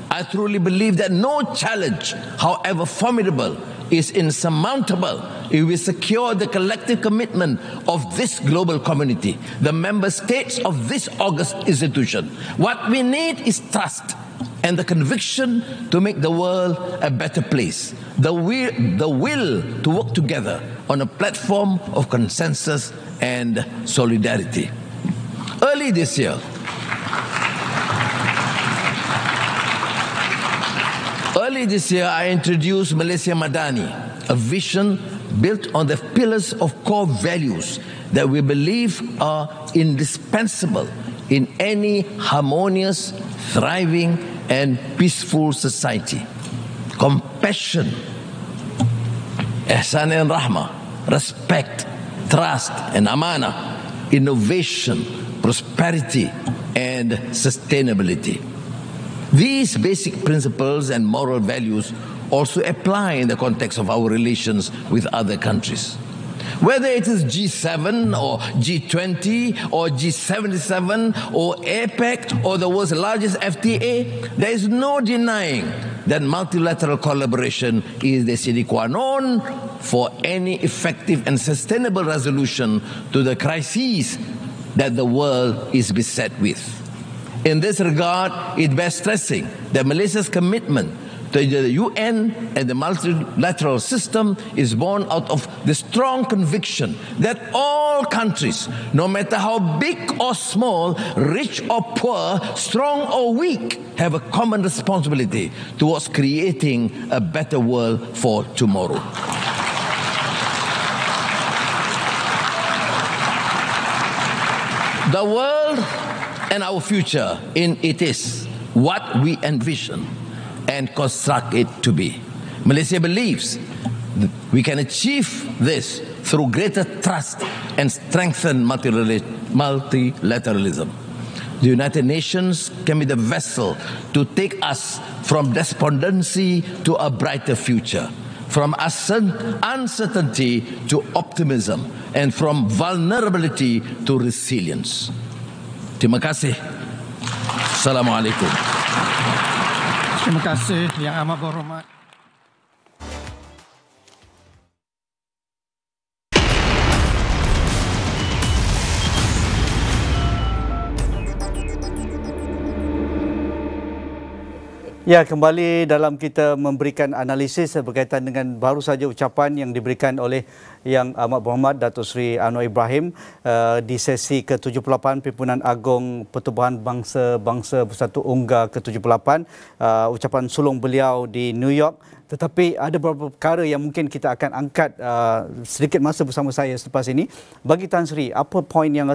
I truly believe that no challenge, however formidable, is insurmountable if we secure the collective commitment of this global community, the member states of this august institution. What we need is trust and the conviction to make the world a better place, the will to work together on a platform of consensus and solidarity. Early this year, I introduced Malaysia Madani, a vision built on the pillars of core values that we believe are indispensable in any harmonious, thriving, and peaceful society. Compassion, ihsan and rahmah, respect, trust and amanah, innovation, prosperity, and sustainability. These basic principles and moral values also apply in the context of our relations with other countries. Whether it is G7 or G20 or G77 or APEC or the world's largest FTA, there is no denying that multilateral collaboration is the sine qua non for any effective and sustainable resolution to the crises that the world is beset with. In this regard, it bears stressing that Malaysia's commitment to the UN and the multilateral system is born out of the strong conviction that all countries, no matter how big or small, rich or poor, strong or weak, have a common responsibility towards creating a better world for tomorrow. The world and our future it is what we envision and construct it to be. Malaysia believes we can achieve this through greater trust and strengthen multilateralism. The United Nations can be the vessel to take us from despondency to a brighter future, from uncertainty to optimism, and from vulnerability to resilience. Terima kasih. Assalamualaikum. Terima kasih Yang Amat Berhormat. Ya, kembali dalam kita memberikan analisis berkaitan dengan baru saja ucapan yang diberikan oleh Yang Amat Berhormat Datuk Sri Anwar Ibrahim di sesi ke-78 Perhimpunan Agung Pertubuhan Bangsa-Bangsa Bersatu UNGA ke-78, ucapan sulung beliau di New York. Tetapi ada beberapa perkara yang mungkin kita akan angkat sedikit masa bersama saya selepas ini. Bagi Tan Sri, apa poin yang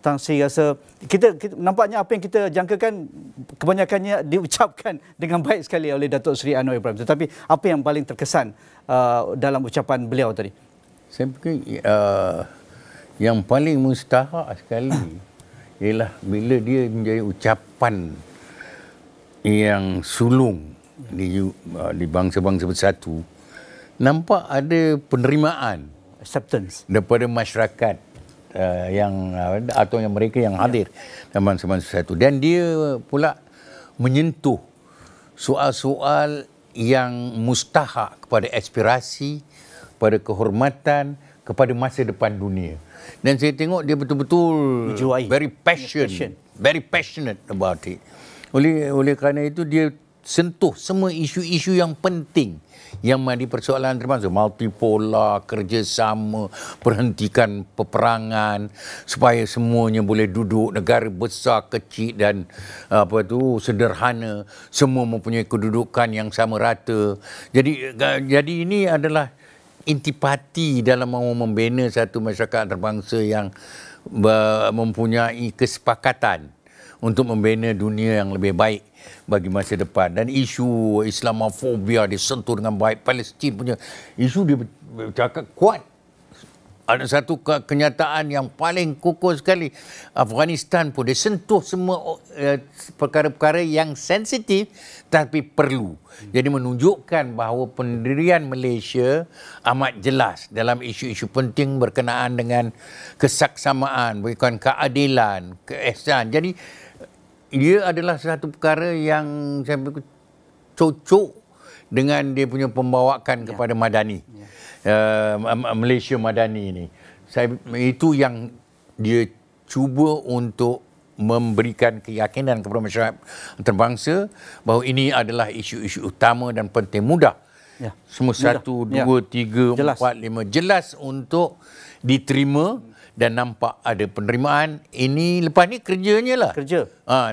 Tan Sri rasa kita nampaknya apa yang kita jangkakan kebanyakannya diucapkan dengan baik sekali oleh Datuk Sri Anwar Ibrahim. Tetapi apa yang paling terkesan dalam ucapan beliau tadi? Saya fikir yang paling mustahak sekali ialah bila dia menjadi ucapan yang sulung di bangsa-bangsa bersatu, nampak ada penerimaan, acceptance daripada masyarakat yang atau yang mereka yang hadir dalam bangsa-bangsa bersatu, dan dia pula menyentuh soal-soal yang mustahak kepada aspirasi, kepada kehormatan, kepada masa depan dunia. Dan saya tengok dia betul-betul very passionate about it. Oleh kerana itu dia sentuh semua isu-isu yang penting yang menjadi persoalan antarabangsa, multipolar, kerjasama, perhentikan peperangan supaya semuanya boleh duduk, negara besar, kecil dan sederhana, semua mempunyai kedudukan yang sama rata. Jadi ini adalah intipati dalam mahu membina satu masyarakat antarabangsa yang mempunyai kesepakatan untuk membina dunia yang lebih baik bagi masa depan. Dan isu Islamofobia disentuh dengan baik. Palestin punya isu dia bercakap kuat. Ada satu kenyataan yang paling kukuh sekali. Afghanistan pun disentuh semua perkara-perkara yang sensitif tapi perlu. Jadi menunjukkan bahawa pendirian Malaysia amat jelas dalam isu-isu penting berkenaan dengan kesaksamaan, bukan keadilan, keihsanan. Jadi dia adalah satu perkara yang saya cocok dengan dia punya pembawaan kepada Madani. Malaysia Madani ini. Itu yang dia cuba untuk memberikan keyakinan kepada masyarakat antarabangsa bahawa ini adalah isu-isu utama dan penting. Mudah. Semua mudah. 1, 2, 3, 4, 5. Jelas untuk diterima dan nampak ada penerimaan. Ini lepas ni kerjanya lah.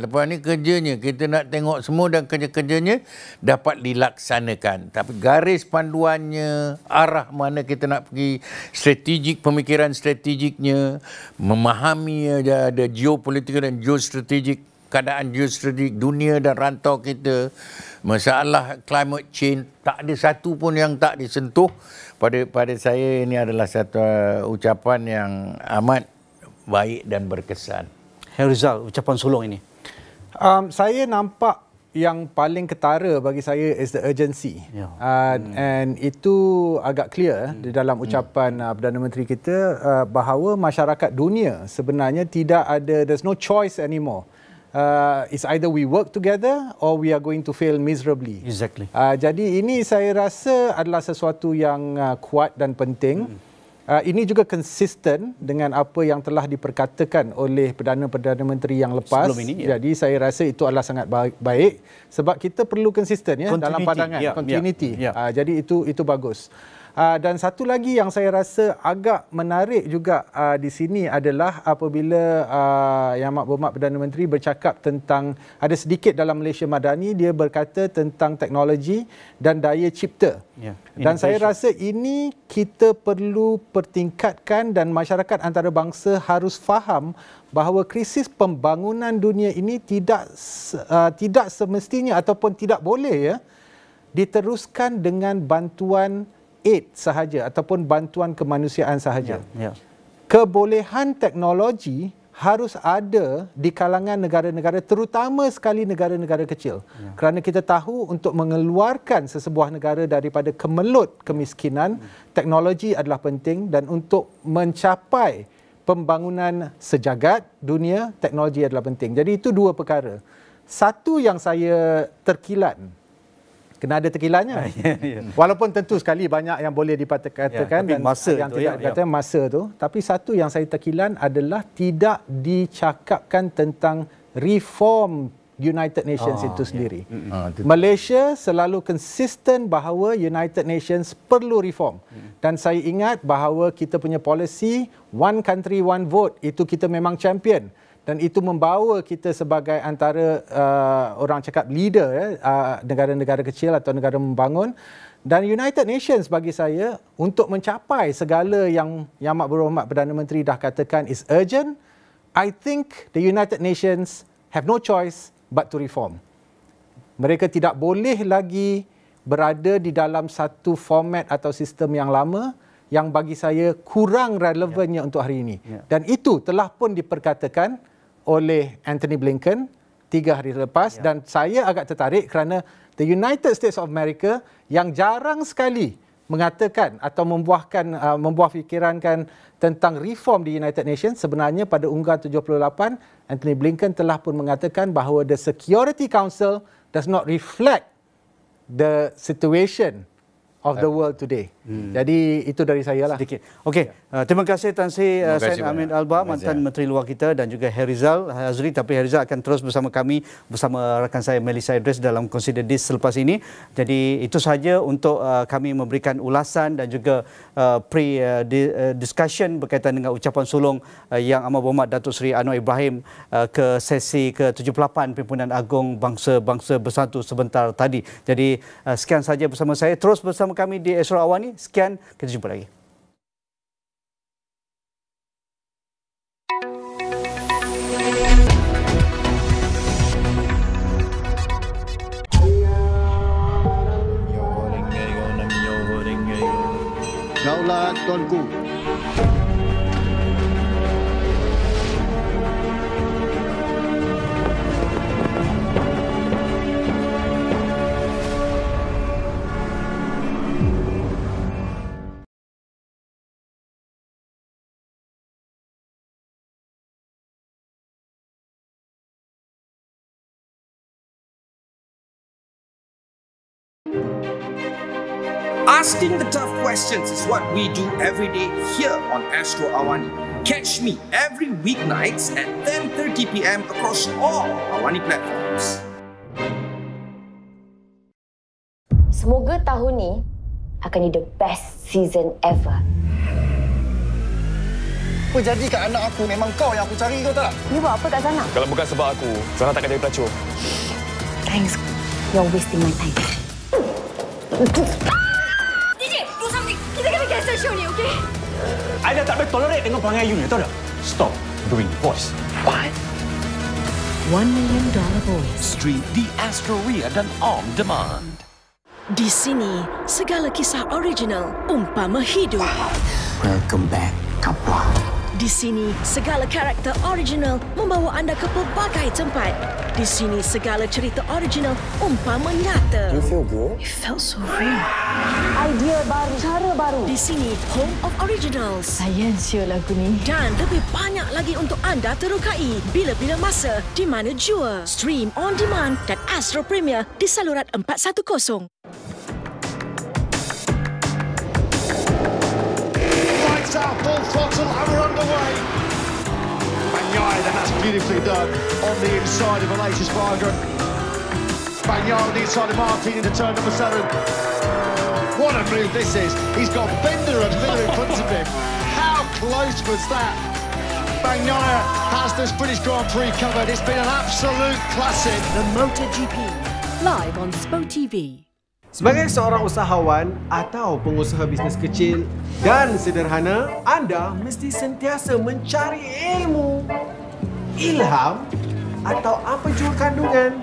Lepas ni kerjanya. Kita nak tengok semua dan kerja-kerjanya dapat dilaksanakan. Tapi garis panduannya, arah mana kita nak pergi, strategik, pemikiran strategiknya, memahami ada geopolitik dan geostrategik, keadaan geostrategik dunia dan rantau kita, masalah climate change, tak ada satu pun yang tak disentuh. Pada saya ini adalah satu ucapan yang amat baik dan berkesan. Herizal, ucapan sulung ini. Saya nampak yang paling ketara bagi saya is the urgency. And itu agak clear di dalam ucapan Perdana Menteri kita bahawa masyarakat dunia sebenarnya tidak ada, there's no choice anymore. It's either we work together or we are going to fail miserably. Exactly. Jadi ini saya rasa adalah sesuatu yang kuat dan penting. Ini juga konsisten dengan apa yang telah diperkatakan oleh Perdana Menteri yang lepas. Sebelum ini, jadi saya rasa itu adalah sangat baik sebab kita perlu konsisten dalam pandangan, continuity. Jadi itu bagus. Dan satu lagi yang saya rasa agak menarik juga di sini adalah apabila Yang Amat Berhormat Perdana Menteri bercakap tentang, ada sedikit dalam Malaysia Madani, dia berkata tentang teknologi dan daya cipta. Dan saya rasa ini kita perlu pertingkatkan dan masyarakat antarabangsa harus faham bahawa krisis pembangunan dunia ini tidak semestinya ataupun tidak boleh diteruskan dengan bantuan aid sahaja ataupun bantuan kemanusiaan sahaja. Kebolehan teknologi harus ada di kalangan negara-negara, terutama sekali negara-negara kecil. Kerana kita tahu untuk mengeluarkan sesebuah negara daripada kemelut kemiskinan, teknologi adalah penting, dan untuk mencapai pembangunan sejagat dunia, teknologi adalah penting. Jadi itu dua perkara. Satu yang saya terkilat, kena ada terkilannya. Walaupun tentu sekali banyak yang boleh dikatakan dan masa yang tidak dikatakan masa tu. Tapi satu yang saya terkilan adalah tidak dicakapkan tentang reform United Nations itu sendiri. Malaysia selalu konsisten bahawa United Nations perlu reform. Dan saya ingat bahawa kita punya policy one country one vote itu kita memang champion. Dan itu membawa kita sebagai antara orang cakap leader negara-negara kecil atau negara membangun. Dan United Nations bagi saya untuk mencapai segala yang Yang Amat Berhormat Perdana Menteri dah katakan is urgent, I think the United Nations have no choice but to reform. Mereka tidak boleh lagi berada di dalam satu format atau sistem yang lama yang bagi saya kurang relevannya untuk hari ini. Dan itu telah pun diperkatakan oleh Anthony Blinken 3 hari lepas, dan saya agak tertarik kerana the United States of America yang jarang sekali mengatakan atau membuah fikirankan tentang reform di United Nations, sebenarnya pada unggal 78 Anthony Blinken telah pun mengatakan bahawa the Security Council does not reflect the situation of the world today. Jadi itu dari saya lah. Sedikit. Okey, terima kasih Tan Sri Hamid Albar, Mantan Menteri Luar kita, dan juga Herizal Hazri. Tapi Herizal akan terus bersama kami, bersama rakan saya Melissa Idris dalam Consider This selepas ini. Jadi itu sahaja untuk kami memberikan ulasan dan juga pre-discussion berkaitan dengan ucapan sulung Yang Amat Berhormat Datuk Seri Anwar Ibrahim ke sesi ke-78 Perhimpunan Agung Bangsa-Bangsa Bersatu sebentar tadi. Jadi sekian sahaja bersama saya. Terus bersama bersama kami di Astro AWANI. Sekian, kita jumpa lagi. Daulat Tuanku. Asking the tough questions is what we do every day here on Astro AWANI. Catch me every weeknights at 10:30 PM across all AWANI platforms. Semoga tahun ni akan jadi the best season ever. Apa jadi kat anak aku? Memang kau yang aku cari, kau tak? Ni buat apa kat sana? Kalau bukan sebab aku, Sana takkan jadi pelacur. Thanks. You're wasting my time. Kita kena cancel show ni, okey? I dah tak boleh tolerate dengan perangai you ni, tahu tak? Stop doing voice. What? $1 Million Voice. Stream di Astro Ria dan On Demand. Di sini, segala kisah original umpama hidup. Welcome back, Kapwa. Di sini, segala karakter original membawa anda ke pelbagai tempat. Di sini, segala cerita original umpama nyata. You feel good? It felt so real. Idea baru, cara baru. Di sini, Home of Originals. Saya sure lagu ni. Dan lebih banyak lagi untuk anda terukai bila-bila masa, di mana jua. Stream on demand dan Astro Premier di saluran 410. Lights out, full throttle, and we're underway. Banyai, then that's beautifully done on the inside of Malaysia's Vagrant. Banyai on the inside of Martin into turn number 7. What a move this is. He's got Bender and Miller in front of him. How close was that? Banyai has this British Grand Prix covered. It's been an absolute classic. The MotoGP, live on Spo TV. Sebagai seorang usahawan atau pengusaha bisnes kecil dan sederhana, anda mesti sentiasa mencari ilmu, ilham atau apa jua kandungan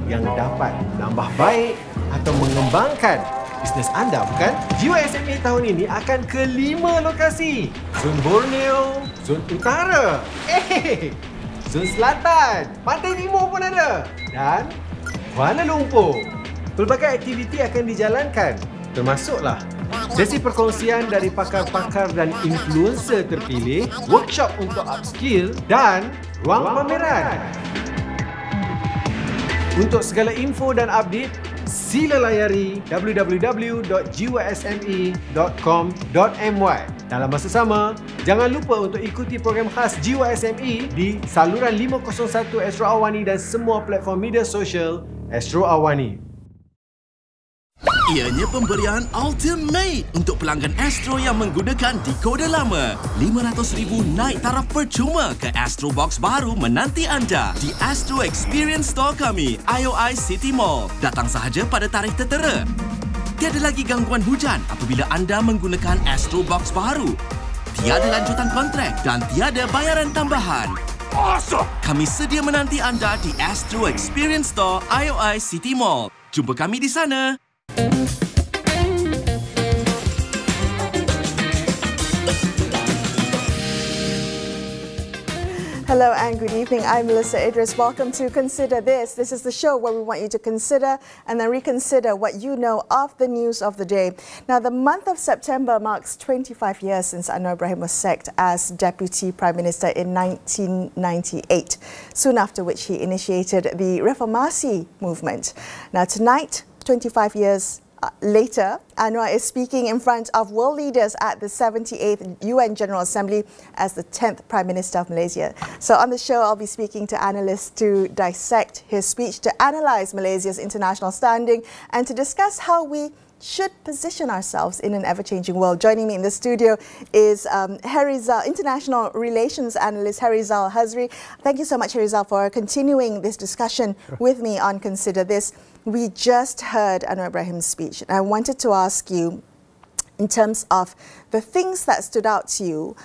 yang dapat menambah baik atau mengembangkan bisnes anda, bukan? Jiwa SME tahun ini akan ke 5 lokasi. Zon Borneo, Zon Utara, Zon Selatan, Pantai Timur pun ada dan Kuala Lumpur. Pelbagai aktiviti akan dijalankan, termasuklah sesi perkongsian dari pakar-pakar dan influencer terpilih, workshop untuk upskill dan ruang pameran. Untuk segala info dan update, sila layari www.jiwasme.com.my. Dalam masa sama, jangan lupa untuk ikuti program khas Jiwa SME di saluran 501 Astro AWANI dan semua platform media sosial Astro AWANI. Ianya pemberian ultimate untuk pelanggan Astro yang menggunakan dekoder lama. RM500,000 naik taraf percuma ke Astro Box baru menanti anda di Astro Experience Store kami, IOI City Mall. Datang sahaja pada tarikh tertera. Tiada lagi gangguan hujan apabila anda menggunakan Astro Box baru. Tiada lanjutan kontrak dan tiada bayaran tambahan. Awesome! Kami sedia menanti anda di Astro Experience Store, IOI City Mall. Jumpa kami di sana. Hello and good evening. I'm Melissa Idris. Welcome to Consider This. This is the show where we want you to consider and then reconsider what you know of the news of the day. Now, the month of September marks 25 years since Anwar Ibrahim was sacked as Deputy Prime Minister in 1998, soon after which he initiated the Reformasi movement. Now, tonight, 25 years later, Anwar is speaking in front of world leaders at the 78th UN General Assembly as the 10th Prime Minister of Malaysia. So on the show, I'll be speaking to analysts to dissect his speech, to analyse Malaysia's international standing and to discuss how we should position ourselves in an ever-changing world. Joining me in the studio is International Relations Analyst Herizal Hazri. Thank you so much, Herizal, for continuing this discussion with me on Consider This. We just heard Anwar Ibrahim's speech, and I wanted to ask you, in terms of the things that stood out to you,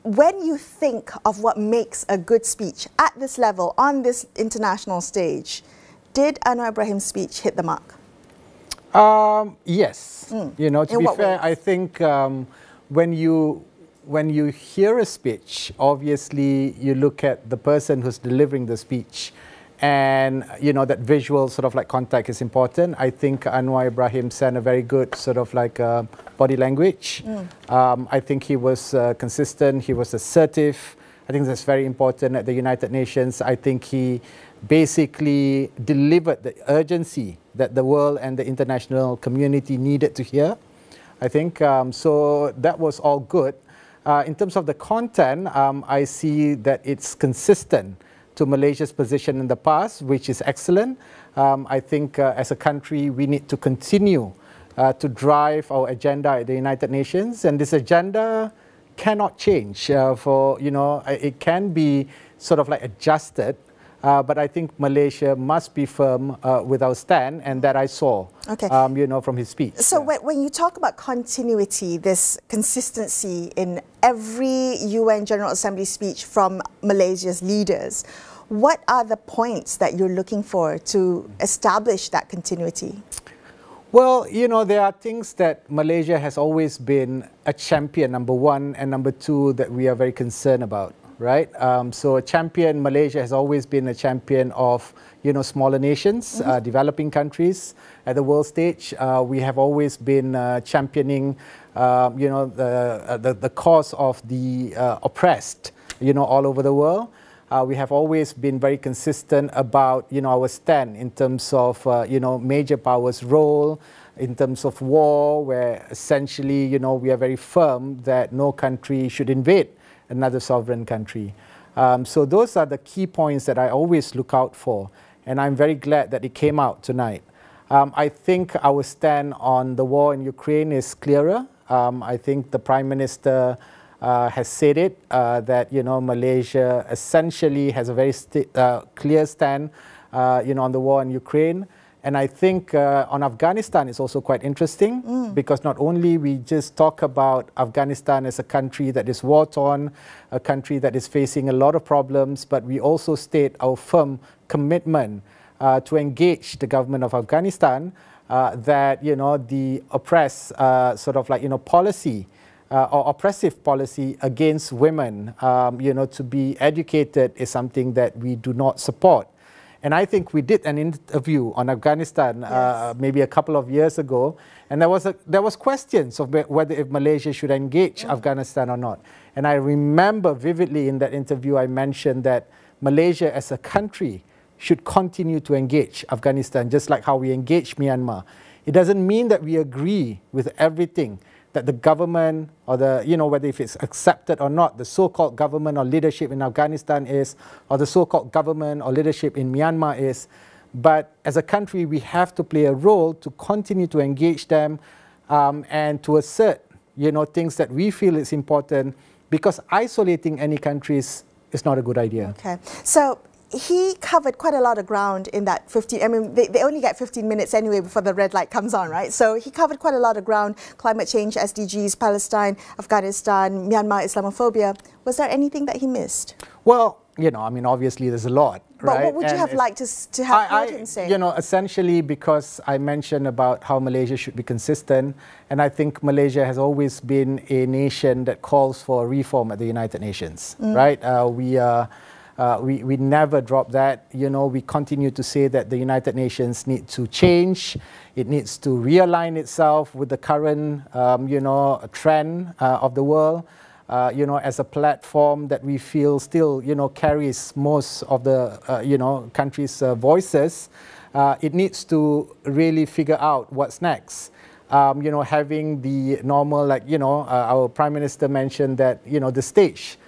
when you think of what makes a good speech at this level, on this international stage, did Anwar Ibrahim's speech hit the mark? Yes. You know, to be fair, I think when you hear a speech, obviously you look at the person who's delivering the speech, and you know that visual sort of like contact is important. I think Anwar Ibrahim sent a very good sort of like body language. I think he was consistent. He was assertive. I think that's very important at the United Nations. I think he basically delivered the urgency that the world and the international community needed to hear. I think so. That was all good. In terms of the content, I see that it's consistent to Malaysia's position in the past, which is excellent. I think as a country, we need to continue to drive our agenda at the United Nations, and this agenda cannot change. It can be sort of like adjusted, but I think Malaysia must be firm with our stand, and that I saw, from his speech. So when you talk about continuity, this consistency in every UN General Assembly speech from Malaysia's leaders, what are the points that you're looking for to establish that continuity? Well, you know, there are things that Malaysia has always been a champion, number one, and number two, that we are very concerned about. Right, so a champion, Malaysia has always been a champion of, you know, smaller nations, developing countries at the world stage. We have always been championing, the cause of the oppressed, you know, all over the world. We have always been very consistent about, you know, our stand in terms of, major powers' role, in terms of war, where essentially, you know, we are very firm that no country should invade another sovereign country. So those are the key points that I always look out for, and I'm very glad that it came out tonight. I think our stand on the war in Ukraine is clearer. I think the Prime Minister has said it, that, you know, Malaysia essentially has a very clear stand, on the war in Ukraine. And I think on Afghanistan is also quite interesting, because not only we just talk about Afghanistan as a country that is war-torn, a country that is facing a lot of problems, but we also state our firm commitment to engage the government of Afghanistan, that, you know, the oppressed policy or oppressive policy against women, to be educated is something that we do not support. And I think we did an interview on Afghanistan maybe a couple of years ago, and there was questions of whether if Malaysia should engage Afghanistan or not. And I remember vividly in that interview I mentioned that Malaysia as a country should continue to engage Afghanistan, just like how we engage Myanmar. It doesn't mean that we agree with everything that the government or the, whether if it's accepted or not, the so-called government or leadership in Afghanistan is, or the so-called government or leadership in Myanmar is. But as a country, we have to play a role to continue to engage them and to assert, things that we feel is important, because isolating any countries is not a good idea. Okay. So he covered quite a lot of ground in that 15, I mean, they only get 15 minutes anyway before the red light comes on, right? So he covered quite a lot of ground: climate change, SDGs, Palestine, Afghanistan, Myanmar, Islamophobia. Was there anything that he missed? Well, I mean, obviously there's a lot, right? But what would you have liked to have heard him say? Essentially because I mentioned about how Malaysia should be consistent, and I think Malaysia has always been a nation that calls for reform at the United Nations, right? We never drop that. We continue to say that the United Nations need to change. It needs to realign itself with the current, trend of the world. As a platform that we feel still, carries most of the, countries' voices. It needs to really figure out what's next. Having the normal, our Prime Minister mentioned that, the stage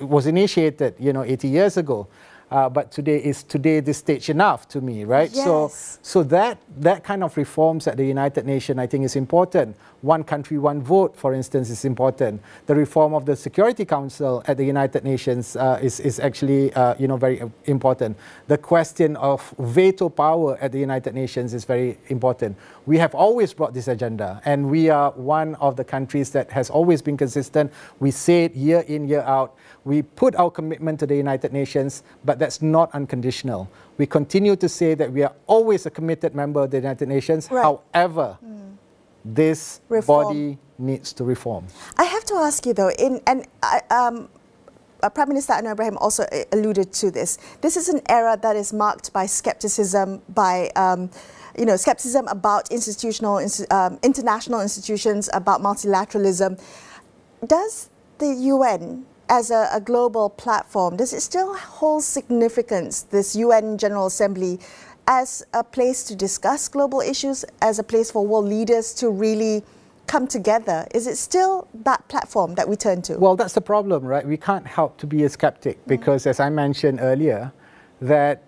was initiated, 80 years ago. but today this stage enough to me, right? Yes. So that kind of reforms at the United Nations, I think, is important. One country, one vote, for instance, is important. The reform of the Security Council at the United Nations is actually very important. The question of veto power at the United Nations is very important. We have always brought this agenda, and we are one of the countries that has always been consistent. We say it year in, year out. We put our commitment to the United Nations, but that's not unconditional. We continue to say that we are always a committed member of the United Nations. Right. However, this body needs to reform. I have to ask you though, Prime Minister Anwar Ibrahim also alluded to this. This is an era that is marked by skepticism, by skepticism about international institutions, about multilateralism. Does the UN, as a global platform, does it still hold significance, this UN General Assembly, as a place to discuss global issues, as a place for world leaders to really come together? Is it still that platform that we turn to? Well, that's the problem, right? We can't help to be a skeptic because, as I mentioned earlier, that,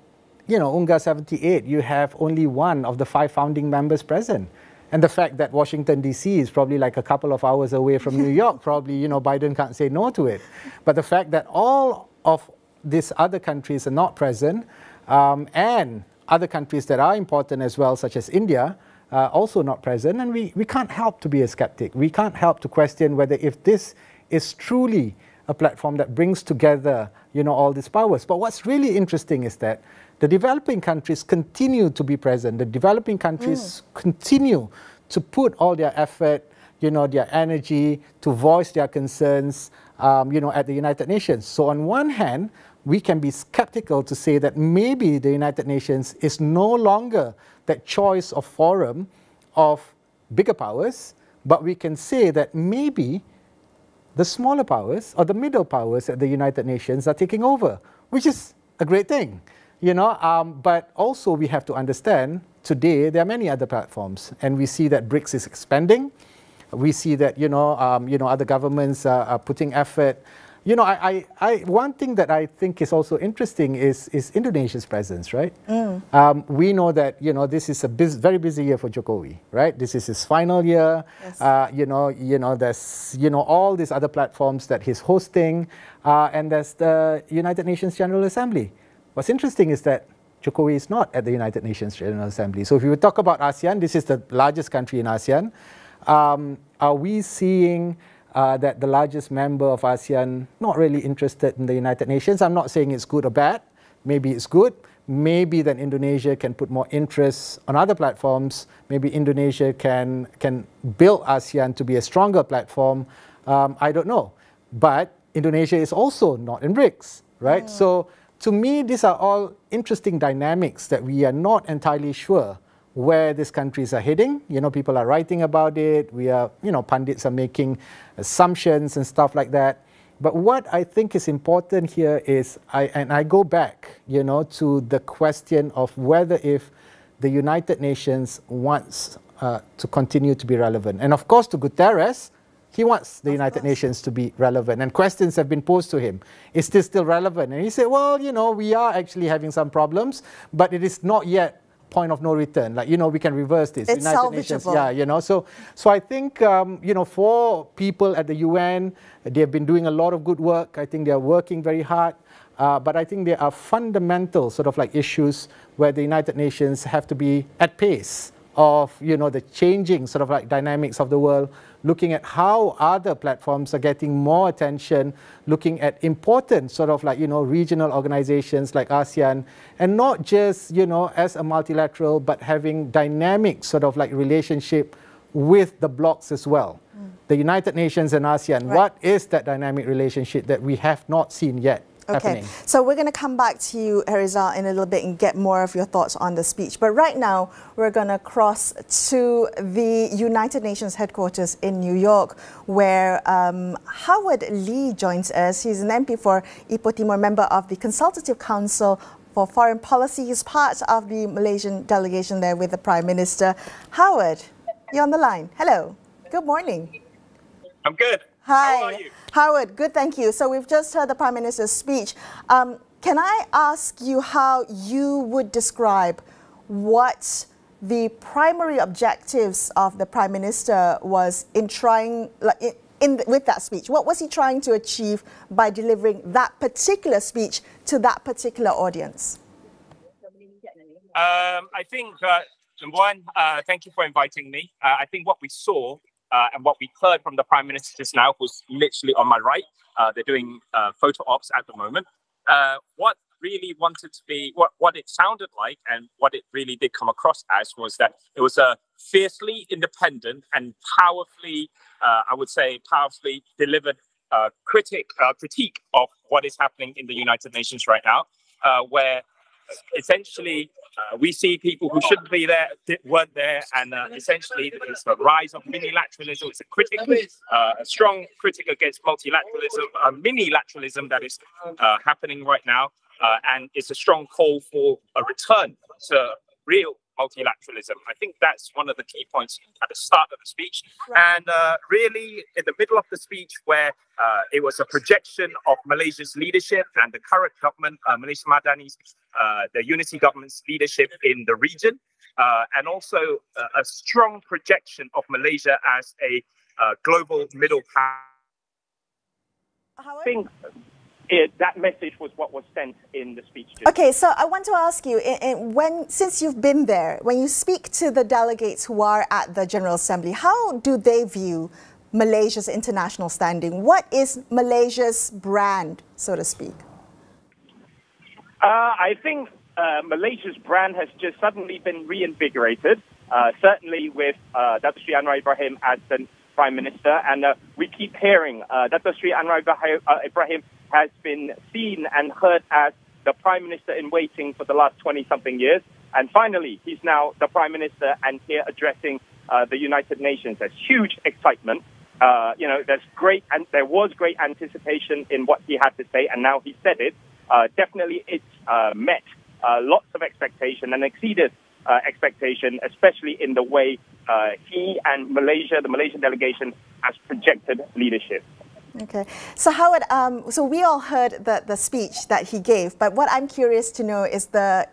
UNGA 78, you have only one of the 5 founding members present. And the fact that Washington, D.C. is probably like a couple of hours away from New York, probably, Biden can't say no to it. But the fact that all of these other countries are not present, and other countries that are important as well, such as India, also not present, and we can't help to be a skeptic. We can't help to question whether if this is truly a platform that brings together, all these powers. But what's really interesting is that the developing countries continue to be present. The developing countries continue to put all their effort, their energy to voice their concerns, at the United Nations. So on one hand, we can be skeptical to say that maybe the United Nations is no longer that choice of forum of bigger powers, but we can say that maybe the smaller powers or the middle powers at the United Nations are taking over, which is a great thing. But also we have to understand today there are many other platforms, and we see that BRICS is expanding. We see that other governments are putting effort. One thing that I think is also interesting is Indonesia's presence, right? We know that this is a very busy year for Jokowi, right? This is his final year. Yes. There's all these other platforms that he's hosting, and there's the United Nations General Assembly. What's interesting is that Jokowi is not at the United Nations General Assembly. So if you talk about ASEAN, this is the largest country in ASEAN. Are we seeing that the largest member of ASEAN not really interested in the United Nations? I'm not saying it's good or bad. Maybe it's good. Maybe then Indonesia can put more interest on other platforms. Maybe Indonesia can build ASEAN to be a stronger platform. I don't know. But Indonesia is also not in BRICS, right? So to me, these are all interesting dynamics that we are not entirely sure where these countries are heading. People are writing about it. We are, pundits are making assumptions and stuff like that. But what I think is important here is, I go back, to the question of whether if the United Nations wants to continue to be relevant. And of course, to Guterres, he wants the United Nations to be relevant. And questions have been posed to him. Is this still relevant? And he said, well, we are actually having some problems, but it is not yet point of no return. Like, we can reverse this. It's United Nations, salvageable. So I think, for people at the UN, they have been doing a lot of good work. I think they are working very hard. But I think there are fundamental sort of like issues where the United Nations have to be at pace of, the changing sort of like dynamics of the world, looking at how other platforms are getting more attention, looking at important sort of like, regional organizations like ASEAN, and not just, as a multilateral, but having dynamic sort of like relationship with the blocs as well. The United Nations and ASEAN, what is that dynamic relationship that we have not seen yet? Okay, so we're going to come back to you, Herizal, in a little bit and get more of your thoughts on the speech. But right now, we're going to cross to the United Nations headquarters in New York, where Howard Lee joins us. He's an MP for Ipoh Timur, member of the Consultative Council for Foreign Policy. He's part of the Malaysian delegation there with the Prime Minister. Howard, you're on the line. Hello. Good morning. I'm good. Hi. How are you? Howard, good, thank you. So we've just heard the Prime Minister's speech. can I ask you how you would describe what the primary objectives of the Prime Minister was in trying, with that speech? What was he trying to achieve by delivering that particular speech to that particular audience? I think, number one, thank you for inviting me. I think what we saw and what we heard from the Prime Minister just now, who's literally on my right, they're doing photo ops at the moment. What really wanted to be, what it sounded like and what it really did come across as was that it was a fiercely independent and powerfully, I would say, powerfully delivered critique of what is happening in the United Nations right now, where essentially we see people who shouldn't be there, weren't there, and essentially it's the rise of minilateralism. It's a strong critic against multilateralism, minilateralism that is happening right now, and it's a strong call for a return to real multilateralism. I think that's one of the key points at the start of the speech. And really, in the middle of the speech, where it was a projection of Malaysia's leadership and the current government, Malaysia Madani's, the unity government's leadership in the region, and also a strong projection of Malaysia as a global middle power. I think that message was what was sent in the speech. Okay, so I want to ask you, since you've been there, when you speak to the delegates who are at the General Assembly, how do they view Malaysia's international standing? What is Malaysia's brand, so to speak? I think Malaysia's brand has just suddenly been reinvigorated, certainly with Dato' Sri Anwar Ibrahim as the Prime Minister, and we keep hearing Dato' Sri Anwar Ibrahim has been seen and heard as the Prime Minister in waiting for the last 20-something years. And finally, he's now the Prime Minister and here addressing the United Nations. There's huge excitement. There was great anticipation in what he had to say, and now he said it. Definitely it's met lots of expectation and exceeded expectation, especially in the way he and Malaysia, the Malaysian delegation, has projected leadership. Okay. So Howard, so we all heard the speech that he gave, but what I'm curious to know is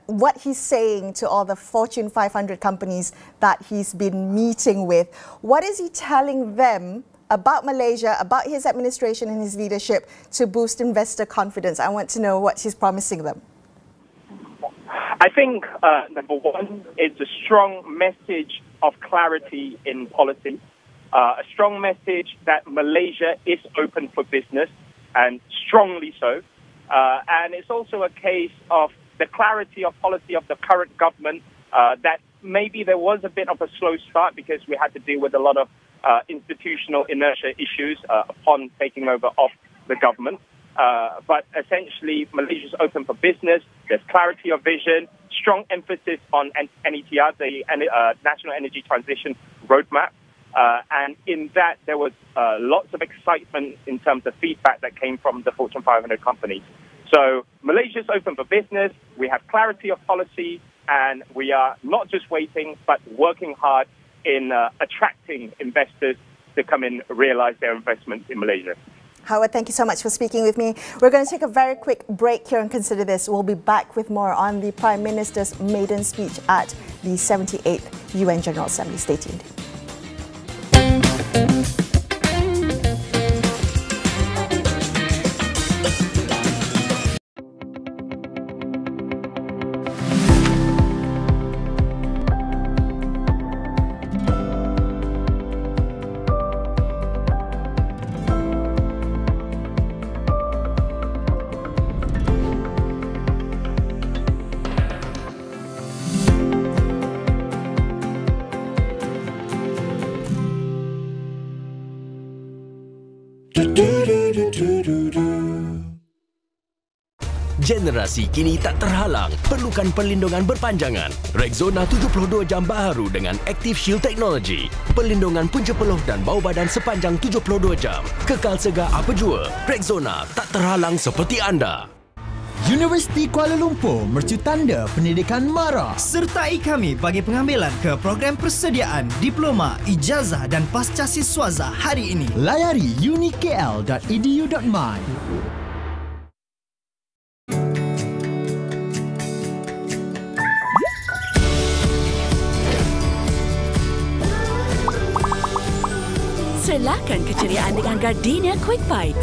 what he's saying to all the Fortune 500 companies that he's been meeting with. What is he telling them about Malaysia, about his administration and his leadership to boost investor confidence? I want to know what he's promising them. I think, number one, it's a strong message of clarity in policy. A strong message that Malaysia is open for business, and strongly so. And it's also a case of the clarity of policy of the current government, that maybe there was a bit of a slow start because we had to deal with a lot of institutional inertia issues upon taking over of the government. But essentially, Malaysia is open for business. There's clarity of vision, strong emphasis on NETR, the National Energy Transition Roadmap. And in that, there was lots of excitement in terms of feedback that came from the Fortune 500 companies. So Malaysia is open for business. We have clarity of policy, and we are not just waiting, but working hard in attracting investors to come and realize their investments in Malaysia. Howard, thank you so much for speaking with me. We're going to take a very quick break here and consider this. We'll be back with more on the Prime Minister's maiden speech at the 78th UN General Assembly. Stay tuned. Generasi kini tak terhalang, perlukan perlindungan berpanjangan. Rexona 72 jam baharu dengan Active Shield Technology. Perlindungan punca peluh dan bau badan sepanjang 72 jam. Kekal segar apa jua, Rexona tak terhalang seperti anda. Universiti Kuala Lumpur mercutanda pendidikan MARA. Sertai kami bagi pengambilan ke program persediaan diploma, ijazah dan pasca siswaza hari ini. Layari unikl.edu.my. Serlakan keceriaan dengan Gardenia Quick Bites.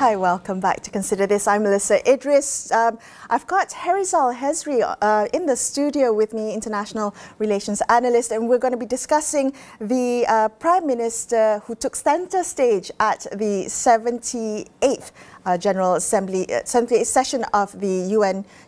Hi, welcome back to Consider This. I'm Melissa Idris. I've got Herizal Hazri in the studio with me, international relations analyst, and we're going to be discussing the Prime Minister who took centre stage at the 78th General Assembly, 78th session of the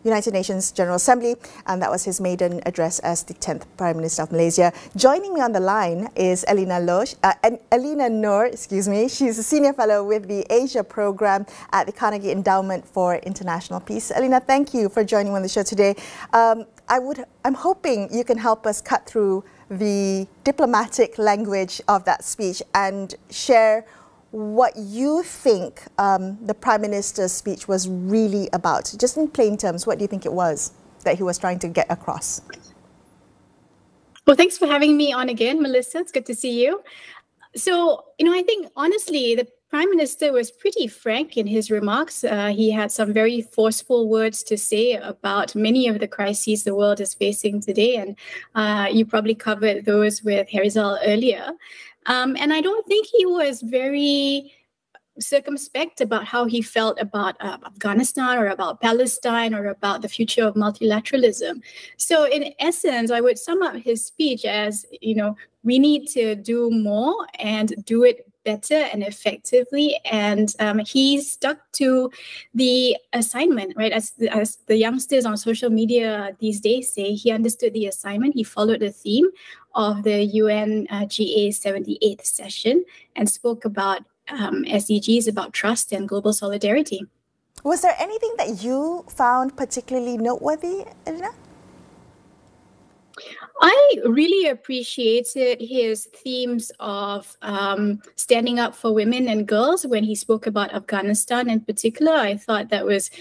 United Nations General Assembly, and that was his maiden address as the 10th Prime Minister of Malaysia. Joining me on the line is Elina Noor, She's a senior fellow with the Asia program at the Carnegie Endowment for International Peace. Elina, thank you for joining me on the show today. I'm hoping you can help us cut through the diplomatic language of that speech and share what you think the Prime Minister's speech was really about. Just in plain terms, what do you think it was that he was trying to get across? Well, thanks for having me on again, Melissa. It's good to see you. So, I think honestly, the Prime Minister was pretty frank in his remarks. He had some very forceful words to say about many of the crises the world is facing today, and you probably covered those with Herizal earlier. And I don't think he was very circumspect about how he felt about Afghanistan or about Palestine or about the future of multilateralism. So in essence, I would sum up his speech as, we need to do more and do it better and effectively. And he stuck to the assignment, right? As the youngsters on social media these days say, he understood the assignment. He followed the theme of the UNGA 78th session and spoke about SDGs, about trust and global solidarity. Was there anything that you found particularly noteworthy, Elina? I really appreciated his themes of standing up for women and girls when he spoke about Afghanistan in particular. I thought that was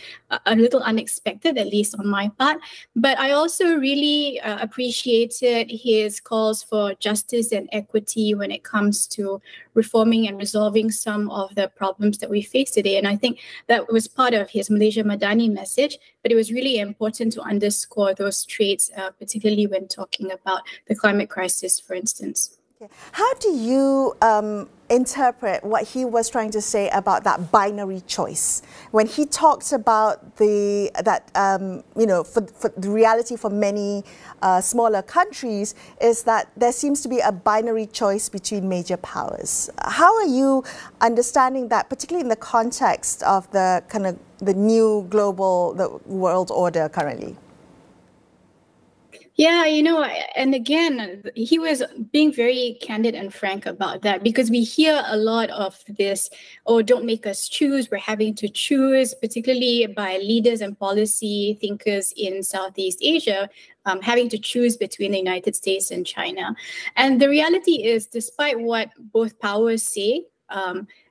a little unexpected, at least on my part. But I also really appreciated his calls for justice and equity when it comes to reforming and resolving some of the problems that we face today. And I think that was part of his Malaysia Madani message, but it was really important to underscore those traits, particularly when talking about the climate crisis, for instance. How do you interpret what he was trying to say about that binary choice when he talked about the reality for many smaller countries is that there seems to be a binary choice between major powers? How are you understanding that, particularly in the context of the new global world order currently? Yeah, and again, he was being very candid and frank about that, because we hear a lot of this, don't make us choose, we're having to choose, particularly by leaders and policy thinkers in Southeast Asia, having to choose between the United States and China. And the reality is, despite what both powers say,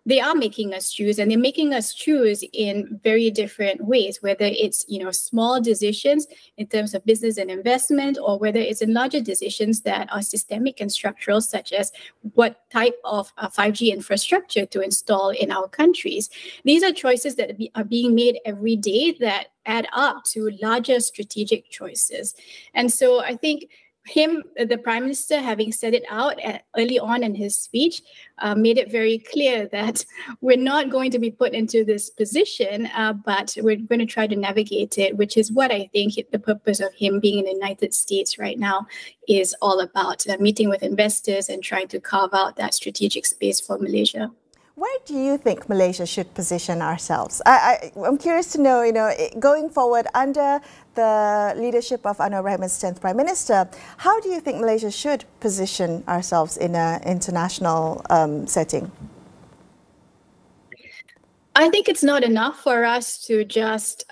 they are making us choose, and they're making us choose in very different ways, whether it's, small decisions in terms of business and investment, or whether it's in larger decisions that are systemic and structural, such as what type of 5G infrastructure to install in our countries. These are choices that are being made every day that add up to larger strategic choices. And so I think the Prime Minister, having said it out early on in his speech, made it very clear that we're not going to be put into this position, but we're going to try to navigate it, which is what I think the purpose of him being in the United States right now is all about, meeting with investors and trying to carve out that strategic space for Malaysia. Where do you think Malaysia should position ourselves? I'm curious to know, going forward under the leadership of Anwar Ibrahim's 10th Prime Minister, how do you think Malaysia should position ourselves in an international setting? I think it's not enough for us to just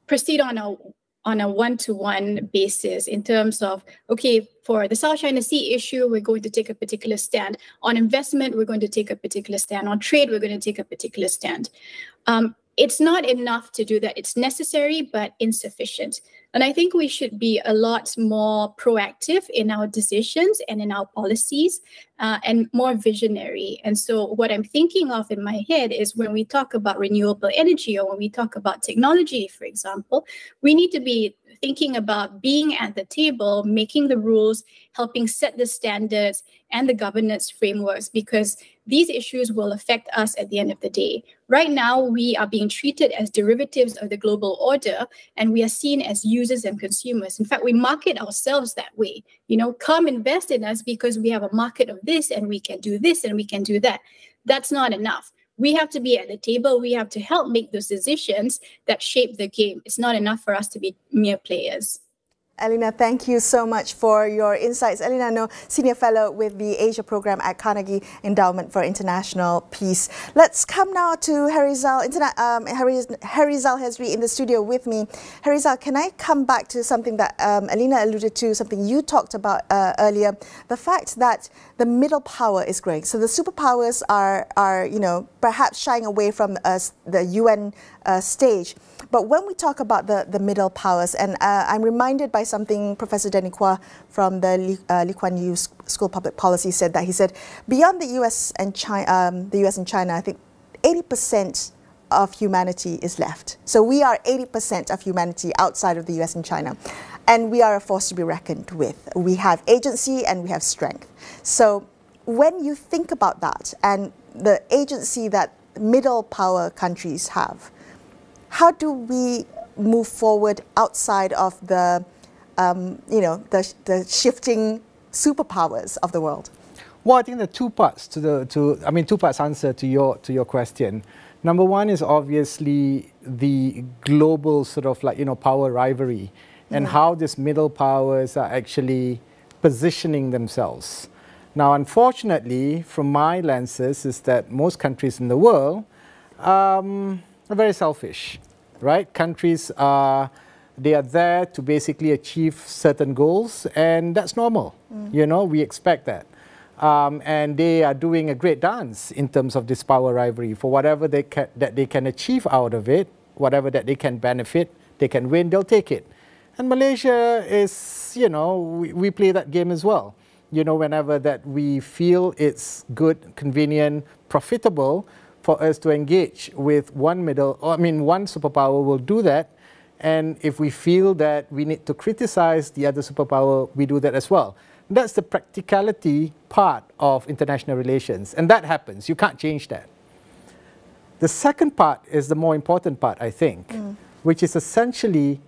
proceed on a one-to-one basis in terms of, okay, for the South China Sea issue, we're going to take a particular stand. On investment, we're going to take a particular stand. On trade, we're going to take a particular stand. It's not enough to do that. It's necessary, but insufficient. And I think we should be a lot more proactive in our decisions and in our policies and more visionary. And so what I'm thinking of in my head is when we talk about renewable energy or when we talk about technology, for example, we need to be thinking about being at the table, making the rules, helping set the standards and the governance frameworks, because these issues will affect us at the end of the day. Right now, we are being treated as derivatives of the global order, and we are seen as users and consumers. In fact, we market ourselves that way. You know, come invest in us because we have a market of this and we can do this and we can do that. That's not enough. We have to be at the table. We have to help make those decisions that shape the game. It's not enough for us to be mere players. Elina, thank you so much for your insights. Elina No, Senior Fellow with the Asia Program at Carnegie Endowment for International Peace. Let's come now to Herizal Hazri in the studio with me. Herizal, can I come back to something that Elina alluded to, something you talked about earlier, the fact that the middle power is growing. So the superpowers are you know, perhaps shying away from the UN stage. But when we talk about the middle powers, and I'm reminded by something Professor Denny Kwa from the Lee Kuan Yew School of Public Policy said, that he said, beyond the US and China, I think 80% of humanity is left. So we are 80% of humanity outside of the US and China. And we are a force to be reckoned with. We have agency and we have strength. So when you think about that and the agency that middle power countries have, how do we move forward outside of the, you know, the shifting superpowers of the world? Well, I think there are two parts two parts answer to your question. Number one is obviously the global sort of like, you know, power rivalry and how these middle powers are actually positioning themselves. Now, unfortunately, from my lenses, is that most countries in the world are very selfish, right? Countries they are there to basically achieve certain goals, and that's normal. You know, we expect that. And they are doing a great dance in terms of this power rivalry for whatever that they can achieve out of it, whatever that they can benefit, they can win, they'll take it. And Malaysia is, you know, we play that game as well. You know, whenever that we feel it's good, convenient, profitable for us to engage with one superpower will do that. And if we feel that we need to criticize the other superpower, we do that as well. That's the practicality part of international relations. And that happens. You can't change that. The second part is the more important part, I think, which is essentially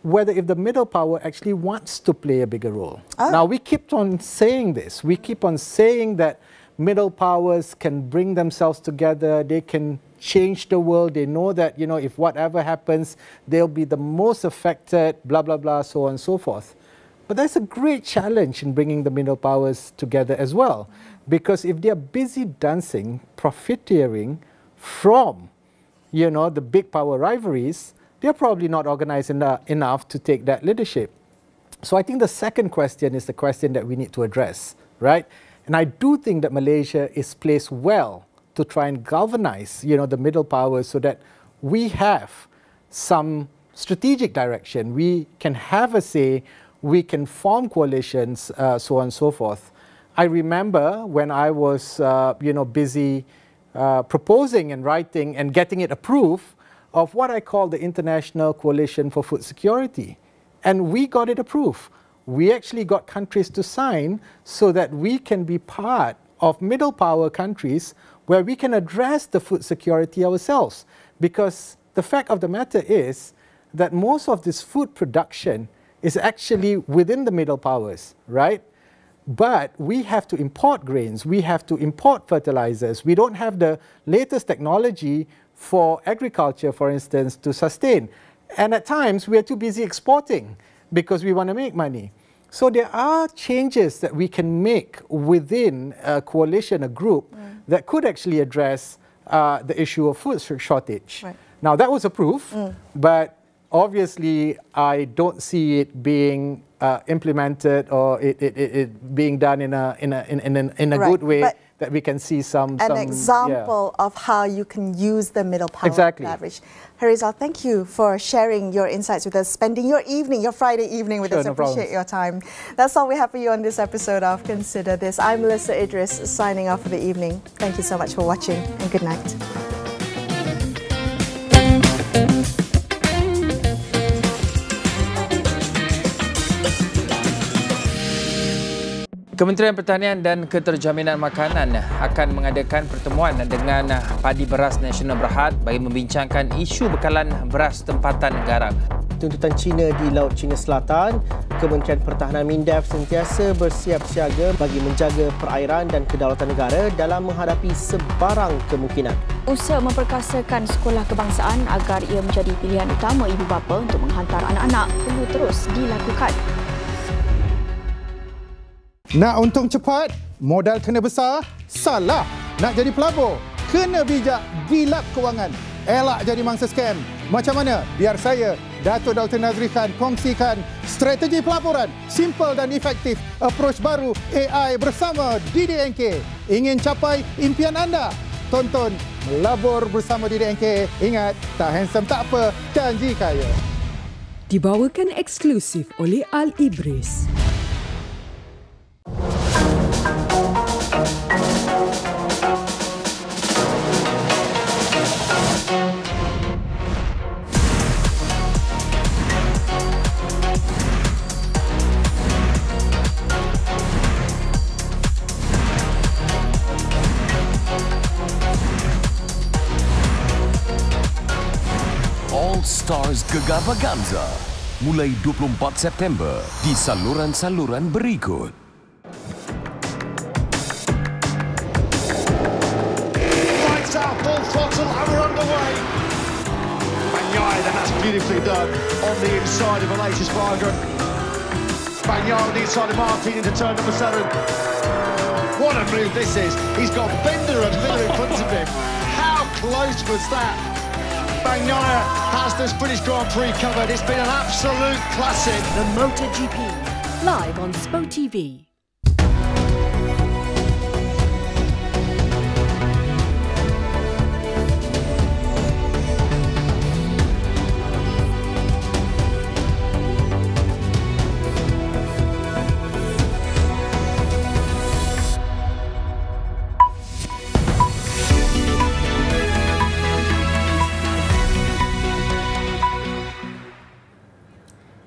whether if the middle power actually wants to play a bigger role. Now, we keep on saying this. We keep on saying that middle powers can bring themselves together. They can change the world. They know that, you know, if whatever happens, they'll be the most affected, blah, blah, blah, so on and so forth. But there's a great challenge in bringing the middle powers together as well. Because if they're busy dancing, profiteering from, you know, the big power rivalries, they're probably not organized enough to take that leadership. So I think the second question is the question that we need to address, right? And I do think that Malaysia is placed well to try and galvanize, you know, the middle powers so that we have some strategic direction. We can have a say, we can form coalitions, so on and so forth. I remember when I was, you know, busy proposing and writing and getting it approved of what I call the International Coalition for Food Security. And we got it approved. We actually got countries to sign so that we can be part of middle power countries where we can address the food security ourselves. Because the fact of the matter is that most of this food production is actually within the middle powers, right? But we have to import grains, we have to import fertilizers. We don't have the latest technology for agriculture, for instance, to sustain. And at times, we are too busy exporting because we want to make money. So there are changes that we can make within a coalition, a group, that could actually address the issue of food shortage. Right. Now, that was approved, but obviously, I don't see it being implemented or it being done in a good way that we can see some example of how you can use the middle power leverage. Herizal, thank you for sharing your insights with us, spending your evening, your Friday evening with us. Appreciate your time. That's all we have for you on this episode of Consider This. I'm Melissa Idris, signing off for the evening. Thank you so much for watching, and good night. Kementerian Pertanian dan Keterjaminan Makanan akan mengadakan pertemuan dengan Padi Beras Nasional Berhad bagi membincangkan isu bekalan beras tempatan negara. Tuntutan China di Laut China Selatan, Kementerian Pertahanan MINDEF sentiasa bersiap siaga bagi menjaga perairan dan kedaulatan negara dalam menghadapi sebarang kemungkinan. Usaha memperkasakan sekolah kebangsaan agar ia menjadi pilihan utama ibu bapa untuk menghantar anak-anak perlu terus dilakukan. Nak untung cepat, modal kena besar? Salah. Nak jadi pelabur? Kena bijak, gilap kewangan. Elak jadi mangsa scam. Macam mana? Biar saya, Dato' Dr. Nazri Khan, kongsikan strategi pelaburan simple dan efektif. Approach baru AI bersama DDNK. Ingin capai impian anda? Tonton Melabur bersama DDNK. Ingat, tak handsome tak apa, janji kaya. Dibawakan eksklusif oleh Al-Ibris. All Stars Gegar Vaganza mulai 24 September di saluran-saluran berikut. Lights out, full throttle, and we're underway. Banyai, then that's beautifully done on the inside of Malaysia's Varga. Banyai on the inside of Martin into turn number 7. What a move this is. He's got Bender and Miller in front of him. How close was that? Banyaya has this British Grand Prix covered. It's been an absolute classic. The MotoGP, live on Spo TV.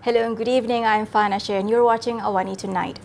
Hello and good evening, I'm Fana Shah and you're watching AWANI Tonight.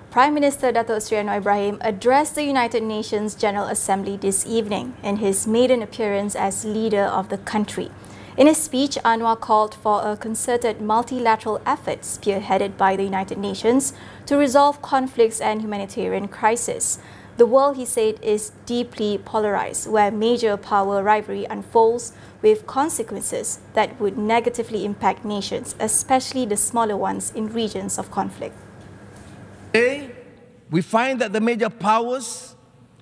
Prime Minister Dato' Sri Hamid Albar addressed the United Nations General Assembly this evening in his maiden appearance as leader of the country. In his speech, Anwar called for a concerted multilateral effort spearheaded by the United Nations to resolve conflicts and humanitarian crises. The world, he said, is deeply polarized, where major power rivalry unfolds with consequences that would negatively impact nations, especially the smaller ones in regions of conflict. Today, we find that the major powers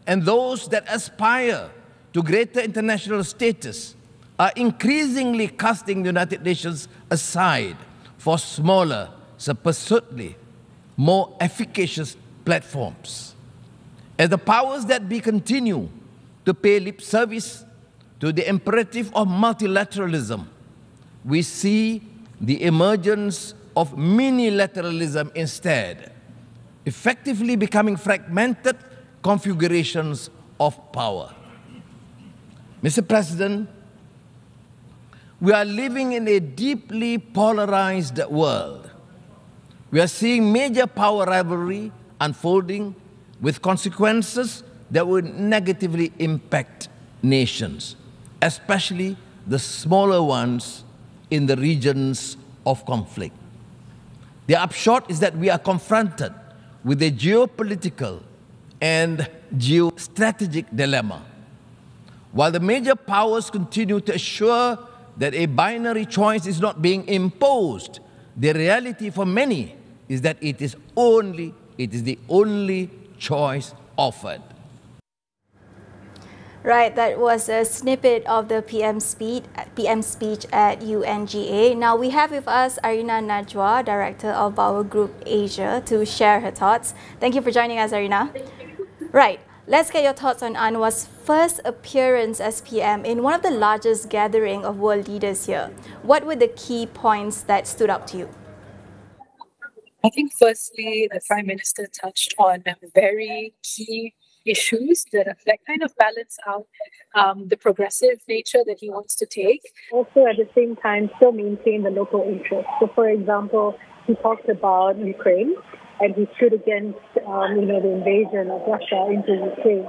and those that aspire to greater international status are increasingly casting the United Nations aside for smaller, supposedly more efficacious platforms. As the powers that be continue to pay lip service to the imperative of multilateralism, we see the emergence of minilateralism instead, effectively becoming fragmented configurations of power. Mr. President, we are living in a deeply polarized world. We are seeing major power rivalry unfolding with consequences that would negatively impact nations, especially the smaller ones in the regions of conflict. The upshot is that we are confronted with a geopolitical and geostrategic dilemma. While the major powers continue to assure that a binary choice is not being imposed, the reality for many is that it is the only choice offered. Right, that was a snippet of the PM speech at UNGA. Now we have with us Arina Najwa, Director of Bauer Group Asia, to share her thoughts. Thank you for joining us, Arina. Right, Let's get your thoughts on Anwar's first appearance as PM in one of the largest gathering of world leaders here. What were the key points that stood out to you? I think firstly, the Prime Minister touched on very key issues that kind of balance out the progressive nature that he wants to take. Also, at the same time, still maintain the local interest. So, for example, he talked about Ukraine, and he stood against, the invasion of Russia into Ukraine.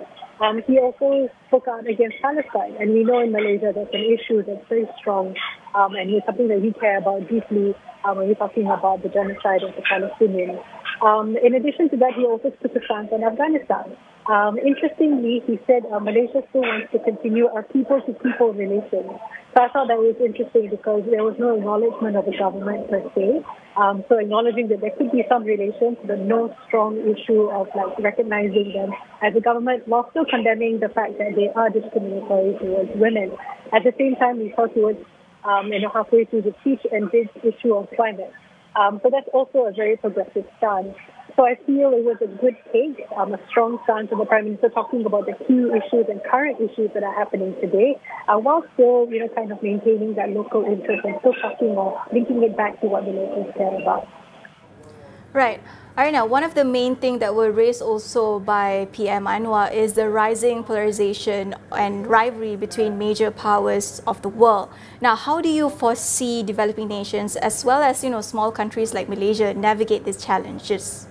He also spoke out against Palestine, and we know in Malaysia that's an issue that's very strong, and it's something that we care about deeply when we're talking about the genocide of the Palestinians. In addition to that, he also took a stance on Afghanistan. Interestingly, he said Malaysia still wants to continue our people-to-people relations. So I thought that was interesting because there was no acknowledgement of the government per se. So acknowledging that there could be some relations, but no strong issue of recognizing them as a government, while still condemning the fact that they are discriminatory towards women. At the same time, we saw towards halfway through the speech and big issue of climate. So that's also a very progressive stance. So I feel it was a good take, a strong stance of the Prime Minister talking about the key issues and current issues that are happening today, while still, kind of maintaining that local interest and still talking or linking it back to what the locals care about. Right. Arina, one of the main things that were raised also by PM Anwar is the rising polarization and rivalry between major powers of the world. Now, how do you foresee developing nations as well as, small countries like Malaysia navigate these challenges?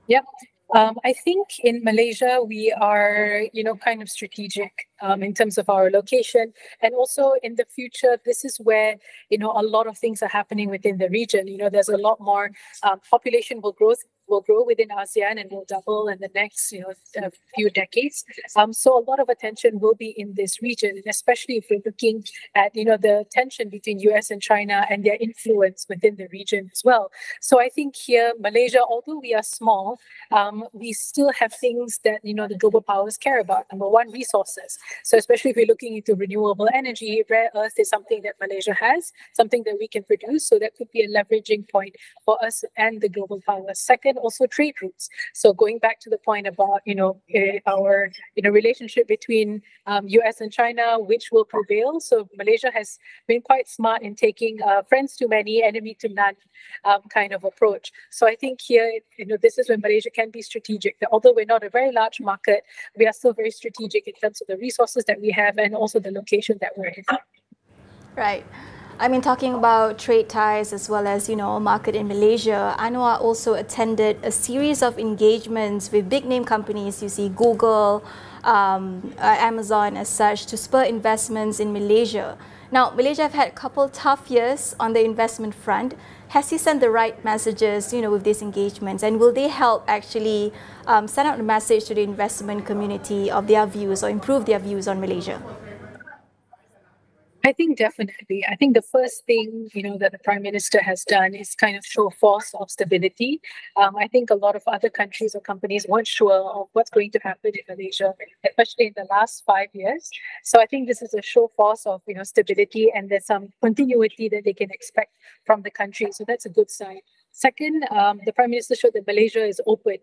Yep. I think in Malaysia, we are, kind of strategic in terms of our location. And also in the future, this is where, a lot of things are happening within the region. There's a lot more population will grow within ASEAN and will double in the next, few decades. So a lot of attention will be in this region, and especially if we're looking at, the tension between US and China and their influence within the region as well. So I think here, Malaysia, although we are small, we still have things that, the global powers care about. Number one, resources. So especially if we're looking into renewable energy, rare earth is something that Malaysia has, something that we can produce. So that could be a leveraging point for us and the global powers. Second, also trade routes. So going back to the point about, our, relationship between US and China, which will prevail. So Malaysia has been quite smart in taking friends to many, enemy to none kind of approach. So I think here, this is when Malaysia can be strategic. That although we're not a very large market, we are still very strategic in terms of the resources that we have and also the location that we're in. Right. Talking about trade ties as well as, market in Malaysia, Anwar also attended a series of engagements with big name companies. You see Google, Amazon as such, to spur investments in Malaysia. Now, Malaysia have had a couple tough years on the investment front. Has he sent the right messages, with these engagements? And will they help actually send out a message to the investment community of their views or improve their views on Malaysia? I think definitely. I think the first thing, that the Prime Minister has done is kind of show force of stability. I think a lot of other countries or companies weren't sure of what's going to happen in Malaysia, especially in the last 5 years. So I think this is a show force of, stability, and there's some continuity that they can expect from the country. So that's a good sign. Second, the Prime Minister showed that Malaysia is open.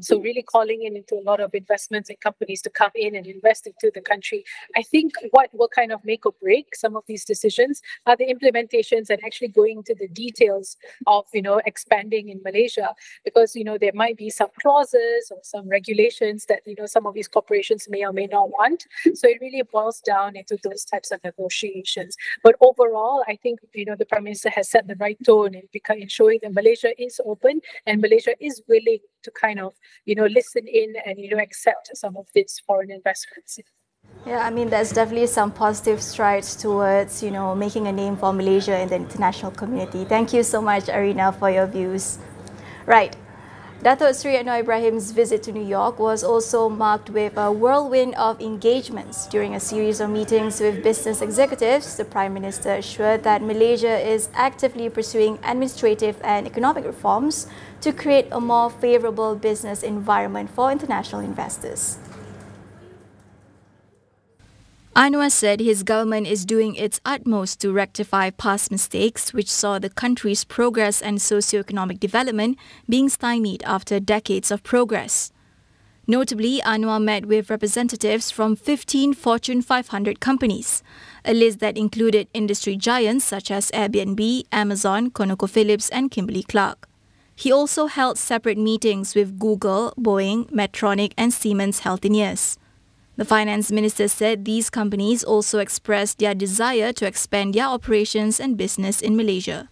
So really calling into a lot of investments and companies to come in and invest into the country. I think what will kind of make or break some of these decisions are the implementations and actually going into the details of, expanding in Malaysia. Because, there might be some clauses or some regulations that, some of these corporations may or may not want. So it really boils down into those types of negotiations. But overall, I think, the Prime Minister has set the right tone in showing that Malaysia is open and Malaysia is willing to kind of, listen in and, accept some of these foreign investments. Yeah, there's definitely some positive strides towards, making a name for Malaysia in the international community. Thank you so much, Arina, for your views. Right. Datuk Sri Anwar Ibrahim's visit to New York was also marked with a whirlwind of engagements. During a series of meetings with business executives, the Prime Minister assured that Malaysia is actively pursuing administrative and economic reforms to create a more favourable business environment for international investors. Anwar said his government is doing its utmost to rectify past mistakes which saw the country's progress and socio-economic development being stymied after decades of progress. Notably, Anwar met with representatives from 15 Fortune 500 companies, a list that included industry giants such as Airbnb, Amazon, ConocoPhillips and Kimberly-Clark. He also held separate meetings with Google, Boeing, Medtronic and Siemens Healthineers. The finance minister said these companies also expressed their desire to expand their operations and business in Malaysia.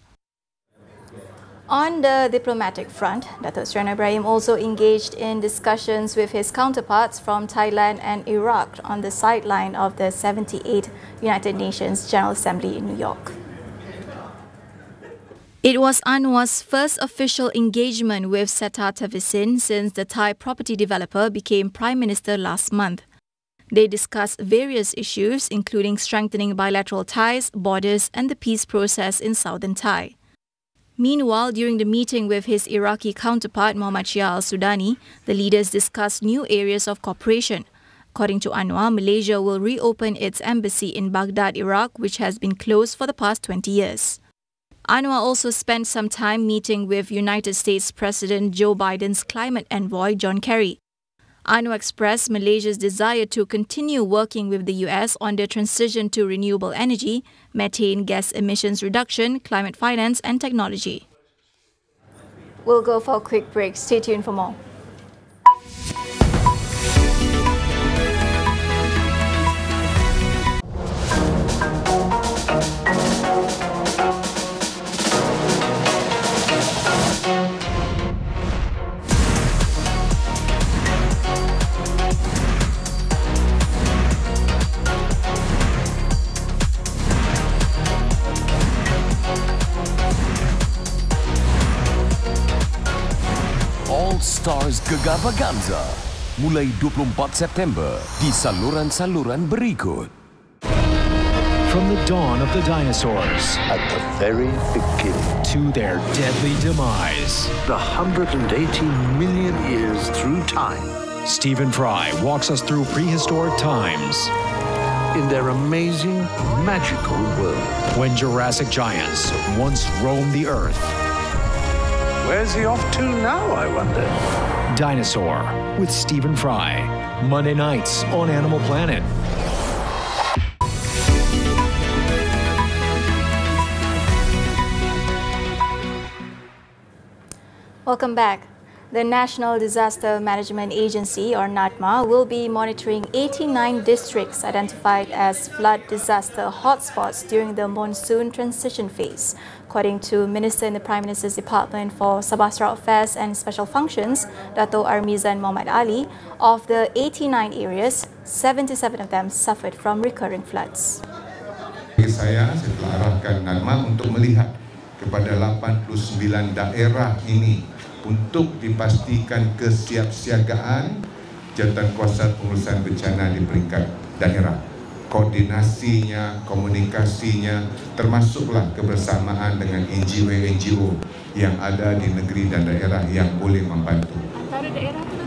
On the diplomatic front, Datuk Sri Ibrahim also engaged in discussions with his counterparts from Thailand and Iraq on the sideline of the 78th United Nations General Assembly in New York. It was Anwar's first official engagement with Seta Tevisin since the Thai property developer became Prime Minister last month. They discussed various issues, including strengthening bilateral ties, borders and the peace process in southern Thai. Meanwhile, during the meeting with his Iraqi counterpart Mohammad Shia al-Sudani, the leaders discussed new areas of cooperation. According to Anwar, Malaysia will reopen its embassy in Baghdad, Iraq, which has been closed for the past 20 years. Anwar also spent some time meeting with United States President Joe Biden's climate envoy, John Kerry. Anwar expressed Malaysia's desire to continue working with the US on the transition to renewable energy, methane gas emissions reduction, climate finance and technology. We'll go for a quick break. Stay tuned for more. Stars Gegar Vaganza mulai 24 September di saluran-saluran berikut. From the dawn of the dinosaurs At the very beginning, to their deadly demise, the 180 million years through time, Stephen Fry walks us through prehistoric times in their amazing, magical world. When Jurassic giants once roamed the earth. Where's he off to now, I wonder? Dinosaur with Stephen Fry. Monday nights on Animal Planet. Welcome back. The National Disaster Management Agency, or NADMA, will be monitoring 89 districts identified as flood disaster hotspots during the monsoon transition phase. According to Minister in the Prime Minister's Department for Sabah Sarawak Affairs and Special Functions, Dato' Armizan Muhammad Ali, of the 89 areas, 77 of them suffered from recurring floods. Saya telah arahkan NADMA untuk melihat kepada 89 daerah ini untuk dipastikan kesiapsiagaan jawatankuasa pengurusan bencana di peringkat daerah. Koordinasinya, komunikasinya, termasuklah kebersamaan dengan NGO-NGO yang ada di negeri dan daerah yang boleh membantu. Antara daerah itu?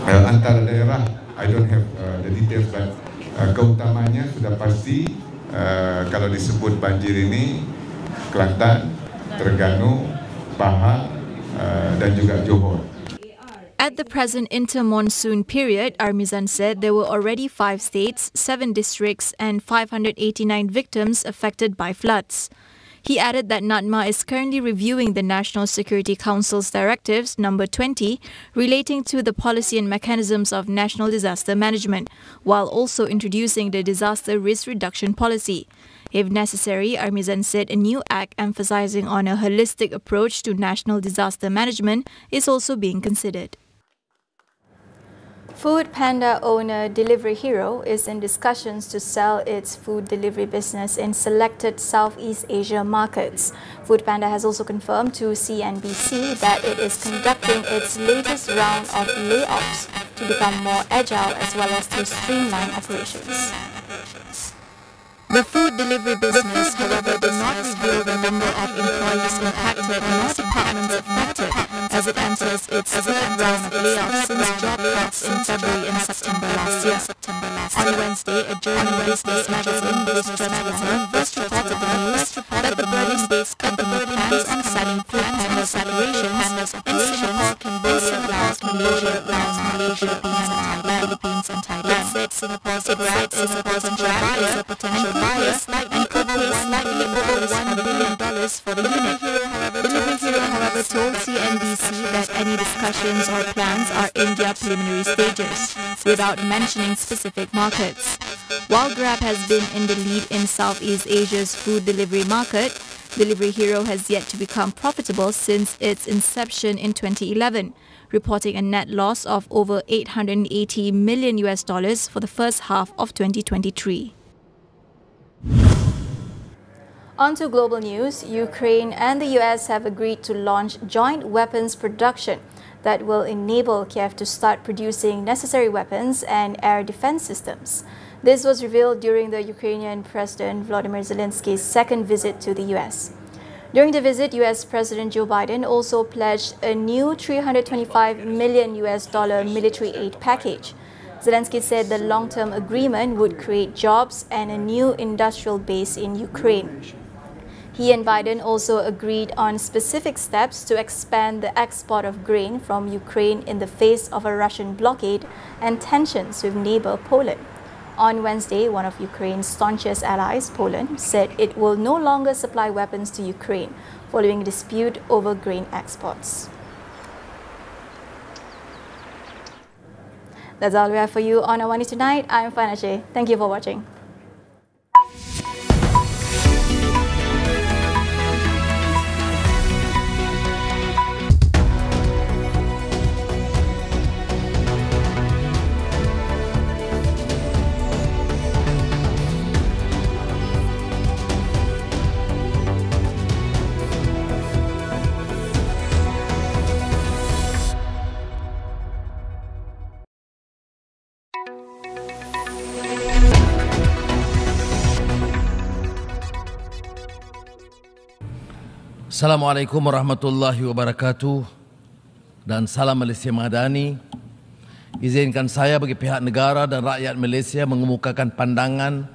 Antara daerah, I don't have the details, but keutamanya sudah pasti kalau disebut banjir ini, Kelantan, Terengganu, Pahang, dan juga Johor. At the present inter-monsoon period, Armizan said there were already 5 states, 7 districts and 589 victims affected by floods. He added that NADMA is currently reviewing the National Security Council's directives number 20 relating to the policy and mechanisms of national disaster management, while also introducing the disaster risk reduction policy. If necessary, Armizan said a new act emphasizing on a holistic approach to national disaster management is also being considered. Food Panda owner Delivery Hero is in discussions to sell its food delivery business in selected Southeast Asia markets. Food Panda has also confirmed to CNBC that it is conducting its latest round of layoffs to become more agile as well as to streamline operations. The food delivery business, however, did not reveal the number of employees impacted nor departments affected as it enters its third round of layoffs since job cuts in February and September last year. On Wednesday, a German business magazine, Business Magazine, first reported the news that the Berlin-based company plans and selling food-panda operations in Singapore, Cambodia, Laos, Malaysia, Philippines and Thailand. It said Singapore's potential buyer and could pay slightly over $1 billion for the unit. Delivery Hero, however, told CNBC that any discussions or plans are in their preliminary stages, without mentioning specific markets. While Grab has been in the lead in Southeast Asia's food delivery market, Delivery Hero has yet to become profitable since its inception in 2011, reporting a net loss of over $880 million for the first half of 2023. On to global news. Ukraine and the US have agreed to launch joint weapons production that will enable Kiev to start producing necessary weapons and air defense systems. This was revealed during the Ukrainian President Volodymyr Zelensky's second visit to the US. During the visit, US President Joe Biden also pledged a new $325 million military aid package. Zelensky said the long-term agreement would create jobs and a new industrial base in Ukraine. He and Biden also agreed on specific steps to expand the export of grain from Ukraine in the face of a Russian blockade and tensions with neighbor Poland. On Wednesday, one of Ukraine's staunchest allies, Poland, said it will no longer supply weapons to Ukraine following a dispute over grain exports. That's all we have for you on AWANI Tonight. I'm Fanashe. Thank you for watching. Assalamualaikum warahmatullahi wabarakatuh dan salam Malaysia Madani. Izinkan saya bagi pihak negara dan rakyat Malaysia mengemukakan pandangan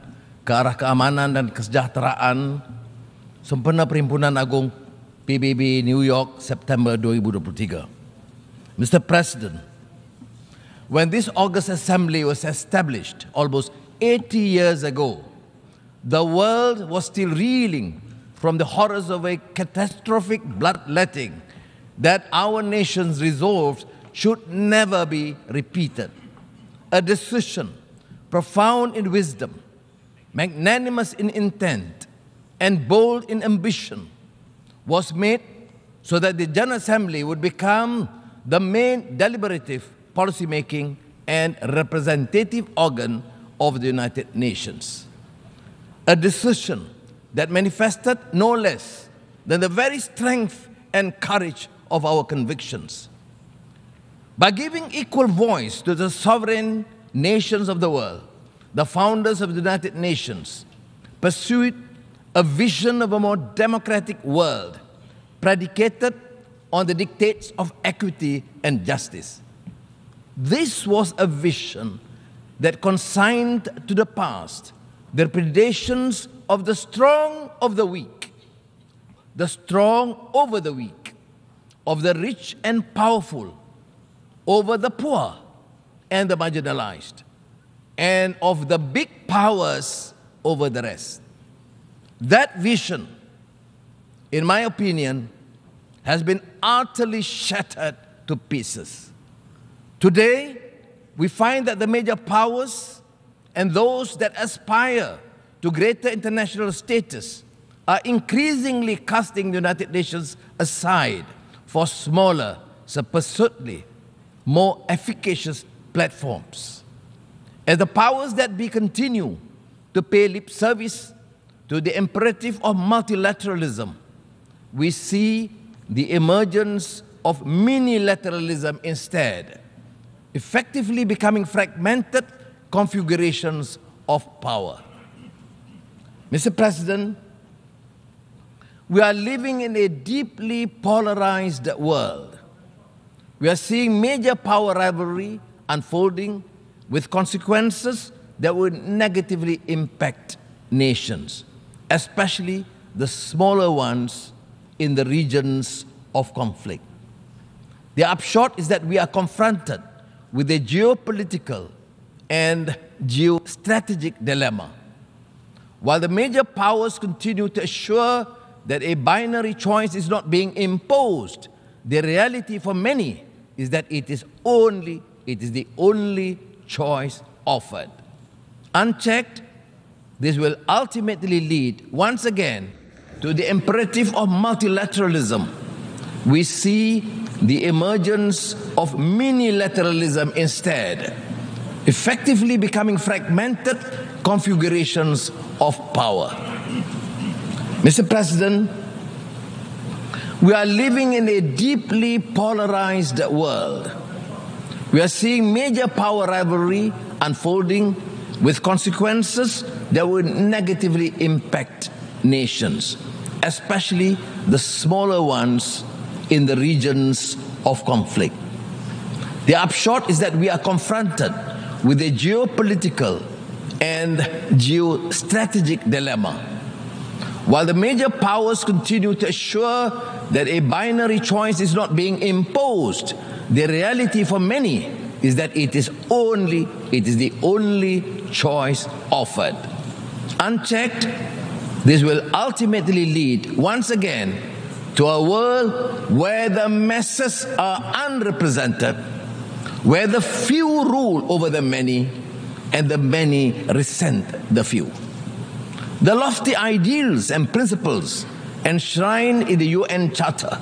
ke arah keamanan dan kesejahteraan sempena Perhimpunan Agung PBB New York September 2023. Mr. President, when this August Assembly was established almost 80 years ago, the world was still reeling from the horrors of a catastrophic bloodletting that our nations resolved should never be repeated. A decision profound in wisdom, magnanimous in intent, and bold in ambition was made so that the General Assembly would become the main deliberative, policy-making, and representative organ of the United Nations. A decision that manifested no less than the very strength and courage of our convictions. By giving equal voice to the sovereign nations of the world, the founders of the United Nations pursued a vision of a more democratic world predicated on the dictates of equity and justice. This was a vision that consigned to the past the predations of the strong of the weak, the strong over the weak, of the rich and powerful over the poor and the marginalized, and of the big powers over the rest. That vision, in my opinion, has been utterly shattered to pieces. Today, we find that the major powers and those that aspire to greater international status are increasingly casting the United Nations aside for smaller, supposedly more efficacious platforms. As the powers that be continue to pay lip service to the imperative of multilateralism, we see the emergence of minilateralism instead, effectively becoming fragmented configurations of power. Mr. President, we are living in a deeply polarized world. We are seeing major power rivalry unfolding with consequences that will negatively impact nations, especially the smaller ones in the regions of conflict. The upshot is that we are confronted with a geopolitical and geostrategic dilemma. While the major powers continue to assure that a binary choice is not being imposed, the reality for many is that it is the only choice offered. Unchecked, this will ultimately lead once again to the imperative of multilateralism. We see the emergence of minilateralism instead, effectively becoming fragmented configurations of power. Mr. President, we are living in a deeply polarized world. We are seeing major power rivalry unfolding with consequences that will negatively impact nations, especially the smaller ones in the regions of conflict. The upshot is that we are confronted with a geopolitical and geostrategic dilemma. While the major powers continue to assure that a binary choice is not being imposed, the reality for many is that it is the only choice offered. Unchecked, this will ultimately lead once again to a world where the masses are unrepresented, where the few rule over the many, and the many resent the few. The lofty ideals and principles enshrined in the UN Charter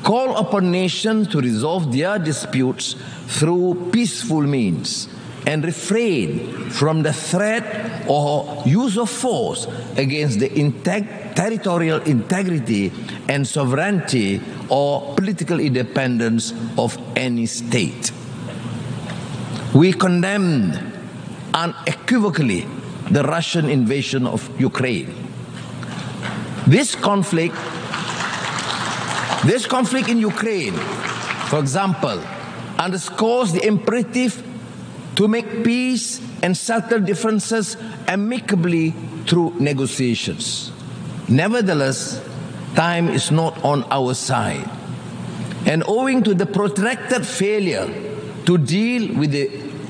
call upon nations to resolve their disputes through peaceful means and refrain from the threat or use of force against the territorial integrity and sovereignty or political independence of any state. We condemned unequivocally the Russian invasion of Ukraine. This conflict in Ukraine, for example, underscores the imperative to make peace and settle differences amicably through negotiations. Nevertheless, time is not on our side. And owing to the protracted failure to deal with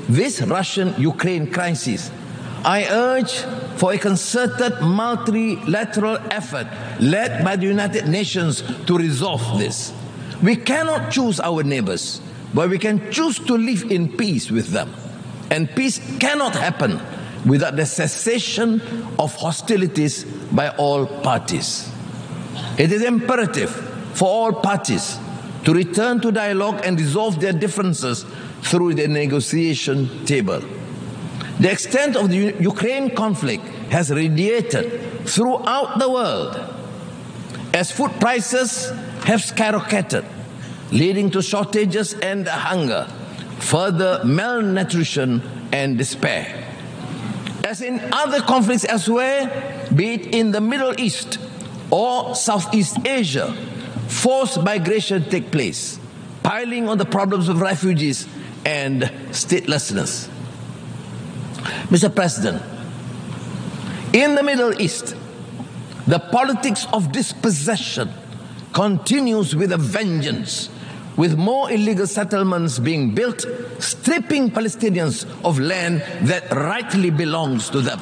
this Russian-Ukraine crisis, I urge for a concerted multilateral effort led by the United Nations to resolve this. We cannot choose our neighbors, but we can choose to live in peace with them. And peace cannot happen without the cessation of hostilities by all parties. It is imperative for all parties to return to dialogue and resolve their differences through the negotiation table. The extent of the Ukraine conflict has radiated throughout the world as food prices have skyrocketed, leading to shortages and hunger, further malnutrition and despair. As in other conflicts elsewhere, be it in the Middle East or Southeast Asia, forced migration take place, piling on the problems of refugees and statelessness. Mr. President, in the Middle East, the politics of dispossession continues with a vengeance, with more illegal settlements being built, stripping Palestinians of land that rightly belongs to them.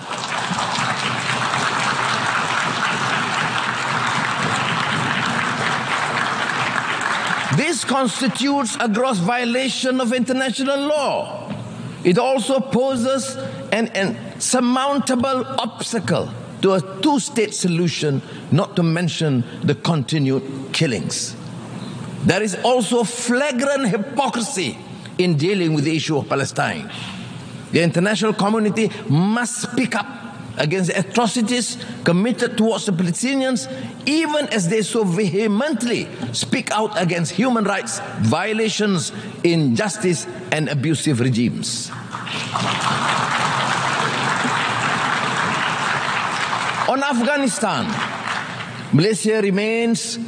This constitutes a gross violation of international law. It also poses an insurmountable obstacle to a two-state solution, not to mention the continued killings. There is also flagrant hypocrisy in dealing with the issue of Palestine. The international community must speak up against the atrocities committed towards the Palestinians, even as they so vehemently speak out against human rights violations, injustice, and abusive regimes. On Afghanistan, Malaysia remains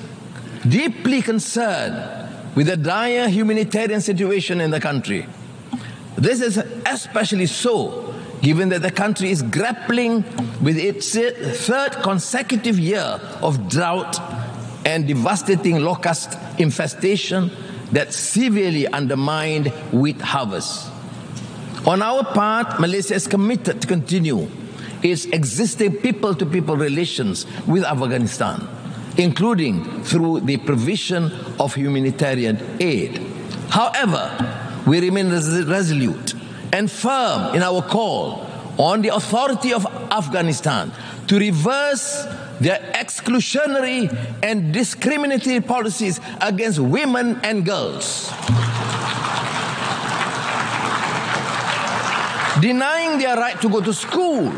deeply concerned with the dire humanitarian situation in the country. This is especially so given that the country is grappling with its third consecutive year of drought and devastating locust infestation that severely undermined wheat harvests. On our part, Malaysia is committed to continue its existing people-to-people relations with Afghanistan, including through the provision of humanitarian aid. However, we remain resolute and firm in our call on the authority of Afghanistan to reverse their exclusionary and discriminatory policies against women and girls. Denying their right to go to school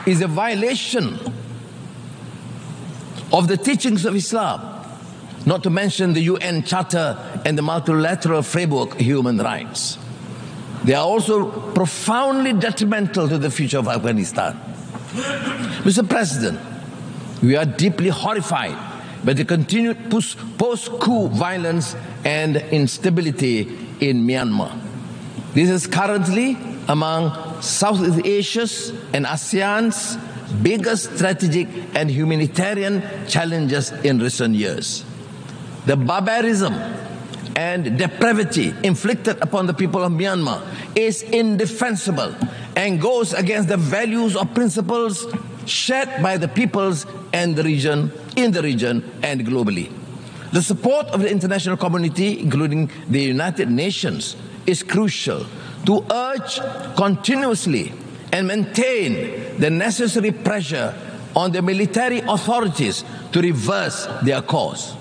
is a violation of the teachings of Islam, not to mention the UN Charter and the multilateral framework of human rights. They are also profoundly detrimental to the future of Afghanistan. Mr. President, we are deeply horrified by the continued post-coup violence and instability in Myanmar. This is currently among Southeast Asia's and ASEAN's biggest strategic and humanitarian challenges in recent years. The barbarism and depravity inflicted upon the people of Myanmar is indefensible and goes against the values or principles shared by the peoples and the region, in the region and globally. The support of the international community, including the United Nations, is crucial to urge continuously and maintain the necessary pressure on the military authorities to reverse their course.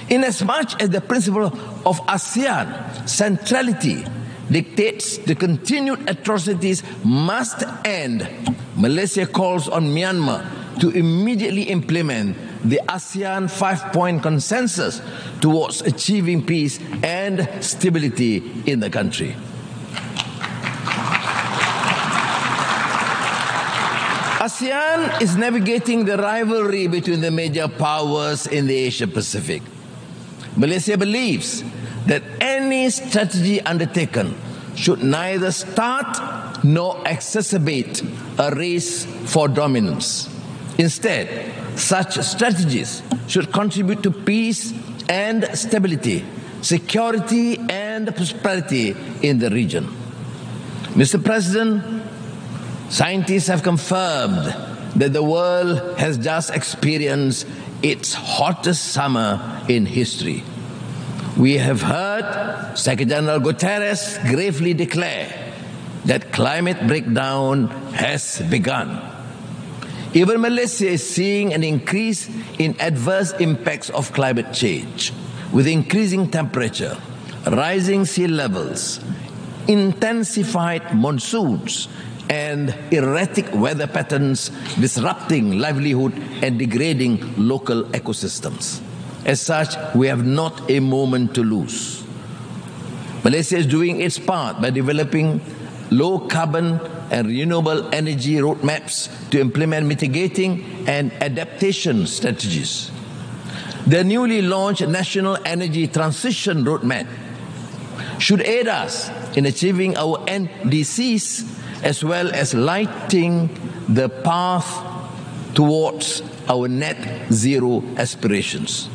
Inasmuch as the principle of ASEAN centrality dictates the continued atrocities must end, Malaysia calls on Myanmar to immediately implement the ASEAN 5-point consensus towards achieving peace and stability in the country. ASEAN is navigating the rivalry between the major powers in the Asia-Pacific. Malaysia believes that any strategy undertaken should neither start nor exacerbate a race for dominance. Instead, such strategies should contribute to peace and stability, security and prosperity in the region. Mr. President, scientists have confirmed that the world has just experienced its hottest summer in history. We have heard Secretary General Guterres gravely declare that climate breakdown has begun. Even Malaysia is seeing an increase in adverse impacts of climate change, with increasing temperature, rising sea levels, intensified monsoons, and erratic weather patterns disrupting livelihood and degrading local ecosystems. As such, we have not a moment to lose. Malaysia is doing its part by developing low-carbon and renewable energy roadmaps to implement mitigating and adaptation strategies. The newly launched National Energy Transition Roadmap should aid us in achieving our NDCs as well as lighting the path towards our net zero aspirations.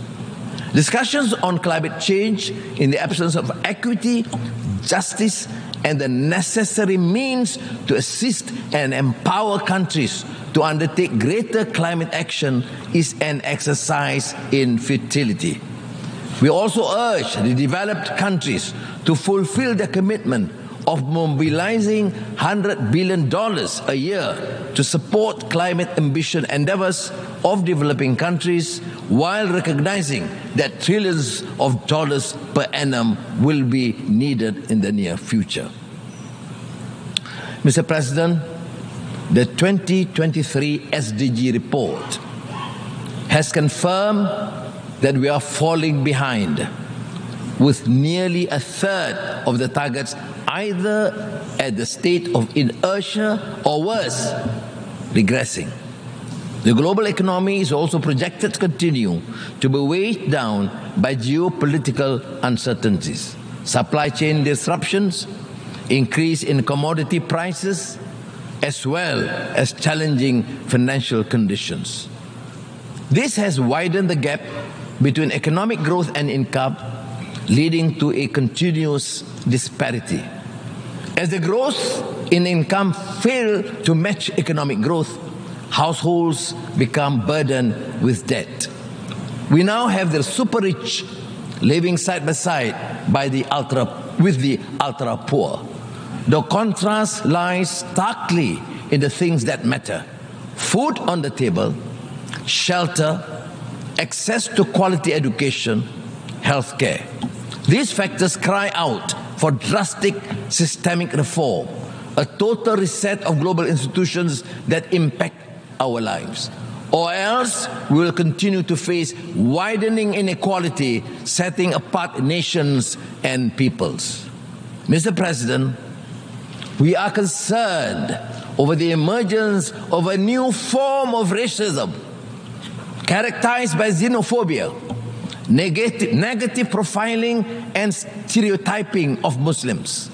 Discussions on climate change in the absence of equity, justice, and the necessary means to assist and empower countries to undertake greater climate action is an exercise in futility. We also urge the developed countries to fulfill their commitment of mobilizing $100 billion a year to support climate ambition endeavors of developing countries, while recognizing that trillions of dollars per annum will be needed in the near future. Mr. President, the 2023 SDG report has confirmed that we are falling behind, with nearly a third of the targets either at the state of inertia or worse, regressing. The global economy is also projected to continue to be weighed down by geopolitical uncertainties, supply chain disruptions, increase in commodity prices, as well as challenging financial conditions. This has widened the gap between economic growth and income, leading to a continuous disparity. As the growth in income fails to match economic growth, households become burdened with debt. We now have the super rich living side by side with the ultra poor. The contrast lies starkly in the things that matter: food on the table, shelter, access to quality education, healthcare. These factors cry out for drastic systemic reform, a total reset of global institutions that impact our lives. Or else we will continue to face widening inequality, setting apart nations and peoples. Mr. President, we are concerned over the emergence of a new form of racism characterized by xenophobia, negative profiling and stereotyping of Muslims.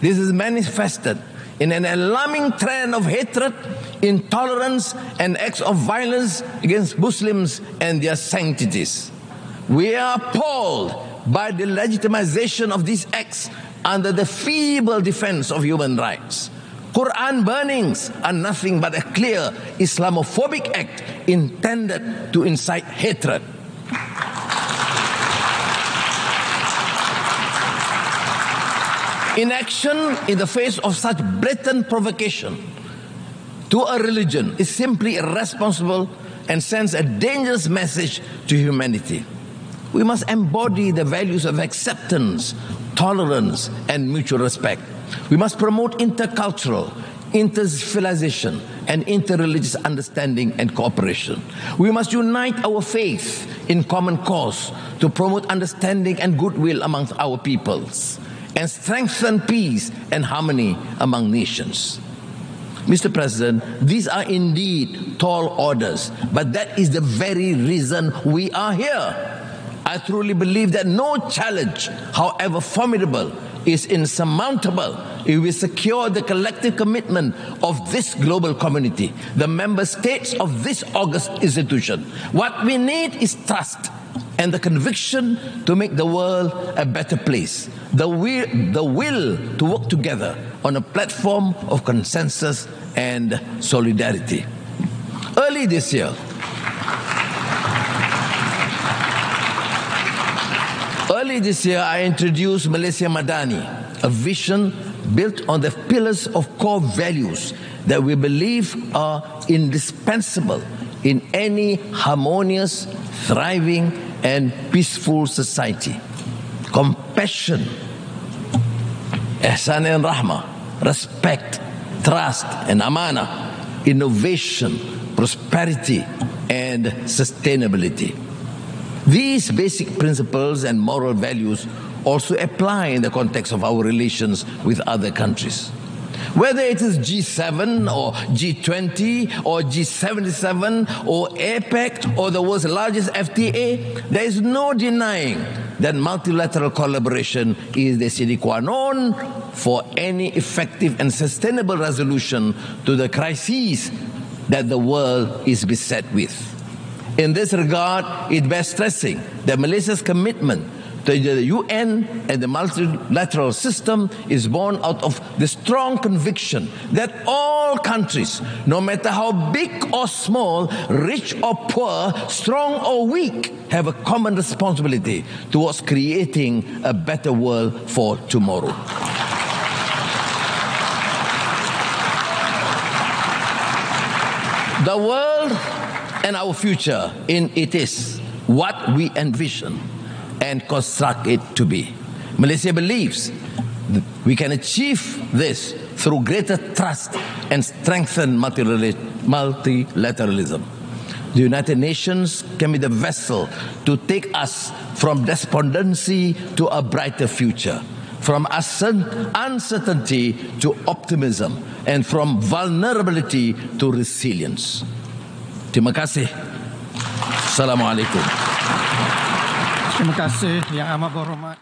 This is manifested in an alarming trend of hatred, intolerance and acts of violence against Muslims and their sanctities. We are appalled by the legitimization of these acts under the feeble defense of human rights. Quran burnings are nothing but a clear Islamophobic act intended to incite hatred. Inaction in the face of such blatant provocation to a religion is simply irresponsible and sends a dangerous message to humanity. We must embody the values of acceptance, tolerance, and mutual respect. We must promote intercultural, inter-civilization, and interreligious understanding and cooperation. We must unite our faith in common cause to promote understanding and goodwill amongst our peoples and strengthen peace and harmony among nations. Mr. President, these are indeed tall orders, but that is the very reason we are here. I truly believe that no challenge, however formidable, is insurmountable if we secure the collective commitment of this global community, the member states of this august institution. What we need is trust and the conviction to make the world a better place, the will to work together on a platform of consensus and solidarity. Early this year, I introduced Malaysia Madani, a vision built on the pillars of core values that we believe are indispensable in any harmonious, thriving, and peaceful society. Compassion, ihsan and rahmah, respect, trust and amanah, innovation, prosperity, and sustainability. These basic principles and moral values also apply in the context of our relations with other countries. Whether it is G7 or G20 or G77 or APEC or the world's largest FTA, there is no denying that multilateral collaboration is the sine qua non for any effective and sustainable resolution to the crises that the world is beset with. In this regard, it bears stressing that Malaysia's commitment to the UN and the multilateral system is born out of the strong conviction that all countries, no matter how big or small, rich or poor, strong or weak, have a common responsibility towards creating a better world for tomorrow. The world and our future it is what we envision and construct it to be. Malaysia believes we can achieve this through greater trust and strengthen multilateralism. The United Nations can be the vessel to take us from despondency to a brighter future, from uncertainty to optimism, and from vulnerability to resilience. Terima kasih. Assalamualaikum. Terima kasih Yang Amat Berhormat.